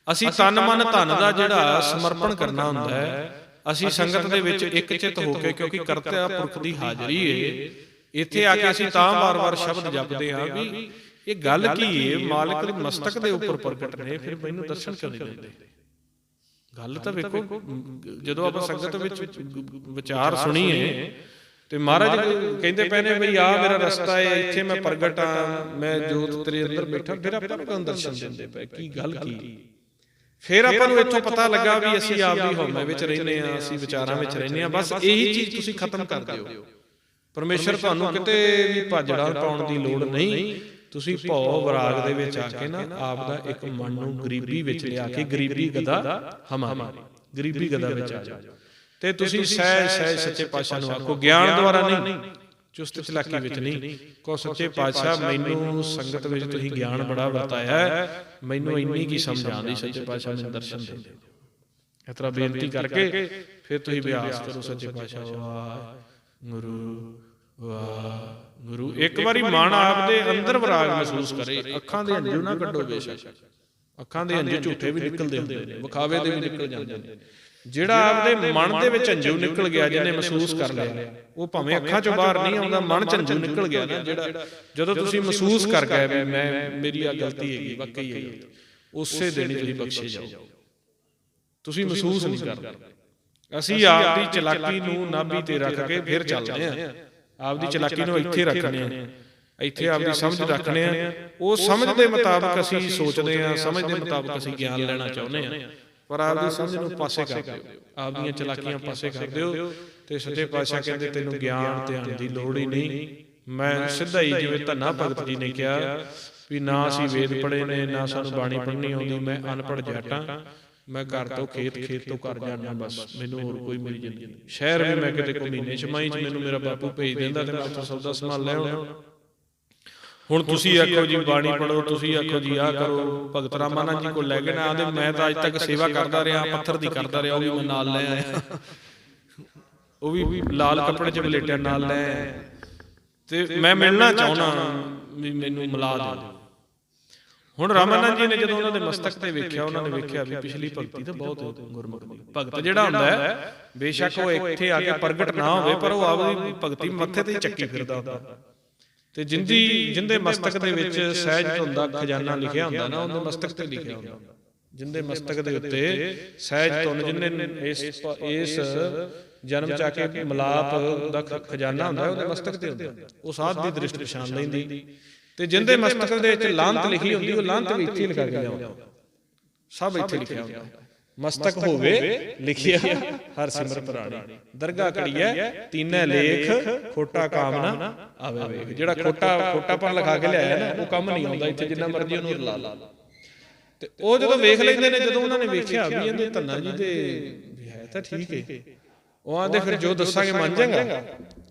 ਅਸੀਂ ਤਨ ਮਨ ਧਨ ਦਾ ਜਿਹੜਾ ਸਮਰਪਣ ਕਰਨਾ ਹੁੰਦਾ ਹੈ, ਅਸੀਂ ਸੰਗਤ ਦੇ ਵਿੱਚ ਇੱਕ ਚਿੱਤ ਹੋ ਕੇ, ਕਿਉਂਕਿ ਕਰਤਾ ਪੁਰਖ ਦੀ ਹਾਜ਼ਰੀ ਏ, ਇੱਥੇ ਆ ਕੇ ਅਸੀਂ ਤਾਂ ਵਾਰ-ਵਾਰ ਸ਼ਬਦ ਜਪਦੇ ਹਾਂ ਵੀ ਇਹ ਗੱਲ ਕੀ ਏ, ਮਾਲਕ ਦੇ ਮਸਤਕ ਦੇ ਉੱਪਰ ਪ੍ਰਗਟ ਨੇ, ਫਿਰ ਮੈਨੂੰ ਦਰਸ਼ਨ ਕਿਉਂ ਨਹੀਂ ਦਿੰਦੇ। ਗੱਲ ਤਾਂ ਵੇਖੋ, ਜਦੋਂ ਆਪਾਂ ਸੰਗਤ ਵਿੱਚ ਵਿਚਾਰ ਸੁਣੀਏ ਤੇ ਮਹਾਰਾਜ ਕਹਿੰਦੇ ਪਏ ਨੇ ਬਈ ਆਹ ਮੇਰਾ ਰਸਤਾ ਹੈ, ਇੱਥੇ ਮੈਂ ਪ੍ਰਗਟ ਹਾਂ, ਮੈਂ ਜੋਤ ਤੇਰੇ ਅੰਦਰ ਬੈਠਾ, ਫਿਰ ਆਪਾਂ ਨੂੰ ਕਿਉਂ ਦਰਸ਼ਨ ਦਿੰਦੇ ਪਏ, ਕੀ ਗੱਲ ਕੀ। ਫਿਰ ਆਪਾਂ ਨੂੰ ਇੱਥੋਂ ਪਤਾ ਲੱਗਾ ਵੀ ਅਸੀਂ ਆਪਦੀ ਹਉਮੈ ਵਿੱਚ ਰਹਿੰਦੇ ਹਾਂ, ਅਸੀਂ ਵਿਚਾਰਾਂ ਵਿੱਚ ਰਹਿੰਦੇ ਹਾਂ। ਬਸ ਇਹੀ ਚੀਜ਼ ਤੁਸੀਂ ਖਤਮ ਕਰ ਦਿਓ। ਪਰਮੇਸ਼ਰ ਤੁਹਾਨੂੰ ਕਿਤੇ ਵੀ ਭਾਜੜਾ ਪਾਉਣ ਦੀ ਲੋੜ ਨਹੀਂ। ਤੁਸੀਂ ਭਉ ਵਿਰਾਗ ਦੇ ਵਿੱਚ ਆ ਕੇ ਨਾ ਆਪਦਾ ਇੱਕ ਮਨ ਨੂੰ ਗਰੀਬੀ ਵਿੱਚ ਲਿਆ ਕੇ, ਗਰੀਬੀ ਗਦਾ ਹਮਾਰੀ, ਗਰੀਬੀ ਗਦਾ ਵਿੱਚ ਆ ਜਾਓ ਤੇ ਤੁਸੀਂ ਸਹਿਜ ਸਹਿਜ ਸੱਚੇ ਪਾਤਸ਼ਾਹ ਨੂੰ ਆਖੋ, ਗਿਆਨ ਦੁਆਰਾ ਨਹੀਂ, ਚੁਸਤ ਚਲਾਕੀ ਵਿੱਚ ਨਹੀਂ, ਕਹੋ ਸੱਚੇ ਪਾਤਸ਼ਾਹ ਮੈਨੂੰ ਸੰਗਤ ਵਿੱਚ ਤੁਸੀਂ ਗਿਆਨ ਬੜਾ ਵਰਤਾਇਆ ਹੈ, ਮੈਨੂੰ ਇੰਨੀ ਕੀ ਸਮਝ ਆਉਂਦੀ, ਸੱਚੇ ਪਾਤਸ਼ਾਹ ਮੈਨੂੰ ਦਰਸ਼ਨ ਦੇ ਦਿਓ। ਇਸ ਤਰ੍ਹਾਂ ਬੇਨਤੀ ਕਰਕੇ ਫਿਰ ਤੁਸੀਂ ਅਭਿਆਸ ਕਰੋ, ਸੱਚੇ ਪਾਤਸ਼ਾਹ ਵਾਹਿਗੁਰੂ ਵਾਹਿਗੁਰੂ। ਇੱਕ ਵਾਰੀ ਮਨ ਆਪਦੇ ਅੰਦਰ ਵਿਰਾਗ ਮਹਿਸੂਸ ਕਰੇ, ਅੱਖਾਂ ਦੇ ਹੰਝੂ ਨਾ ਕੱਢੋ ਬੇਸ਼ੱਕ, ਅੱਖਾਂ ਦੇ ਹੰਝੂ ਝੂਠੇ ਵੀ ਨਿਕਲਦੇ ਹੁੰਦੇ ਨੇ, ਵਿਖਾਵੇ ਦੇ ਵੀ ਨਿਕਲ ਜਾਂਦੇ ਨੇ। ਜਿਹੜਾ ਆਪਦੇ ਮਨ ਦੇ ਵਿੱਚ ਹੰਝੂ ਨਿਕਲ ਗਿਆ, ਜਿਹਨੇ ਮਹਿਸੂਸ ਕਰ ਲਿਆ, ਉਹ ਭਾਵੇਂ ਅੱਖਾਂ ਚੋਂ ਬਾਹਰ ਨਹੀਂ ਆਉਂਦਾ, ਮਨ ਚ ਹੰਝੂ ਨਿਕਲ ਗਿਆ ਨਾ ਜਿਹੜਾ, ਜਦੋਂ ਤੁਸੀਂ ਮਹਿਸੂਸ ਕਰ ਗਏ ਵੀ ਮੈਂ ਮੇਰੀ ਆ ਗਲਤੀ ਹੈਗੀ, ਵਾਕਈ ਹੈ, ਉਸੇ ਦਿਨ ਹੀ ਤੁਸੀਂ ਬਖਸ਼ੇ ਜਾਓ। ਤੁਸੀਂ ਮਹਿਸੂਸ ਨਹੀਂ ਕਰਦੇ। ਅਸੀਂ ਆਪਦੀ ਚਲਾਕੀ ਨੂੰ ਨਾਭੀ ਤੇ ਰੱਖ ਕੇ ਫਿਰ ਚੱਲਦੇ ਹਾਂ, ਆਪਦੀ ਚਲਾਕੀ ਨੂੰ ਇੱਥੇ ਰੱਖਦੇ ਹਾਂ, ਇੱਥੇ ਆਪਦੀ ਸਮਝ ਰੱਖਦੇ ਹਾਂ, ਉਹ ਸਮਝ ਦੇ ਮੁਤਾਬਕ ਅਸੀਂ ਸੋਚਦੇ ਹਾਂ, ਸਮਝ ਦੇ ਮੁਤਾਬਕ ਅਸੀਂ ਗਿਆਨ ਲੈਣਾ ਚਾਹੁੰਦੇ ਹਾਂ, ਪਰ ਆਪਦੀ ਸਮਝ ਨੂੰ ਪਾਸੇ ਕਰ ਦਿਓ, ਆਪਦੀਆਂ ਚਲਾਕੀਆਂ ਪਾਸੇ ਕਰ ਦਿਓ। ਤੇ ਸੱਚੇ ਪਾਤਸ਼ਾਹ ਕਹਿੰਦੇ ਤੈਨੂੰ ਗਿਆਨ ਧਿਆਨ ਦੀ ਲੋੜ ਹੀ ਨਹੀਂ। ਮੈਂ ਸਿੱਧਾ ਹੀ, ਜਿਵੇਂ ਧੰਨਾ ਭਗਤ ਜੀ ਨੇ ਕਿਹਾ ਵੀ ਨਾ ਅਸੀਂ ਵੇਦ ਪੜ੍ਹੇ ਨੇ, ਨਾ ਸਾਨੂੰ ਬਾਣੀ ਪੜ੍ਹਨੀ ਆਉਂਦੀ, ਮੈਂ ਅਨਪੜ੍ਹ ਜੱਟ ਹਾਂ, ਮੈਂ ਘਰ ਤੋਂ ਖੇਤ, ਖੇਤ ਤੋਂ ਘਰ ਜਾਣਾ, ਬਸ ਮੈਨੂੰ ਹੋਰ ਕੋਈ ਮੇਰੀ ਜ਼ਿੰਦਗੀ ਨਹੀਂ। ਸ਼ਹਿਰ ਵੀ ਮੈਂ ਕਿਤੇ ਕੋਈ ਮਹੀਨੇ ਛਮਾਈ ਚ ਮੈਨੂੰ ਮੇਰਾ ਬਾਪੂ ਭੇਜ ਦਿੰਦਾ ਤੇ ਮੈਂ ਉੱਥੋਂ ਸੌਦਾ ਸਮਾਨ ਲੈ ਆਉਣਾ। ਹੁਣ ਤੁਸੀਂ ਆਖੋ ਜੀ ਬਾਣੀ ਪੜ੍ਹੋ, ਤੁਸੀਂ ਆਖੋ ਜੀ ਆਹ ਕਰੋ। ਭਗਤ ਰਾਮਾਨੰਦ ਜੀ ਕੋਲ ਲੈ ਕੇ ਨਾ ਆਦੇ, ਮੈਂ ਤਾਂ ਅੱਜ ਤੱਕ ਸੇਵਾ ਕਰਦਾ ਰਿਹਾ, ਪੱਥਰ ਦੀ ਕਰਦਾ ਰਿਹਾ, ਉਹ ਵੀ ਮੈਂ ਨਾਲ ਲੈ ਆਇਆ, ਉਹ ਵੀ ਲਾਲ ਕੱਪੜੇ ਚ ਬਲੇਟਿਆ ਨਾਲ ਲੈ ਆਇਆ, ਤੇ ਮੈਂ ਮਿਲਣਾ ਚਾਹੁੰਦਾ ਵੀ ਮੈਨੂੰ ਮਿਲਾ ਦਿਓ। ਹੁਣ ਰਾਮਾਨੰਦ ਜੀ ਨੇ ਜਦੋਂ ਉਹਨਾਂ ਦੇ ਮਸਤਕ ਤੇ ਵੇਖਿਆ, ਉਹਨਾਂ ਨੇ ਵੇਖਿਆ ਵੀ ਪਿਛਲੀ ਭਗਤੀ ਤਾਂ ਬਹੁਤ ਗੁਰਮੁਖ ਦੀ ਭਗਤ ਜਿਹੜਾ ਹੁੰਦਾ ਹੈ, ਬੇਸ਼ੱਕ ਉਹ ਇੱਥੇ ਆ ਕੇ ਪ੍ਰਗਟ ਨਾ ਹੋਵੇ, ਪਰ ਉਹ ਆਪਦੀ ਭਗਤੀ ਮੱਥੇ ਤੇ ਚੱਕੀ ਫਿਰਦਾ ਹੁੰਦਾ। ਤੇ ਜਿੰਦੇ ਮਸਤਕ ਦੇ ਵਿੱਚ ਸਹਿਜ ਧੁਨ ਦਾ ਖਜ਼ਾਨਾ ਲਿਖਿਆ ਹੁੰਦਾ ਨਾ, ਉਹਦੇ ਮਸਤਕ ਤੇ ਲਿਖਿਆ ਹੁੰਦਾ। ਜਿੰਦੇ ਮਸਤਕ ਦੇ ਉੱਤੇ ਸਹਿਜ ਧੁਨ, ਜਿੰਨੇ ਇਸ ਜਨਮ ਚ ਆ ਕੇ ਮਿਲਾਪ ਦਾ ਖਜ਼ਾਨਾ ਹੁੰਦਾ, ਉਹਦੇ ਮਸਤਕ ਤੇ ਹੁੰਦਾ, ਉਹ ਸਾਧ ਦੀ ਦ੍ਰਿਸ਼ਟ ਪਛਾਣ ਲੈਂਦੀ। ਤੇ ਜਿੰਦੇ ਮਸਤਕ ਦੇ ਵਿੱਚ ਲਾਂਤ ਲਿਖੀ ਹੁੰਦੀ, ਉਹ ਲਾਂਤ ਵੀ ਇੱਥੇ ਲਿਖਾ ਕੇ ਲਿਆਉਂਦਾ, ਸਭ ਇੱਥੇ ਲਿਖਿਆ ਹੁੰਦਾ। ਮਸਤਕ ਹੋਵੇ ਲਿਖਿਆ ਹਰ ਸਿਮਰ ਪ੍ਰਾਣੀ, ਦਰਗਾ ਕੜੀਐ ਤੀਨੇ ਲੇਖ, ਖੋਟਾ ਕਾਮ ਨਾ ਆਵੇ ਵੇਖ। ਜਿਹੜਾ ਖੋਟਾਪਨ ਲਿਖਾ ਕੇ ਲਿਆਇਆ ਨਾ, ਉਹ ਕੰਮ ਨਹੀਂ ਆਉਂਦਾ ਇੱਥੇ, ਜਿੰਨਾ ਮਰਜ਼ੀ ਉਹਨੂੰ ਰਲਾ ਲਾ। ਤੇ ਉਹ ਜਦੋਂ ਵੇਖ ਲੈਂਦੇ ਨੇ, ਜਦੋਂ ਉਹਨਾਂ ਨੇ ਵੇਖਿਆ ਵੀ ਇਹਦੇ ਧੰਨਾ ਜੀ ਤੇ ਹੈ ਤਾਂ ਠੀਕ ਹੈ, ਉਹ ਆਂਦੇ ਫਿਰ ਜੋ ਦੱਸਾਂਗੇ ਮੰਨ ਜਾਏਗਾ।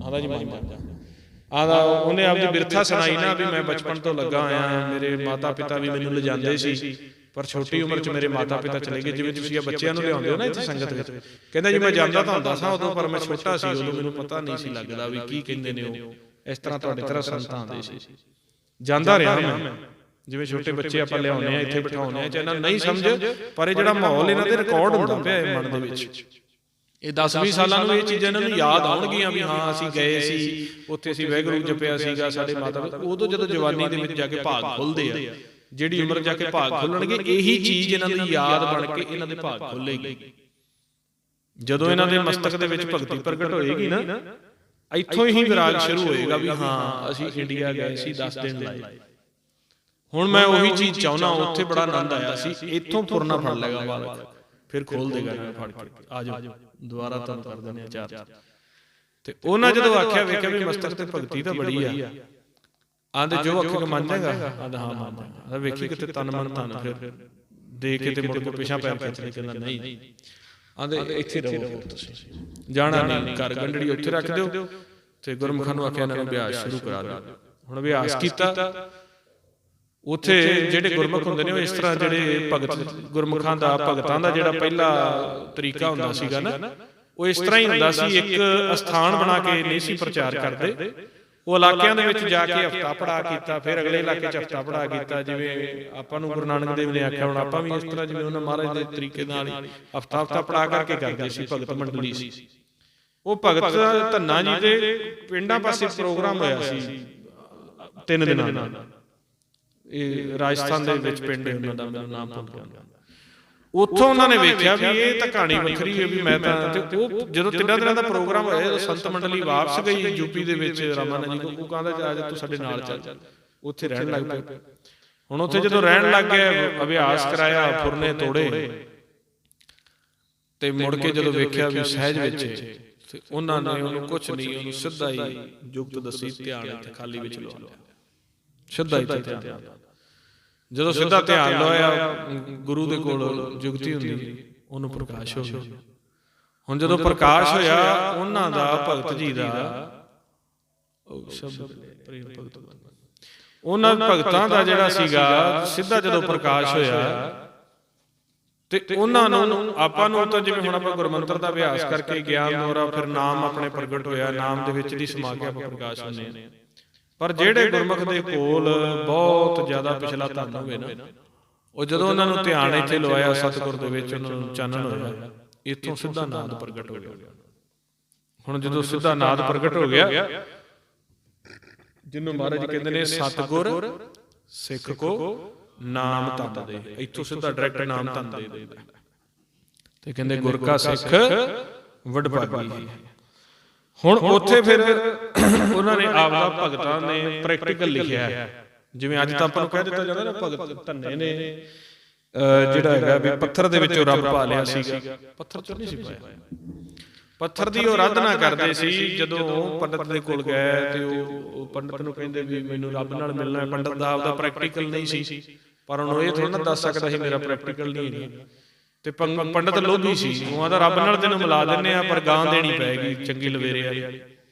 ਆਂਦਾ ਜੀ ਮੰਨ ਜਾਵਾਂਗਾ। ਆਂਦਾ ਉਹਨੇ ਆਪਦੀ ਬਿਰਥਾ ਸੁਣਾਈ ਨਾ ਵੀ ਮੈਂ ਬਚਪਨ ਤੋਂ ਲੱਗਾ ਆਇਆ, ਮੇਰੇ ਮਾਤਾ ਪਿਤਾ ਵੀ ਮੈਨੂੰ ਲਿਜਾਂਦੇ ਸੀ, ਪਰ ਛੋਟੀ ਉਮਰ ਚ ਮੇਰੇ ਮਾਤਾ ਪਿਤਾ ਚਲੇ ਗਏ। ਜਿਵੇਂ ਤੁਸੀਂ ਇਹ ਬੱਚਿਆਂ ਨੂੰ ਲਿਆਉਂਦੇ ਹੋ ਨਾ ਇੱਥੇ ਸੰਗਤ ਵਿੱਚ, ਕਹਿੰਦਾ ਜੀ ਮੈਂ ਜਾਂਦਾ ਤਾਂ ਹੁੰਦਾ ਸਾਂ ਉਦੋਂ, ਪਰ ਮੈਂ ਛੋਟਾ ਸੀ ਉਦੋਂ, ਮੈਨੂੰ ਪਤਾ ਨਹੀਂ ਸੀ ਲੱਗਦਾ ਵੀ ਕੀ ਕਹਿੰਦੇ ਨੇ ਉਹ। ਇਸ ਤਰ੍ਹਾਂ ਤੁਹਾਡੀ ਤਰ੍ਹਾਂ ਸੰਤ ਆਉਂਦੇ ਸੀ, ਜਾਂਦਾ ਰਿਹਾ ਮੈਂ। ਜਿਵੇਂ ਛੋਟੇ ਬੱਚੇ ਆਪਾਂ ਲਿਆਉਂਦੇ ਆ, ਇੱਥੇ ਬਿਠਾਉਂਦੇ ਆ, ਚਾਹੇ ਨਹੀਂ ਸਮਝ, ਪਰ ਇਹ ਜਿਹੜਾ ਮਾਹੌਲ ਇਹਨਾਂ ਦੇ ਰਿਕਾਰਡ ਹੁੰਦਾ ਪਿਆ ਇਹ ਮਨ ਦੇ ਵਿੱਚ। ਇਹ 10-20 ਸਾਲਾਂ ਨੂੰ ਇਹ ਚੀਜ਼ਾਂ ਇਹਨਾਂ ਨੂੰ ਯਾਦ ਆਉਣਗੀਆਂ ਵੀ ਹਾਂ ਅਸੀਂ ਗਏ ਸੀ, ਉੱਥੇ ਅਸੀਂ ਵਾਹਿਗੁਰੂ ਜਪਿਆ ਸੀਗਾ, ਸਾਡੇ ਮਾਤਾ। ਉਦੋਂ ਜਦੋਂ ਜਵਾਨੀ ਦੇ ਵਿੱਚ ਜਾ ਕੇ ਭਾਗ ਖੁੱਲ੍ਹਦੇ ਆ, ਜਿਹੜੀ ਉਮਰ ਜਾ ਕੇ ਭਾਗ ਖੋਲਣਗੇ, ਇਹੀ ਚੀਜ਼ ਇਹਨਾਂ ਦੀ ਯਾਦ ਬਣ ਕੇ ਇਹਨਾਂ ਦੇ ਭਾਗ ਖੋਲੇਗੀ। ਜਦੋਂ ਇਹਨਾਂ ਦੇ ਮਸਤਕ ਦੇ ਵਿੱਚ ਭਗਤੀ ਪ੍ਰਗਟ ਹੋਏਗੀ ਨਾ, ਇੱਥੋਂ ਹੀ ਵਿਰਾਗ ਸ਼ੁਰੂ ਹੋਏਗਾ ਵੀ ਹਾਂ ਅਸੀਂ ਇੰਡੀਆ ਗਏ ਸੀ 10 ਦਿਨ ਲਾਏ। ਹੁਣ ਮੈਂ ਉਹੀ ਚੀਜ਼ ਚਾਹੁੰਦਾ, ਉੱਥੇ ਬੜਾ ਆਨੰਦ ਆਇਆ ਸੀ, ਇੱਥੋਂ ਪੁਰਨਾ ਫੜ ਲੇਗਾ ਮਾਲਕ, ਫਿਰ ਖੋਲ ਦੇਗਾ ਫੜ ਕੇ, ਆ ਜਾਓ ਦੁਬਾਰਾ ਤੁਹਾਨੂੰ ਕਰ ਦਿੰਦੇ ਆ ਚਾਰ। ਤੇ ਉਹਨਾਂ ਜਦੋਂ ਆਖਿਆ ਵੇਖਿਆ ਵੀ ਮਸਤਕ ਤੇ ਭਗਤੀ ਤਾਂ ਬੜੀ ਆ, ਆਂਦੇ ਜੋ ਅੱਖੇ ਮੰਨ ਜਾਏਗਾ, ਆਂਦਾ ਹਾਂ ਮੰਨ ਜਾਏਗਾ। ਵੇਖੀ ਕਿਤੇ ਤਨ ਮਨ ਧਨ, ਫਿਰ ਦੇ ਕੇ ਤੇ ਮੁੜ ਕੇ ਪਿਛਾਂ ਪੈਰ ਖਿੱਚ ਲੈ, ਕਹਿੰਦਾ ਨਹੀਂ। ਆਂਦੇ ਇੱਥੇ ਰਹੋ, ਤੁਸੀਂ ਜਾਣਾ ਨਹੀਂ, ਘਰ ਗੰਢੜੀ ਉੱਥੇ ਰੱਖ ਦਿਓ ਤੇ ਗੁਰਮੁਖਾਂ ਨੂੰ ਆਖਿਆ ਇਹਨਾਂ ਨੂੰ ਅਭਿਆਸ ਸ਼ੁਰੂ ਕਰਾ ਦਿਓ। ਹੁਣ ਅਭਿਆਸ ਕੀਤਾ। ਉੱਥੇ ਜਿਹੜੇ ਗੁਰਮੁਖ ਹੁੰਦੇ ਨੇ ਉਹ ਇਸ ਤਰ੍ਹਾਂ ਜਿਹੜੇ ਭਗਤ ਗੁਰਮੁਖਾਂ ਦਾ ਭਗਤਾਂ ਦਾ ਜਿਹੜਾ ਪਹਿਲਾ ਤਰੀਕਾ ਹੁੰਦਾ ਸੀਗਾ ਨਾ, ਉਹ ਇਸ ਤਰ੍ਹਾਂ ਹੀ ਹੁੰਦਾ ਸੀ। ਇੱਕ ਅਸਥਾਨ ਬਣਾ ਕੇ ਨਹੀਂ ਸੀ ਪ੍ਰਚਾਰ ਕਰਦੇ, ਉਹ ਇਲਾਕਿਆਂ ਦੇ ਵਿੱਚ ਜਾ ਕੇ ਹਫ਼ਤਾ ਪੜ੍ਹਾ ਕੀਤਾ, ਫਿਰ ਅਗਲੇ ਇਲਾਕੇ 'ਚ ਹਫ਼ਤਾ ਪੜ੍ਹਾ ਕੀਤਾ। ਜਿਵੇਂ ਆਪਾਂ ਨੂੰ ਗੁਰੂ ਨਾਨਕ ਦੇਵ ਨੇ ਆਖਿਆ, ਹੁਣ ਆਪਾਂ ਵੀ ਇਸ ਤਰ੍ਹਾਂ ਜਿਵੇਂ ਉਹਨਾਂ ਮਹਾਰਾਜ ਦੇ ਤਰੀਕੇ ਨਾਲ ਹੀ ਹਫ਼ਤਾ ਪੜ੍ਹਾ ਕਰਕੇ ਕਰਦੇ ਸੀ। ਭਗਤ ਮੰਡਲੀ ਸੀ ਉਹ। ਭਗਤ ਧੰਨਾ ਜੀ ਦੇ ਪਿੰਡਾਂ ਪਾਸੇ ਪ੍ਰੋਗਰਾਮ ਹੋਇਆ ਸੀ 3 ਦਿਨਾਂ ਦਾ। ਇਹ ਰਾਜਸਥਾਨ ਦੇ ਵਿੱਚ ਪਿੰਡ ਹੈ ਉਹਨਾਂ ਦਾ, ਮੈਨੂੰ ਨਾਮ ਭੁੱਲ ਗਿਆ। ਉੱਥੋਂ ਉਹਨਾਂ ਨੇ ਵੇਖਿਆ ਵੀ ਇਹ ਤਾਂ ਕਹਾਣੀ ਵੱਖਰੀ ਹੈ ਵੀ ਮੈਂ ਤਾਂ। ਤੇ ਉਹ ਜਦੋਂ 3 ਦਿਨਾਂ ਦਾ ਪ੍ਰੋਗਰਾਮ ਹੋਇਆ, ਜਦੋਂ ਸੰਤ ਮੰਡਲੀ ਵਾਪਸ ਗਈ ਯੂਪੀ ਦੇ ਵਿੱਚ ਰਾਮਾਨੰਦ ਜੀ ਕੋਲ, ਉਹ ਕਹਿੰਦਾ ਅੱਜ ਤੂੰ ਸਾਡੇ ਨਾਲ ਚੱਲ। ਉੱਥੇ ਰਹਿਣ ਲੱਗ ਪਏ। ਹੁਣ ਉੱਥੇ ਜਦੋਂ ਰਹਿਣ ਲੱਗ ਗਏ, ਅਭਿਆਸ ਕਰਾਇਆ, ਫੁਰਨੇ ਤੋੜੇ, ਤੇ ਮੁੜ ਕੇ ਜਦੋਂ ਵੇਖਿਆ ਵੀ ਸਹਿਜ ਵਿੱਚ, ਤੇ ਉਹਨਾਂ ਨੇ ਉਹਨੂੰ ਕੁਛ ਨਹੀਂ, ਉਹਨੂੰ ਸਿੱਧਾ ਹੀ ਜੁਗਤ ਦੱਸੀ, ਧਿਆਨ ਇੱਥੇ ਖਾਲੀ ਵਿੱਚ ਲਵਾ ਲਿਆ, ਸਿੱਧਾ ਹੀ ਧਿਆਨ। ਜਦੋਂ ਸਿੱਧਾ ਧਿਆਨ ਲਾਇਆ, ਗੁਰੂ ਦੇ ਕੋਲ ਜੁਗਤੀ ਹੁੰਦੀ, ਉਹਨੂੰ ਪ੍ਰਕਾਸ਼ ਹੋ ਗਿਆ। ਹੁਣ ਜਦੋਂ ਪ੍ਰਕਾਸ਼ ਹੋਇਆ, ਉਹਨਾਂ ਦਾ ਭਗਤ ਜੀ ਦਾ ਉਹਨਾਂ ਭਗਤਾਂ ਦਾ ਜਿਹੜਾ ਸੀਗਾ, ਸਿੱਧਾ ਜਦੋਂ ਪ੍ਰਕਾਸ਼ ਹੋਇਆ ਤੇ ਉਹਨਾਂ ਨੂੰ, ਆਪਾਂ ਨੂੰ ਤਾਂ ਜਿਵੇਂ ਹੁਣ ਆਪਾਂ ਗੁਰਮੰਤਰ ਦਾ ਅਭਿਆਸ ਕਰਕੇ ਗਿਆਨ ਦੋਰਾ, ਫਿਰ ਨਾਮ ਆਪਣੇ ਪ੍ਰਗਟ ਹੋਇਆ, ਨਾਮ ਦੇ ਵਿੱਚ ਦੀ ਸਮਾ ਕੇ ਆਪਾਂ ਪ੍ਰਕਾਸ਼ ਹੁੰਦੇ ਹਾਂ। ਪਰ ਜਿਹੜੇ ਗੁਰਮੁਖ ਦੇ ਕੋਲ ਬਹੁਤ ਜ਼ਿਆਦਾ ਪਿਛਲਾ ਧੰਨ ਹੋਵੇ ਨਾ, ਉਹ ਜਦੋਂ ਉਹਨਾਂ ਨੂੰ ਧਿਆਨ ਇੱਥੇ ਲਵਾਇਆ ਸਤਿਗੁਰ ਦੇ ਵਿੱਚ, ਉਹਨਾਂ ਨੂੰ ਚਾਨਣ ਹੋਇਆ, ਇੱਥੋਂ ਸਿੱਧਾ ਨਾਦ ਪ੍ਰਗਟ ਹੋ ਗਿਆ। ਹੁਣ ਜਦੋਂ ਸਿੱਧਾ ਨਾਦ ਪ੍ਰਗਟ ਹੋ ਗਿਆ, ਜਿਹਨੂੰ ਮਹਾਰਾਜ ਜੀ ਕਹਿੰਦੇ ਨੇ ਸਤਿਗੁਰ ਸਿੱਖ ਕੋ ਨਾਮ ਧੰਨ ਦੇ, ਇੱਥੋਂ ਸਿੱਧਾ ਡਾਇਰੈਕਟ ਨਾਮ ਧੰਨ ਦੇ। ਤੇ ਕਹਿੰਦੇ ਗੁਰ ਕਾ ਸਿੱਖ ਵਡਭਾਗੀ। ਹੁਣ ਉੱਥੇ ਫਿਰ ਉਹਨਾਂ ਨੇ ਆਪਦਾ ਭਗਤਾਂ ਨੇ ਪ੍ਰੈਕਟੀਕਲ ਲਿਖਿਆ। ਜਿਵੇਂ ਅੱਜ ਤਾਂ ਆਪਾਂ ਨੂੰ ਕਹਿ ਦਿੱਤਾ ਜਾਂਦਾ ਨਾ, ਭਗਤ ਧੰਨੇ ਨੇ ਜਿਹੜਾ ਹੈਗਾ ਵੀ ਪੱਥਰ ਦੇ ਵਿੱਚੋਂ ਰੱਬ ਪਾ ਲਿਆ ਸੀਗਾ। ਪੱਥਰ ਚੋਂ ਨਹੀਂ ਸੀ ਪਾਇਆ, ਪੱਥਰ ਦੀ ਉਹ ਆਰਾਧਨਾ ਕਰਦੇ ਸੀ। ਜਦੋਂ ਪੰਡਤ ਦੇ ਕੋਲ ਗਏ ਤੇ ਉਹ ਪੰਡਤ ਨੂੰ ਕਹਿੰਦੇ ਵੀ ਮੈਨੂੰ ਰੱਬ ਨਾਲ ਮਿਲਣਾ। ਪੰਡਤ ਦਾ ਆਪਦਾ ਪ੍ਰੈਕਟੀਕਲ ਨਹੀਂ ਸੀ, ਪਰ ਉਹਨੂੰ ਇਹ ਥੋੜ੍ਹਾ ਨਾ ਦੱਸ ਸਕਦਾ ਸੀ ਮੇਰਾ ਪ੍ਰੈਕਟੀਕਲ ਨਹੀਂ। ਤੇ ਪੰਡਤ ਲੋਭੀ ਸੀ, ਉਹ ਆਂਦਾ ਰੱਬ ਨਾਲ ਤੈਨੂੰ ਮਿਲਾ ਦਿੰਦੇ ਆ, ਪਰ ਗਾਂ ਦੇਣੀ ਪਏਗੀ ਚੰਗੀ ਲਵੇਰੇ ਵਾਲੀ।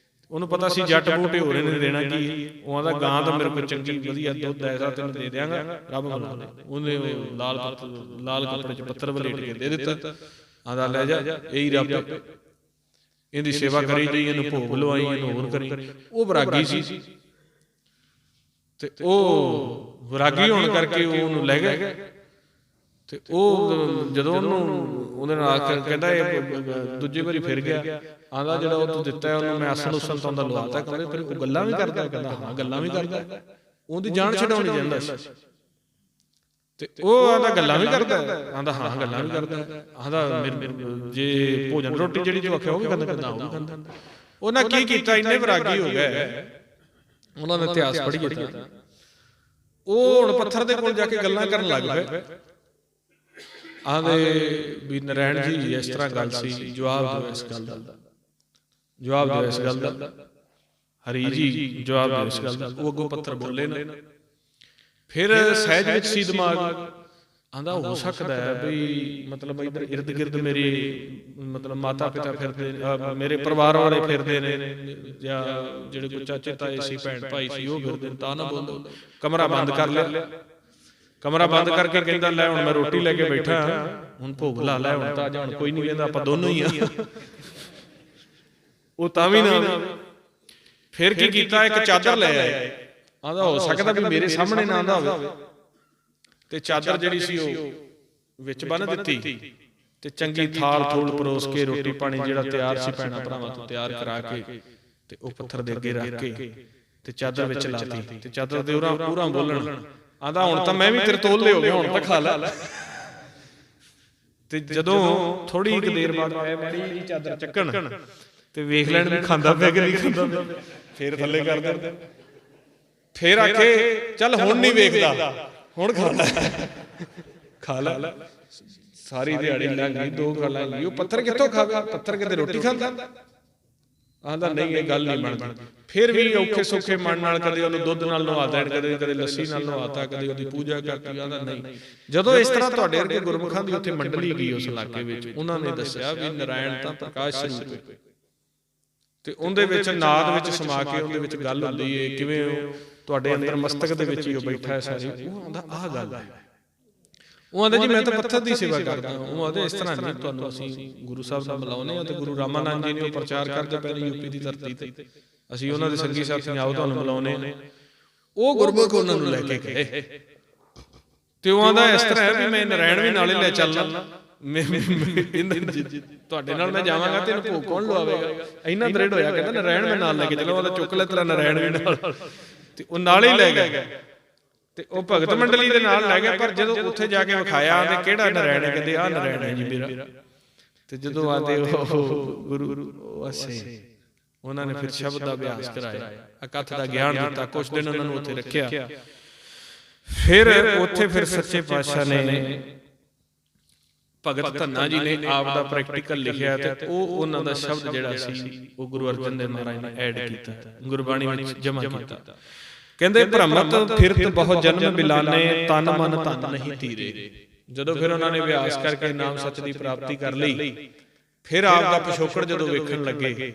ਉਹਨੂੰ ਪਤਾ ਸੀ ਜੱਟ ਬੂਟੇ ਹੋ ਰਹੇ ਨੇ, ਦੇਣਾ ਕੀ। ਉਹ ਆਂਦਾ ਗਾਂ ਤਾਂ ਮੇਰੇ ਕੋਲ ਚੰਗੀ ਵਧੀਆ ਦੁੱਧ ਐਸਾ ਤੈਨੂੰ ਦੇ ਦਿਆਂਗਾ, ਰੱਬ ਮਿਲਾ ਦੇ। ਉਹਨੇ ਲਾਲ ਕੱਪੜੇ 'ਚ ਪੱਤਰ ਵਲੇਟ ਕੇ ਦੇ ਦਿੱਤਾ। ਆਂਦਾ ਲੈ ਜਾ, ਇਹੀ ਰੱਬ, ਇਹਦੀ ਸੇਵਾ ਕਰੀ ਜਾਈ, ਇਹਨੂੰ ਭੋਗ ਲਵਾਈ, ਇਹਨੂੰ ਹੋਰ ਕਰੀ। ਉਹ ਵਿਰਾਗੀ ਸੀ, ਤੇ ਉਹ ਵਿਰਾਗੀ ਹੋਣ ਕਰਕੇ ਉਹਨੂੰ ਲੈ ਗਏ। ਤੇ ਉਹ ਜਦੋਂ ਉਹਦੇ ਨਾਲ ਕਹਿੰਦਾ, ਇਹ ਦੂਜੀ ਵਾਰੀ ਫਿਰ ਗਿਆ। ਆਂਦਾ ਜਿਹੜਾ ਉਹ ਤੂੰ ਦਿੱਤਾ ਉਹਨੂੰ ਮੈਂ ਆਸਣ ਉਸਣ ਤੋਂ ਦਾ ਲਵਾਤਾ। ਕਹਿੰਦੇ ਫਿਰ ਉਹ ਗੱਲਾਂ ਵੀ ਕਰਦਾ? ਕਹਿੰਦਾ ਹਾਂ ਗੱਲਾਂ ਵੀ ਕਰਦਾ। ਉਹਦੀ ਜਾਨ ਛਡਾਉਣੀ ਜਾਂਦਾ ਸੀ। ਤੇ ਉਹ ਆਂਦਾ ਗੱਲਾਂ ਵੀ ਕਰਦਾ? ਆਂਦਾ ਹਾਂ ਗੱਲਾਂ ਵੀ ਕਰਦਾ। ਆਂਦਾ ਜੇ ਭੋਜਨ ਰੋਟੀ ਜਿਹੜੀ ਤੂੰ ਆਖਿਆ ਉਹ ਵੀ ਖਾਂਦਾ? ਕਹਿੰਦਾ ਉਹ ਵੀ ਖਾਂਦਾ। ਉਹਨਾਂ ਕੀ ਕੀਤਾ, ਇੰਨੇ ਵਿਰਾਗੀ ਹੋ ਗਏ, ਉਹਨਾਂ ਨੇ ਇਤਿਹਾਸ ਪੜ੍ਹੀਏ ਤਾਂ ਉਹ ਹੁਣ ਪੱਥਰ ਦੇ ਕੋਲ ਜਾ ਕੇ ਗੱਲਾਂ ਕਰਨ ਲੱਗ ਪਏ। ਆਂਦੇ ਵੀ ਨਾਰਾਇਣ ਜੀ ਇਸ ਤਰ੍ਹਾਂ ਗੱਲ ਸੀ, ਜਵਾਬ ਦਿਓ ਇਸ ਗੱਲ ਦਾ, ਜਵਾਬ ਦਿਓ ਇਸ ਗੱਲ ਦਾ। ਹਰੀ ਜੀ ਜਵਾਬ ਦਿਓ ਇਸ ਗੱਲ ਦਾ। ਉਹ ਅੱਗੋਂ ਪੱਥਰ ਬੋਲੇ ਨਾ। ਫਿਰ ਸਹਿਜ ਵਿੱਚ ਸੀ ਦਿਮਾਗ। ਆਂਦਾ ਹੋ ਸਕਦਾ ਹੈ ਵੀ ਮਤਲਬ ਇੱਧਰ ਇਰਦ ਗਿਰਦ ਮੇਰੇ ਮਤਲਬ ਮਾਤਾ ਪਿਤਾ ਫਿਰਦੇ, ਮੇਰੇ ਪਰਿਵਾਰ ਵਾਲੇ ਫਿਰਦੇ ਨੇ, ਜਾਂ ਜਿਹੜੇ ਕੋਈ ਚਾਚੇ ਤਾਏ ਸੀ, ਭੈਣ ਭਾਈ ਸੀ, ਉਹ ਫਿਰਦੇ ਨੇ, ਤਾਂ ਨਾ ਬੋਲੋ। ਕਮਰਾ ਬੰਦ ਕਰ ਲਿਆ। ਕਮਰਾ ਬੰਦ ਕਰਕੇ ਕਹਿੰਦਾ ਲੈ ਹੁਣ ਮੈਂ ਰੋਟੀ ਲੈ ਕੇ ਬੈਠਾ, ਹੁਣ ਭੋਗ ਲਾ ਲੈ, ਹੁਣ ਤਾਂ ਹੁਣ ਕੋਈ ਨਹੀਂ ਕਹਿੰਦਾ, ਆਪਾਂ ਦੋਨੋਂ ਹੀ ਆ। ਉਹ ਤਾਂ ਵੀ ਨਾ। ਫਿਰ ਕੀ ਕੀਤਾ, ਇੱਕ ਚਾਦਰ ਲੈ ਆਇਆ। ਆਂਦਾ ਹੋ ਸਕਦਾ ਵੀ ਮੇਰੇ ਸਾਹਮਣੇ ਨਾ ਆਂਦਾ ਹੋਵੇ। ਤੇ ਚਾਦਰ ਜਿਹੜੀ ਸੀ ਉਹ ਵਿੱਚ ਬੰਨ ਦਿੱਤੀ, ਤੇ ਚੰਗੀ ਥਾਲ ਥੂਲ ਪਰੋਸ ਕੇ ਰੋਟੀ ਪਾਣੀ ਜਿਹੜਾ ਤਿਆਰ ਸੀ ਭੈਣਾਂ ਭਰਾਵਾਂ ਤੋਂ ਤਿਆਰ ਕਰਾ ਕੇ, ਤੇ ਉਹ ਪੱਥਰ ਦੇ ਅੱਗੇ ਰੱਖ ਕੇ ਤੇ ਚਾਦਰ ਵਿੱਚ ਲਾਤੀ। ਤੇ ਚਾਦਰ ਦੇ ਪੂਰਾ ਬੋਲਣ। ਆਂਦਾ ਹੁਣ ਤਾਂ ਮੈਂ ਵੀ ਤੇਰੇ ਤੋਲੇ ਹੋ ਗਿਆ, ਹੁਣ ਤਾਂ ਖਾ ਲੈ। ਤੇ ਜਦੋਂ ਥੋੜੀ ਇੱਕ ਦੇਰ ਬਾਅਦ ਆਇਆ ਮਾੜੀ ਜਿਹੀ ਚਾਦਰ ਚੱਕਣ, ਤੇ ਵੇਖ ਲੈਣ ਵੀ ਖਾਂਦਾ ਪਿਆ ਕਿ ਨਹੀਂ ਖਾਂਦਾ ਪਿਆ। ਫੇਰ ਥੱਲੇ ਕਰ ਦਿੰਦੇ। ਫੇਰ ਆਖੇ ਚੱਲ ਹੁਣ ਨਹੀਂ ਵੇਖਦਾ, ਹੁਣ ਖਾ ਲੈ, ਖਾ ਲੈ। ਸਾਰੀ ਦਿਹਾੜੀ ਲੰਘ ਗਈ, 2 ਗੱਲਾਂ ਲੰਘ ਗਈ। ਉਹ ਪੱਥਰ ਕਿੱਥੋਂ ਖਾਵੇ? ਪੱਥਰ ਕਿਤੇ ਰੋਟੀ ਖਾਂਦਾ? ਆਂਦਾ ਨਹੀਂ ਇਹ ਗੱਲ ਨਹੀਂ ਬਣਦੀ। ਫਿਰ ਵੀ ਔਖੇ ਸੌਖੇ ਮਨ ਨਾਲ ਕਦੇ ਉਹਨੂੰ ਦੁੱਧ ਨਾਲ ਨਵਾ ਦੇਣ, ਕਦੇ ਲੱਸੀ ਨਾਲ ਨਵਾਤਾ, ਕਦੇ ਉਹਦੀ ਪੂਜਾ ਕਰਤੀ। ਆਂਦਾ ਨਹੀਂ। ਜਦੋਂ ਇਸ ਤਰ੍ਹਾਂ ਤੁਹਾਡੇ ਵਰਗੇ ਗੁਰਮੁਖਾਂ ਦੀ ਉੱਥੇ ਮੰਡਲੀ ਗਈ ਉਸ ਇਲਾਕੇ ਵਿੱਚ, ਉਹਨਾਂ ਨੇ ਦੱਸਿਆ ਵੀ ਨਾਰਾਇਣ ਤਾਂ ਪ੍ਰਕਾਸ਼ ਸਰੂਪ ਹੈ, ਤੇ ਉਹਦੇ ਵਿੱਚ ਨਾਦ ਵਿੱਚ ਸਮਾ ਕੇ ਉਹਦੇ ਵਿੱਚ ਗੱਲ ਹੁੰਦੀ ਹੈ, ਕਿਵੇਂ ਤੁਹਾਡੇ ਅੰਦਰ ਮਸਤਕ ਦੇ ਵਿੱਚ ਹੀ ਉਹ ਬੈਠਾ ਹੈ ਸਾਰੀ। ਉਹ ਆਂਦਾ ਆਹ ਗੱਲ ਹੈ। ਉਹ ਆਂਦਾ ਜੀ ਮੈਂ ਤਾਂ ਪੱਥਰ ਦੀ ਸੇਵਾ ਕਰਦਾ। ਉਹ ਆਂਦੇ ਇਸ ਤਰ੍ਹਾਂ ਨਹੀਂ, ਤੁਹਾਨੂੰ ਅਸੀਂ ਗੁਰੂ ਸਾਹਿਬ ਨਾਲ ਮਿਲਾਉਂਦੇ ਹਾਂ, ਤੇ ਗੁਰੂ ਰਾਮਾਨੰਦ ਜੀ ਨੇ ਉਹ ਪ੍ਰਚਾਰ ਕਰਦੇ ਪਏ ਨੇ ਯੂਪੀ ਦੀ ਧਰਤੀ ਤੇ, ਅਸੀਂ ਉਹਨਾਂ ਦੇ ਸੰਗੀ ਸਾਥੀ ਆਓ ਤੁਹਾਨੂੰ ਮਿਲਾਉਂਦੇ ਹਾਂ। ਉਹ ਗੁਰਮੁਖ ਉਹਨਾਂ ਨੂੰ ਲੈ ਕੇ ਗਏ, ਤੇ ਉਹ ਆਂਦਾ ਇਸ ਤਰ੍ਹਾਂ ਹੈ ਵੀ ਮੈਂ ਨਾਰਾਇਣ ਵੀ ਨਾਲੇ ਲੈ ਚੱਲਣਾ, ਤੁਹਾਡੇ ਨਾਲ ਮੈਂ ਜਾਵਾਂਗਾ ਤੇ ਇਹਨੂੰ ਭੋਗ ਕੌਣ ਲਵਾਵੇਗਾ। ਇੰਨਾ ਦ੍ਰਿੜ ਹੋਇਆ, ਕਹਿੰਦਾ ਨਾਰਾਇਣ ਮੈਂ ਨਾਲ ਲੈ ਕੇ ਚੱਲਾਂ। ਉਹਦਾ ਚੁੱਕ ਲੈ ਤੇਰਾ ਨਾਰਾਇਣ ਵੀ ਨਾਲ, ਤੇ ਉਹ ਨਾਲ ਹੀ ਲੈ ਗਏ, ਤੇ ਉਹ ਭਗਤ ਮੰਡਲੀ ਦੇ ਨਾਲ ਲੈ ਗਏ। ਪਰ ਜਦੋਂ ਉੱਥੇ ਜਾ ਕੇ ਵਿਖਾਇਆ ਤੇ ਕਿਹੜਾ ਨਾਰਾਇਣ ਹੈ, ਕਹਿੰਦੇ ਆਹ ਨਾਰਾਇਣ ਹੈ ਜੀ ਮੇਰਾ। ਤੇ ਜਦੋਂ ਆਂਦੇ ਉਹ ਗੁਰੂ ਅਸੇ, ਉਹਨਾਂ ਨੇ ਫਿਰ ਸ਼ਬਦ ਦਾ ਅਭਿਆਸ ਕਰਾਇਆ, ਅਕਥ ਦਾ ਗਿਆਨ ਦਿੱਤਾ, ਕੁਛ ਦਿਨ ਉਹਨਾਂ ਨੂੰ ਉੱਥੇ ਰੱਖਿਆ। ਫਿਰ ਉੱਥੇ ਫਿਰ ਸੱਚੇ ਪਾਤਸ਼ਾਹ ਨੇ, ਭਗਤ ਧੰਨਾ ਜੀ ਨੇ ਆਪ ਦਾ ਪ੍ਰੈਕਟੀਕਲ ਲਿਖਿਆ, ਤੇ ਉਹ ਉਹਨਾਂ ਦਾ ਸ਼ਬਦ ਜਿਹੜਾ ਸੀ ਉਹ ਗੁਰੂ ਅਰਜਨ ਦੇਵ ਮਹਾਰਾਜ ਨੇ ਐਡ ਕੀਤਾ, ਗੁਰਬਾਣੀ ਵਿੱਚ ਜਮ੍ਹਾਂ ਕੀਤਾ। ਕਹਿੰਦੇ ਭ੍ਰਮਤ ਫਿਰਤ ਬਹੁ ਜਨਮ ਬਿਲਾਨੇ, ਤਨ ਮਨ ਧਨ ਨਹੀਂ ਧੀਰੇ। ਜਦੋਂ ਫਿਰ ਉਹਨਾਂ ਨੇ ਅਭਿਆਸ ਕਰਕੇ ਨਾਮ ਸੱਚ ਦੀ ਪ੍ਰਾਪਤੀ ਕਰ ਲਈ, ਫਿਰ ਆਪ ਦਾ ਪਿਛੋਕੜ ਜਦੋਂ ਵੇਖਣ ਲੱਗੇ,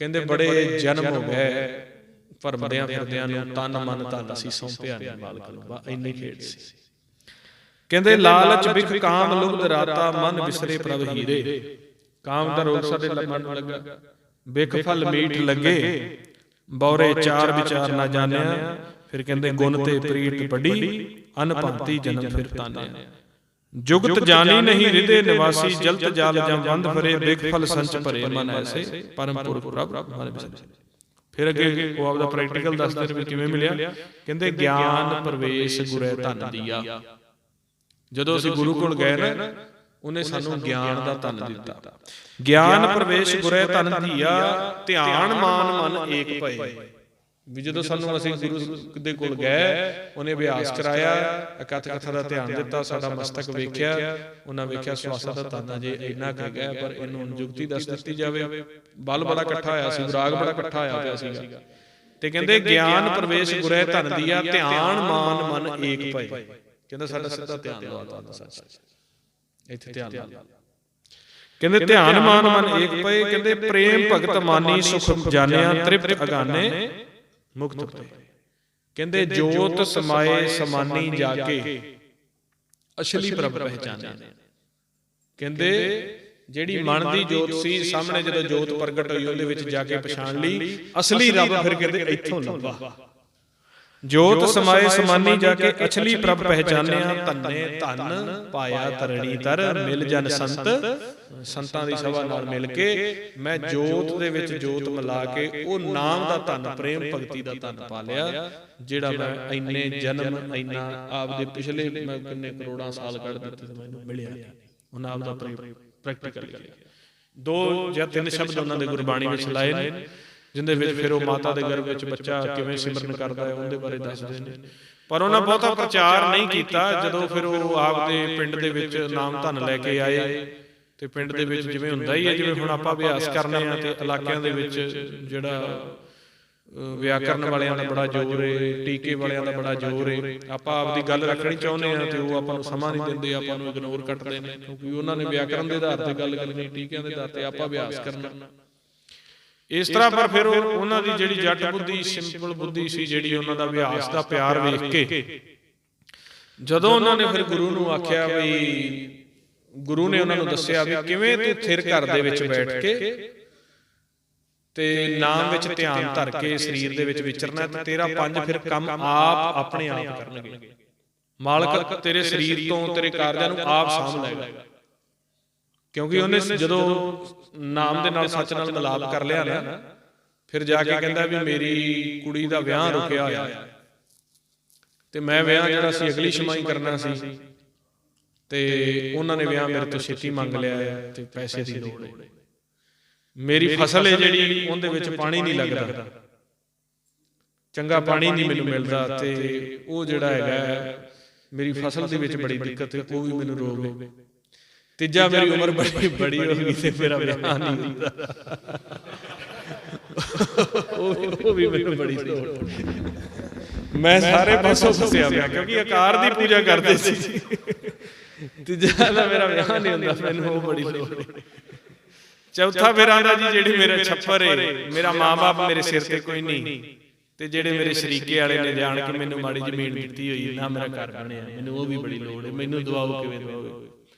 ਕਹਿੰਦੇ ਬੜੇ ਜਨਮ ਹੋ ਗਏ ਭਰਮਦਿਆਂ ਫਿਰਦਿਆਂ ਨੂੰ, ਤਨ ਮਨ ਧਨ ਸੀ ਸੌਂਪਿਆ ਨਹੀਂ ਮਾਲਕ ਨੂੰ। ਇੰਨੀ ਖੇਡ ਸੀ। ਕਹਿੰਦੇ ਲਾਲਚ ਬਿਖ ਕਾਮ ਲੁਭਦ ਰਾਤਾ, ਮਨ ਵਿਸਰੇ ਪ੍ਰਭ ਹੀਰੇ। ਕਾਮ ਦਾ ਰੋਗ ਸਾਡੇ ਮਨ ਨੂੰ ਲੱਗਾ, ਬਿਖ ਫਲ ਮੀਠ ਲੱਗੇ, ਬੌਰੇ ਚਾਰ ਵਿਚਾਰ ਨਾ ਜਾਣਿਆ। ਫਿਰ ਕਹਿੰਦੇ ਗੁਣ ਤੇ ਪ੍ਰੀਤ ਬੜੀ, ਅਨ ਭਾਂਤੀ ਜਨਮ ਫਿਰ ਤਾਨਿਆ। ਜੁਗਤ ਜਾਣੀ ਨਹੀਂ ਹਿਰਦੇ ਨਿਵਾਸੀ, ਜਲਤ ਜਾਲ ਜਮ ਵੰਦ ਫਰੇ, ਬਿਖ ਫਲ ਸੰਚ ਭਰੇ ਮਨ ਐਸੇ, ਪਰਮ ਪੁਰਖ ਪ੍ਰਭ ਮਨ ਵਿਸਰੇ। ਫਿਰ ਅੱਗੇ ਉਹ ਆਪਦਾ ਪ੍ਰੈਕਟੀਕਲ ਦੱਸਦੇ ਨੇ ਵੀ ਕਿਵੇਂ ਮਿਲਿਆ। ਕਹਿੰਦੇ ਗਿਆਨ ਪ੍ਰਵੇਸ਼ ਗੁਰੇ ਧਨ ਦੀਆ। ਜਦੋਂ ਅਸੀਂ ਗੁਰੂ ਕੋਲ ਗਏ ਨਾ, ਉਹਨੇ ਸਾਨੂੰ ਗਿਆਨ ਦਾ ਧਨ ਦਿੱਤਾ। ਗਿਆਨ ਪ੍ਰਵੇਸ਼ ਗੁਰੇ ਧਨ ਦੀਆ, ਧਿਆਨ ਮਾਨ ਮਨ ਏਕ ਭਏ। ਵੀ ਜਦੋਂ ਸਾਨੂੰ ਅਸੀਂ ਗੁਰੂ ਦੇ ਕੋਲ ਗਏ, ਉਹਨੇ ਅਭਿਆਸ ਕਰਾਇਆ, ਅਕਥ ਕਥਾ ਦਾ ਧਿਆਨ ਦਿੱਤਾ, ਸਾਡਾ ਮਸਤਕ ਵੇਖਿਆ, ਉਹਨਾਂ ਵੇਖਿਆ ਸਵਾਸਾਂ ਦਾ ਧਨ ਅਜੇ ਇੰਨਾ ਕੁ ਗਿਆ, ਪਰ ਇਹਨੂੰ ਜੁਗਤੀ ਦੱਸ ਦਿੱਤੀ ਜਾਵੇ। ਬਲ ਬੜਾ ਇਕੱਠਾ ਹੋਇਆ ਸੀ, ਵਿਰਾਗ ਬੜਾ ਇਕੱਠਾ ਹੋਇਆ ਪਿਆ ਸੀਗਾ। ਤੇ ਕਹਿੰਦੇ ਗਿਆਨ ਪ੍ਰਵੇਸ਼ ਗੁਰੇ ਧਨ ਦੀਆ, ਧਿਆਨ ਮਾਨ ਮਨ ਏਕ ਭਏ। ਕਹਿੰਦਾ ਸਾਡਾ ਸਿੱਧਾ ਧਿਆਨ ਲਵਾਤਾ ਸੱਚ, ਇੱਥੇ ਧਿਆਨ ਲਾ। ਕਹਿੰਦੇ ਧਿਆਨ ਮਾਨ ਮਨ ਏਕ ਪਏ। ਕਹਿੰਦੇ ਪ੍ਰੇਮ ਭਗਤ ਮਾਨੀ, ਸੁਖ ਜਾਣਿਆ ਤ੍ਰਿਪਤ ਅਗਾਨੇ, ਮੁਕਤ ਪਏ। ਕਹਿੰਦੇ ਜੋਤ ਸਮਾਏ ਸਮਾਨੀ ਜਾ ਕੇ, ਅਸਲੀ ਪ੍ਰਭ ਪਹਿਚਾਨਿਆ। ਕਹਿੰਦੇ ਜਿਹੜੀ ਮਨ ਦੀ ਜੋਤ ਸੀ ਸਾਹਮਣੇ, ਜਦੋਂ ਜੋਤ ਪ੍ਰਗਟ ਹੋਈ ਉਹਦੇ ਵਿੱਚ ਜਾ ਕੇ ਪਛਾਣ ਲਈ ਅਸਲੀ ਰੱਬ। ਫਿਰ ਕਹਿੰਦੇ ਇੱਥੋਂ ਲੱਭਾ। ਜੋਤ ਸਮਾਏ ਸਮਾਨੀ ਜਾ ਕੇ, ਅਛਲੀ ਪ੍ਰਭ ਪਹਿਚਾਨਿਆ, ਧੰਨੇ ਧਨ ਪਾਇਆ ਤਰਣੀ ਤਰ, ਮਿਲ ਜਨ ਸੰਤ। ਸੰਤਾਂ ਦੀ ਸਭਾ ਨਾਲ ਮਿਲ ਕੇ ਮੈਂ ਜੋਤ ਦੇ ਵਿੱਚ ਜੋਤ ਮਿਲਾ ਕੇ ਉਹ ਨਾਮ ਦਾ ਧਨ, ਪ੍ਰੇਮ ਭਗਤੀ ਦਾ ਧਨ ਪਾ ਲਿਆ, ਜਿਹੜਾ ਮੈਂ ਇੰਨੇ ਜਨਮ, ਇੰਨਾ ਆਪਦੇ ਪਿਛਲੇ ਮੈਂ ਕਿੰਨੇ ਕਰੋੜਾਂ ਸਾਲ ਕੱਢ ਦਿੱਤੇ, ਮੈਨੂੰ ਮਿਲਿਆ। ਉਹਨਾਂ ਆਪ ਦਾ ਪ੍ਰੈਕਟੀਕਲ ਕਰਿਆ। 2 ਜਾਂ 3 ਸ਼ਬਦ ਉਹਨਾਂ ਦੇ ਗੁਰਬਾਣੀ ਵਿੱਚ ਲਾਏ ਨੇ, ਜਿੰਦੇ ਵਿੱਚ ਫਿਰ ਉਹ ਮਾਤਾ ਦੇ ਗਰਭ ਵਿੱਚ ਬੱਚਾ ਕਿਵੇਂ ਸਿਮਰਨ ਕਰਦਾ ਹੈ ਉਹਦੇ ਬਾਰੇ ਦੱਸਦੇ ਨੇ। ਪਰ ਉਹਨਾਂ ਬਹੁਤਾ ਪ੍ਰਚਾਰ ਨਹੀਂ ਕੀਤਾ। ਜਦੋਂ ਫਿਰ ਉਹ ਆਪਦੇ ਪਿੰਡ ਦੇ ਵਿੱਚ ਨਾਮ ਧਨ ਲੈ ਕੇ ਆਏ, ਤੇ ਪਿੰਡ ਦੇ ਵਿੱਚ ਜਿਵੇਂ ਹੁੰਦਾ ਹੀ ਹੈ, ਜਿਵੇਂ ਹੁਣ ਆਪਾਂ ਅਭਿਆਸ ਕਰਨੇ ਆ, ਤੇ ਇਲਾਕਿਆਂ ਦੇ ਵਿੱਚ ਜਿਹੜਾ ਵਿਆਕਰਨ ਵਾਲਿਆਂ ਦਾ ਬੜਾ ਜ਼ੋਰ ਏ, ਟੀਕੇ ਵਾਲਿਆਂ ਦਾ ਬੜਾ ਜ਼ੋਰ ਏ। ਆਪਾਂ ਆਪਦੀ ਗੱਲ ਰੱਖਣੀ ਚਾਹੁੰਦੇ ਆ, ਤੇ ਉਹ ਆਪਾਂ ਨੂੰ ਸਮਾਂ ਨਹੀਂ ਦਿੰਦੇ, ਆਪਾਂ ਨੂੰ ਇਗਨੋਰ ਕੱਟਦੇ ਨੇ, ਕਿਉਂਕਿ ਉਹਨਾਂ ਨੇ ਵਿਆਕਰਨ ਦੇ ਆਧਾਰ ਤੇ ਗੱਲ ਕਰਨੀ, ਟੀਕਿਆਂ ਦੇ ਆਧਾਰ ਤੇ ਆਪਾਂ ਅਭਿਆਸ ਕਰਨਾ, ਇਸ ਤਰ੍ਹਾਂ। ਪਰ ਫਿਰ ਉਹਨਾਂ ਦੀ ਜਿਹੜੀ ਜੱਟ ਬੁੱਧੀ, ਸਿੰਪਲ ਬੁੱਧੀ ਸੀ, ਜਿਹੜੀ ਉਹਨਾਂ ਦਾ ਅਭਿਆਸ ਦਾ ਪਿਆਰ ਵੇਖ ਕੇ, ਜਦੋਂ ਉਹਨਾਂ ਨੇ ਫਿਰ ਗੁਰੂ ਨੂੰ ਆਖਿਆ, ਵੀ ਗੁਰੂ ਨੇ ਉਹਨਾਂ ਨੂੰ ਦੱਸਿਆ ਵੀ ਕਿਵੇਂ ਤੂੰ ਥਿਰ ਘਰ ਦੇ ਵਿੱਚ ਬੈਠ ਕੇ ਤੇ ਨਾਮ ਵਿੱਚ ਧਿਆਨ ਧਰ ਕੇ ਸਰੀਰ ਦੇ ਵਿੱਚ ਵਿਚਰਨਾ, ਤੇ ਤੇਰਾ 5 ਫਿਰ ਕੰਮ ਆਪ ਆਪਣੇ ਆਪ ਕਰਨਗੇ। ਮਾਲਕ ਤੇਰੇ ਸਰੀਰ ਤੋਂ, ਤੇਰੇ ਕਾਰਜਾਂ ਨੂੰ ਆਪ ਸਾਂਭ ਲਏਗਾ। ਕਿਉਂਕਿ ਉਹਨੇ ਜਦੋਂ ਨਾਮ ਦੇ ਨਾਲ, ਸੱਚ ਨਾਲ ਮਿਲਾਪ ਕਰ ਲਿਆ ਨਾ, ਫਿਰ ਜਾ ਕੇ ਕਹਿੰਦਾ ਵੀ ਮੇਰੀ ਕੁੜੀ ਦਾ ਵਿਆਹ ਰੁਕਿਆ ਹੋਇਆ, ਤੇ ਮੈਂ ਵਿਆਹ ਜਿਹੜਾ ਸੀ ਅਗਲੀ ਛਮਾਈ ਕਰਨਾ ਸੀ, ਤੇ ਉਹਨਾਂ ਨੇ ਵਿਆਹ ਮੇਰੇ ਤੋਂ ਛੇਤੀ ਮੰਗ ਲਿਆ ਹੈ, ਤੇ ਪੈਸੇ ਦੀ ਲੋੜ ਹੈ। ਮੇਰੀ ਫਸਲ ਹੈ ਜਿਹੜੀ, ਉਹਦੇ ਵਿੱਚ ਪਾਣੀ ਨਹੀਂ ਲੱਗਦਾ, ਚੰਗਾ ਪਾਣੀ ਨਹੀਂ ਮੈਨੂੰ ਮਿਲਦਾ, ਤੇ ਉਹ ਜਿਹੜਾ ਹੈਗਾ ਮੇਰੀ ਫਸਲ ਦੇ ਵਿੱਚ ਬੜੀ ਦਿੱਕਤ ਹੈ, ਉਹ ਵੀ ਮੈਨੂੰ ਰੋਗ ਹੈ। ਤੀਜਾ, ਮੇਰੀ ਉਮਰ ਬੜੀ ਹੋ ਗਈ, ਤੇ ਮੇਰਾ ਵਿਆਹ ਨਹੀਂ ਹੁੰਦਾ। ਉਹ ਵੀ ਮੈਨੂੰ ਬੜੀ ਲੋੜ, ਮੈਂ ਸਾਰੇ ਪਾਸੋਂ ਫਸਿਆ ਪਿਆ ਕਿਉਂਕਿ ਆਕਾਰ ਦੀ ਪੂਜਾ ਕਰਦੇ ਸੀ। ਤੀਜਾ ਦਾ ਮੇਰਾ ਵਿਆਹ ਨਹੀਂ ਹੁੰਦਾ, ਮੈਨੂੰ ਉਹ ਬੜੀ ਲੋੜ। ਚੌਥਾ ਫਿਰ ਆਂਦਾ ਜੀ ਜਿਹੜੀ ਮੇਰਾ ਛੱਪਰ ਏ, ਮੇਰਾ ਮਾਂ ਬਾਪ ਮੇਰੇ ਸਿਰ ਤੇ ਕੋਈ ਨਹੀਂ, ਤੇ ਜਿਹੜੇ ਮੇਰੇ ਸ਼ਰੀਕੇ ਵਾਲੇ ਨੇ ਜਾਣ ਕੇ ਮੈਨੂੰ ਮਾੜੀ ਜ਼ਮੀਨ ਦਿੱਤੀ ਹੋਈ, ਨਾ ਮੇਰਾ ਘਰ ਬਣਿਆ, ਮੈਨੂੰ ਉਹ ਵੀ ਬੜੀ ਲੋੜ ਹੈ, ਮੈਨੂੰ ਦਵਾਓ ਕਿਵੇਂ ਦਵਾਓਗੇ।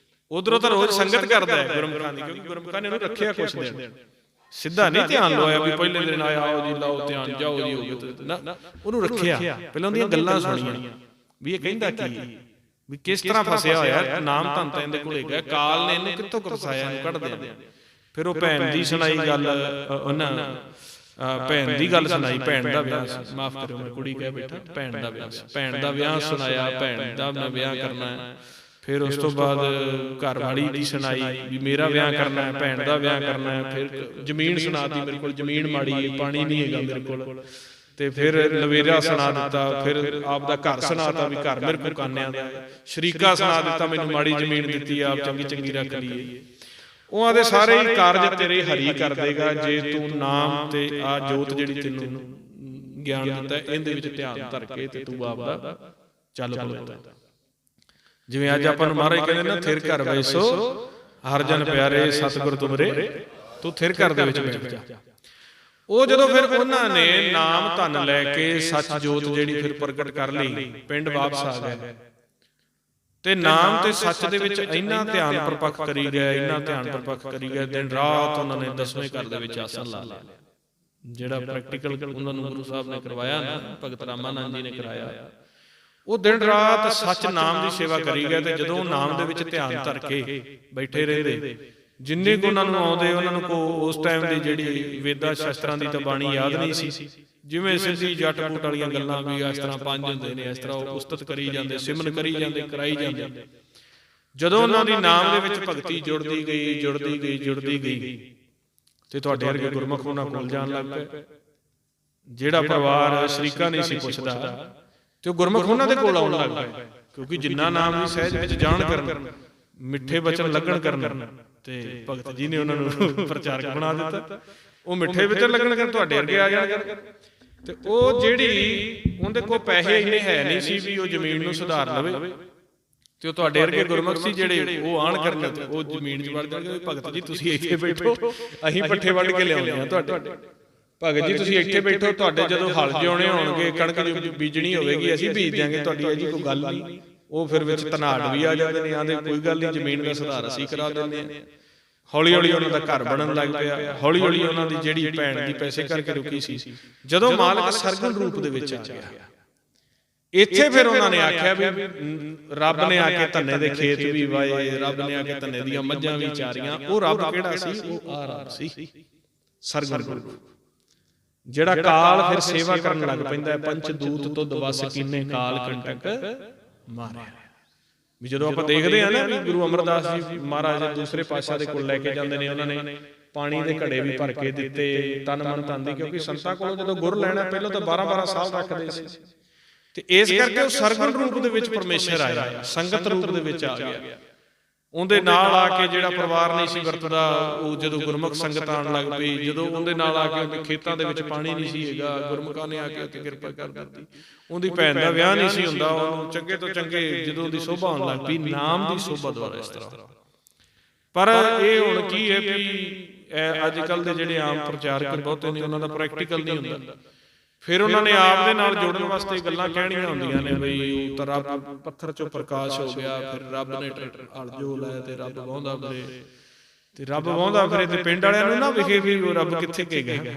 ਉਧਰੋਂ ਤਾਂ ਰੋਜ਼ ਸੰਗਤ ਕਰਦਾ ਹੈ ਗੁਰਮੁਖਾਂ ਦੀ, ਕਿਉਂਕਿ ਗੁਰਮੁਖਾਂ ਨੇ ਉਹਨੂੰ ਰੱਖਿਆ ਕੁਛ ਦਿਨ, ਸਿੱਧਾ ਨਹੀਂ ਧਿਆਨ ਲਵਾਇਆ ਵੀ ਪਹਿਲੇ ਦਿਨ ਆਇਆ ਆਓ ਜੀ ਲਾਓ ਧਿਆਨ ਜਾਓ ਜੀ ਹੋਗੇ ਨਾ, ਉਹਨੂੰ ਰੱਖਿਆ। ਪਹਿਲਾਂ ਉਹਦੀਆਂ ਗੱਲਾਂ ਸੁਣੀਆਂ ਵੀ ਇਹ ਕਹਿੰਦਾ ਕੀ, ਵੀ ਕਿਸ ਤਰ੍ਹਾਂ ਫਸਿਆ ਹੋਇਆ, ਨਾਮ ਧਨ ਤਾਂ ਇਹਦੇ ਕੋਲ ਹੈਗਾ, ਕਾਲ ਨੇ ਇਹਨੂੰ ਕਿੱਥੋਂ ਫਸਾਇਆ, ਇਹਨੂੰ ਕੱਢ ਦਿੰਦੇ। ਫਿਰ ਉਹ ਭੈਣ ਦੀ ਸੁਣਾਈ ਗੱਲ, ਉਹਨਾਂ ਭੈਣ ਦੀ ਗੱਲ ਸੁਣਾਈ, ਭੈਣ ਦਾ ਵਿਆਹ, ਮਾਫ ਕਰਿਓ ਮੈਂ ਕੁੜੀ ਕਹਿ ਬੈਠਾ, ਭੈਣ ਦਾ ਵਿਆਹ, ਭੈਣ ਦਾ ਵਿਆਹ ਸੁਣਾਇਆ, ਭੈਣ ਦਾ ਮੈਂ ਵਿਆਹ ਕਰਨਾ ਹੈ। ਫਿਰ ਉਸ ਤੋਂ ਬਾਅਦ ਘਰ ਵਾਲੀ ਦੀ ਸੁਣਾਈ ਵੀ ਮੇਰਾ ਵਿਆਹ ਕਰਨਾ ਹੈ, ਭੈਣ ਦਾ ਵਿਆਹ ਕਰਨਾ ਹੈ। ਫਿਰ ਜ਼ਮੀਨ ਸੁਣਾਤੀ, ਮੇਰੇ ਕੋਲ ਜ਼ਮੀਨ ਮਾੜੀ ਹੈ, ਪਾਣੀ ਨਹੀਂ ਹੈਗਾ ਮੇਰੇ ਕੋਲ। ਤੇ ਫਿਰ ਲਵੇਰਾ ਸੁਣਾ ਦਿੱਤਾ, ਫਿਰ ਆਪ ਦਾ ਘਰ ਸੁਣਾਤਾ ਵੀ ਘਰ ਮੇਰੇ ਕੋਲ ਕਾਨਿਆਂ ਦਾ। ਸ਼ਰੀਕਾ ਸੁਣਾ ਦਿੱਤਾ, ਮੈਨੂੰ ਮਾੜੀ ਜ਼ਮੀਨ ਦਿੱਤੀ, ਆਪ ਚੰਗੀ ਚੰਗੀ ਰੱਖ ਲਈਏ। ਉਹਾਂ ਦੇ ਸਾਰੇ ਹੀ ਕਾਰਜ ਤੇਰੇ ਹਰੀ ਕਰ ਦੇਗਾ ਜੇ ਤੂੰ ਨਾਮ ਤੇ ਆ ਜੋਤ ਜਿਹੜੀ ਤੈਨੂੰ ਗਿਆਨ ਦਿੱਤਾ ਇਹਦੇ ਵਿੱਚ ਧਿਆਨ ਧਰ ਕੇ ਤੇ ਤੂੰ ਆਪ ਦਾ ਚੱਲ ਪਵੇ। ਜਿਵੇਂ ਅੱਜ ਆਪਾਂ ਨੂੰ ਮਹਾਰਾਜ ਕਹਿੰਦੇ ਨਾ, ਥਿਰ ਘਰ ਬੈਸੋ ਹਰ ਜਨ ਪਿਆਰੇ ਸਤਿਗੁਰ ਤੁਮਰੇ, ਤੂੰ ਥਿਰ ਘਰ ਦੇ ਵਿੱਚ ਬੈਠ ਜਾ। ਉਹ ਜਦੋਂ ਫਿਰ ਉਹਨਾਂ ਨੇ ਨਾਮ ਧਨ ਲੈ ਕੇ ਸੱਚ ਜੋਤ ਜਿਹੜੀ ਫਿਰ ਪ੍ਰਗਟ ਕਰ ਲਈ, ਪਿੰਡ ਵਾਪਸ ਆ ਗਏ। ਤੇ ਨਾਮ ਤੇ ਸੱਚ ਦੇ ਵਿੱਚ ਇੰਨਾ ਧਿਆਨ ਪ੍ਰਪੱਖ ਕਰੀ ਗਏ, ਇੰਨਾ ਧਿਆਨ ਪ੍ਰਪੱਖ ਕਰੀ ਗਏ, ਦਿਨ ਰਾਤ ਉਹਨਾਂ ਨੇ 10ਵੇਂ ਘਰ ਦੇ ਵਿੱਚ ਆਸਣ ਲਾ ਲਿਆ। ਜਿਹੜਾ ਪ੍ਰੈਕਟੀਕਲ ਉਹਨਾਂ ਨੂੰ ਗੁਰੂ ਸਾਹਿਬ ਨੇ ਕਰਵਾਇਆ ਨਾ, ਭਗਤ ਰਾਮਾਨੰਦ ਜੀ ਨੇ ਕਰਾਇਆ, ਉਹ ਦਿਨ ਰਾਤ ਸੱਚ ਨਾਮ ਦੀ ਸੇਵਾ ਕਰੀ ਗਏ। ਤੇ ਜਦੋਂ ਨਾਮ ਦੇ ਵਿੱਚ ਧਿਆਨ ਧਰ ਕੇ ਬੈਠੇ ਰਹਿੰਦੇ, ਜਿੰਨੇ ਕੁ ਉਹਨਾਂ ਨੂੰ ਆਉਂਦੇ, ਉਹਨਾਂ ਨੂੰ ਉਸ ਟਾਈਮ ਦੀ ਜਿਹੜੀ ਵੇਦਾਂ ਸ਼ਾਸਤਰਾਂ ਦੀ ਤਾਂ ਬਾਣੀ ਯਾਦ ਨਹੀਂ ਸੀ। ਜਿਵੇਂ ਸਿੱਧੀ ਜੱਟ ਬੂਟ ਵਾਲੀਆਂ ਗੱਲਾਂ ਵੀ ਇਸ ਤਰ੍ਹਾਂ ਪੰਜ ਹੁੰਦੇ ਨੇ, ਇਸ ਤਰ੍ਹਾਂ ਉਹ ਉਸਤਤ ਕਰੀ ਜਾਂਦੇ, ਸਿਮਰਨ ਕਰੀ ਜਾਂਦੇ, ਕਰਾਈ ਜਾਂਦੇ। ਜਦੋਂ ਉਹਨਾਂ ਦੀ ਨਾਮ ਦੇ ਵਿੱਚ ਭਗਤੀ ਜੁੜਦੀ ਗਈ, ਜੁੜਦੀ ਗਈ, ਜੁੜਦੀ ਗਈ, ਤੇ ਤੁਹਾਡੇ ਵਰਗੇ ਗੁਰਮੁਖ ਉਹਨਾਂ ਕੋਲ ਜਾਣ ਲੱਗ ਪਏ। ਜਿਹੜਾ ਪਰਿਵਾਰ ਸ਼ਰੀਕਾ ਨਹੀਂ ਸੀ ਪੁੱਛਦਾ, ਤੇ ਉਹ ਗੁਰਮੁਖ ਉਹਨਾਂ ਦੇ ਕੋਲ ਆਉਣ ਲੱਗ ਪਏ, ਕਿਉਂਕਿ ਜਿੰਨਾ ਨਾਮ ਦੀ ਸਹਿਜ ਵਿੱਚ ਜਾਣ ਕਰਨ, ਮਿੱਠੇ ਬਚਨ ਲੱਗਣ ਕਰਨ, ਤੇ ਭਗਤ ਜੀ ਨੇ ਉਹਨਾਂ ਨੂੰ ਪ੍ਰਚਾਰਕ ਬਣਾ ਦਿੱਤਾ। ਉਹ ਮਿੱਠੇ ਬਚਨ ਲੱਗਣ ਕਰਨ ਤੁਹਾਡੇ ਵਰਗੇ ਆ ਜਾਣਗੇ। ਤੇ ਉਹ ਜਿਹੜੀ ਉਹਦੇ ਕੋਲ ਪੈਸੇ ਇੰਨੇ ਹੈ ਨਹੀਂ ਸੀ ਵੀ ਉਹ ਜ਼ਮੀਨ ਨੂੰ ਸੁਧਾਰ ਲਵੇ, ਤੇ ਉਹ ਤੁਹਾਡੇ ਵਰਗੇ ਗੁਰਮੁਖ ਸੀ ਜਿਹੜੇ ਉਹ ਆਣ ਕਰਨ, ਤੇ ਉਹ ਜ਼ਮੀਨ 'ਚ ਵੜ ਜਾਣਗੇ। ਭਗਤ ਜੀ ਤੁਸੀਂ ਇੱਥੇ ਬੈਠੋ, ਅਸੀਂ ਪੱਠੇ ਵੱਢ ਕੇ ਲਿਆਉਂਦੇ ਹਾਂ ਤੁਹਾਡੇ। ਭਗਤ ਜੀ ਤੁਸੀਂ ਇੱਥੇ ਬੈਠੋ, ਤੁਹਾਡੇ ਜਦੋਂ ਹਲ ਜਿਉਣੇ ਹੋਣਗੇ, ਕਣਕ ਬੀਜਣੀ ਹੋਵੇਗੀ, ਅਸੀਂ ਬੀਜ ਦਿਆਂਗੇ ਤੁਹਾਡੀ, ਇਹ ਜੀ ਕੋਈ ਗੱਲ ਨਹੀਂ। ਉਹ ਫਿਰ ਵਿੱਚ ਧਨਾੜ ਵੀ ਆ ਜਾਂਦੇ ਨੇ, ਆਂਦੇ ਕੋਈ ਗੱਲ ਨਹੀਂ, ਜ਼ਮੀਨ ਦਾ ਸੁਧਾਰ ਅਸੀਂ ਕਰਾ ਦਿੰਦੇ ਹਾਂ। ਹੌਲੀ ਹੌਲੀ ਉਹਨਾਂ ਦਾ ਘਰ ਬਣਨ ਲੱਗ ਪਿਆ। ਹੌਲੀ ਹੌਲੀ ਉਹਨਾਂ ਦੀ ਜਿਹੜੀ ਭੈਣ ਦੀ ਪੈਸੇ ਕਰਕੇ ਰੁਕੀ ਸੀ, ਜਦੋਂ ਮਾਲਕ ਸਰਗੁਣ ਰੂਪ ਦੇ ਵਿੱਚ ਆ ਗਿਆ, ਇੱਥੇ ਫਿਰ ਉਹਨਾਂ ਨੇ ਆਖਿਆ ਵੀ ਰੱਬ ਨੇ ਆ ਕੇ ਧੰਨੇ ਦੇ ਖੇਤ ਵੀ ਵਾਏ, ਰੱਬ ਨੇ ਆ ਕੇ ਧੰਨੇ ਦੀਆਂ ਮੱਝਾਂ ਵੀ ਚਾਰੀਆਂ। ਉਹ ਰੱਬ ਕਿਹੜਾ ਸੀ? ਉਹ ਆ ਰੱਬ ਸੀ, ਸਰਗੁਣ ਰੂਪ, ਜਿਹੜਾ ਕਾਲ ਫਿਰ ਸੇਵਾ ਕਰਨ ਲੱਗ ਪੈਂਦਾ। ਪੰਚ ਦੂਤ ਤੁਧ ਵਸ ਕੀਨੇ ਕਾਲ ਕੰਟਕ ਮਾਰਿਆ। ਵੀ ਜਦੋਂ ਆਪਾਂ ਦੇਖਦੇ ਹਾਂ ਨਾ ਵੀ ਗੁਰੂ ਅਮਰਦਾਸ ਜੀ ਮਹਾਰਾਜ ਦੂਸਰੇ ਪਾਤਸ਼ਾਹ ਦੇ ਕੋਲ ਲੈ ਕੇ ਜਾਂਦੇ ਨੇ, ਉਹਨਾਂ ਨੇ ਪਾਣੀ ਦੇ ਘੜੇ ਵੀ ਭਰ ਕੇ ਦਿੱਤੇ, ਤਨ ਮਨ ਧਨ ਦੀ, ਕਿਉਂਕਿ ਸੰਤਾਂ ਕੋਲੋਂ ਜਦੋਂ ਗੁਰ ਲੈਣਾ ਪਹਿਲਾਂ ਤਾਂ 12-12 ਸਾਲ ਰੱਖਦੇ ਸੀ। ਤੇ ਇਸ ਕਰਕੇ ਉਹ ਸਰਗੁਣ ਰੂਪ ਦੇ ਵਿੱਚ ਪਰਮੇਸ਼ਰ ਆਇਆ, ਸੰਗਤ ਰੂਪ ਦੇ ਵਿੱਚ ਆ ਗਿਆ। ਉਹਦੇ ਨਾਲ ਆ ਕੇ ਜਿਹੜਾ ਪਰਿਵਾਰ ਨਹੀਂ ਸੀ ਵਰਤਦਾ, ਉਹ ਜਦੋਂ ਗੁਰਮੁਖ ਸੰਗਤ ਆਉਣ ਲੱਗ ਪਈ, ਜਦੋਂ ਉਹਦੇ ਨਾਲ ਆ ਕੇ ਉਹਦੇ ਖੇਤਾਂ ਦੇ ਵਿੱਚ ਪਾਣੀ ਨਹੀਂ ਸੀ ਹੈਗਾ, ਗੁਰਮੁਖਾਂ ਨੇ ਆ ਕੇ ਉੱਥੇ ਕਿਰਪਾ ਕਰ ਦਿੱਤੀ। ਉਹਦੀ ਭੈਣ ਦਾ ਵਿਆਹ ਨਹੀਂ ਸੀ ਹੁੰਦਾ, ਉਹਨੂੰ ਚੰਗੇ ਤੋਂ ਚੰਗੇ ਜਦੋਂ ਉਹਦੀ ਸੋਭਾ ਹੋਣ ਲੱਗ ਪਈ, ਨਾਮ ਦੀ ਸੋਭਾ ਦੁਆਰਾ ਇਸ ਤਰ੍ਹਾਂ। ਪਰ ਇਹ ਹੁਣ ਕੀ ਹੈ ਵੀ ਅੱਜ ਕੱਲ੍ਹ ਦੇ ਜਿਹੜੇ ਆਮ ਪ੍ਰਚਾਰਕ ਬਹੁਤੇ ਨੇ, ਉਹਨਾਂ ਦਾ ਪ੍ਰੈਕਟੀਕਲ ਨਹੀਂ ਹੁੰਦਾ। ਫਿਰ ਉਹਨਾਂ ਨੇ ਆਪ ਦੇ ਨਾਲ ਜੋੜਨ ਵਾਸਤੇ ਗੱਲਾਂ ਕਹਿਣੀਆਂ ਹੁੰਦੀਆਂ ਨੇ, ਬਈ ਉਹ ਤਾਂ ਰੱਬ ਪੱਥਰ ਚੋਂ ਪ੍ਰਕਾਸ਼ ਹੋ ਗਿਆ, ਫਿਰ ਰੱਬ ਨੇ ਹਲ ਜੋ ਲਾਇਆ ਤੇ ਰੱਬ ਵਾਹੁੰਦਾ ਫਿਰੇ, ਤੇ ਰੱਬ ਵਾਹੁੰਦਾ ਫਿਰੇ, ਤੇ ਪਿੰਡ ਵਾਲਿਆਂ ਨੂੰ ਨਾ ਵਿਖੇ ਵੀ ਉਹ ਰੱਬ ਕਿੱਥੇ ਗਿਆ।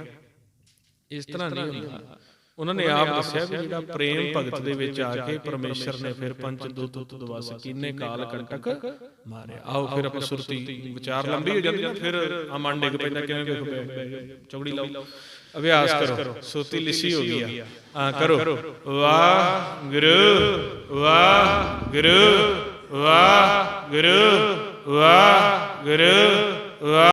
ਇਸ ਤਰ੍ਹਾਂ ਨਹੀਂ ਹੁੰਦਾ। ਉਹਨਾਂ ਨੇ ਆਪ ਦੱਸਿਆ ਵੀ ਜਿਹੜਾ ਪ੍ਰੇਮ ਭਗਤ ਦੇ ਵਿੱਚ ਆ ਕੇ ਪਰਮੇਸ਼ਰ ਨੇ ਫਿਰ ਪੰਚ ਦੂਤ ਤੁਧ ਵਸ ਕੀਨੇ ਕਾਲ ਕੰਟਕ ਮਾਰਿਆ। ਆਓ ਫਿਰ ਆਪਾਂ ਸੁਰਤੀ ਵਿਚਾਰ ਲੰਬੀ ਹੋ ਜਾਂਦੀ ਹੈ, ਫਿਰ ਆ ਮਨ ਡਿੱਗ ਪੈਂਦਾ, ਕਿਵੇਂ ਚੌੜੀ ਲਾਓ, ਅਭਿਆਸ ਕਰੋ। ਸੁਰਤੀ ਲਿੱਸੀ ਹੋ ਗਈ ਆ, ਕਰੋ ਵਾਹਿਗੁਰੂ ਵਾਹਿਗੁਰੂ ਵਾਹਿਗੁਰੂ ਵਾਹਿਗੁਰੂ ਵਾਹਿਗੁਰੂ।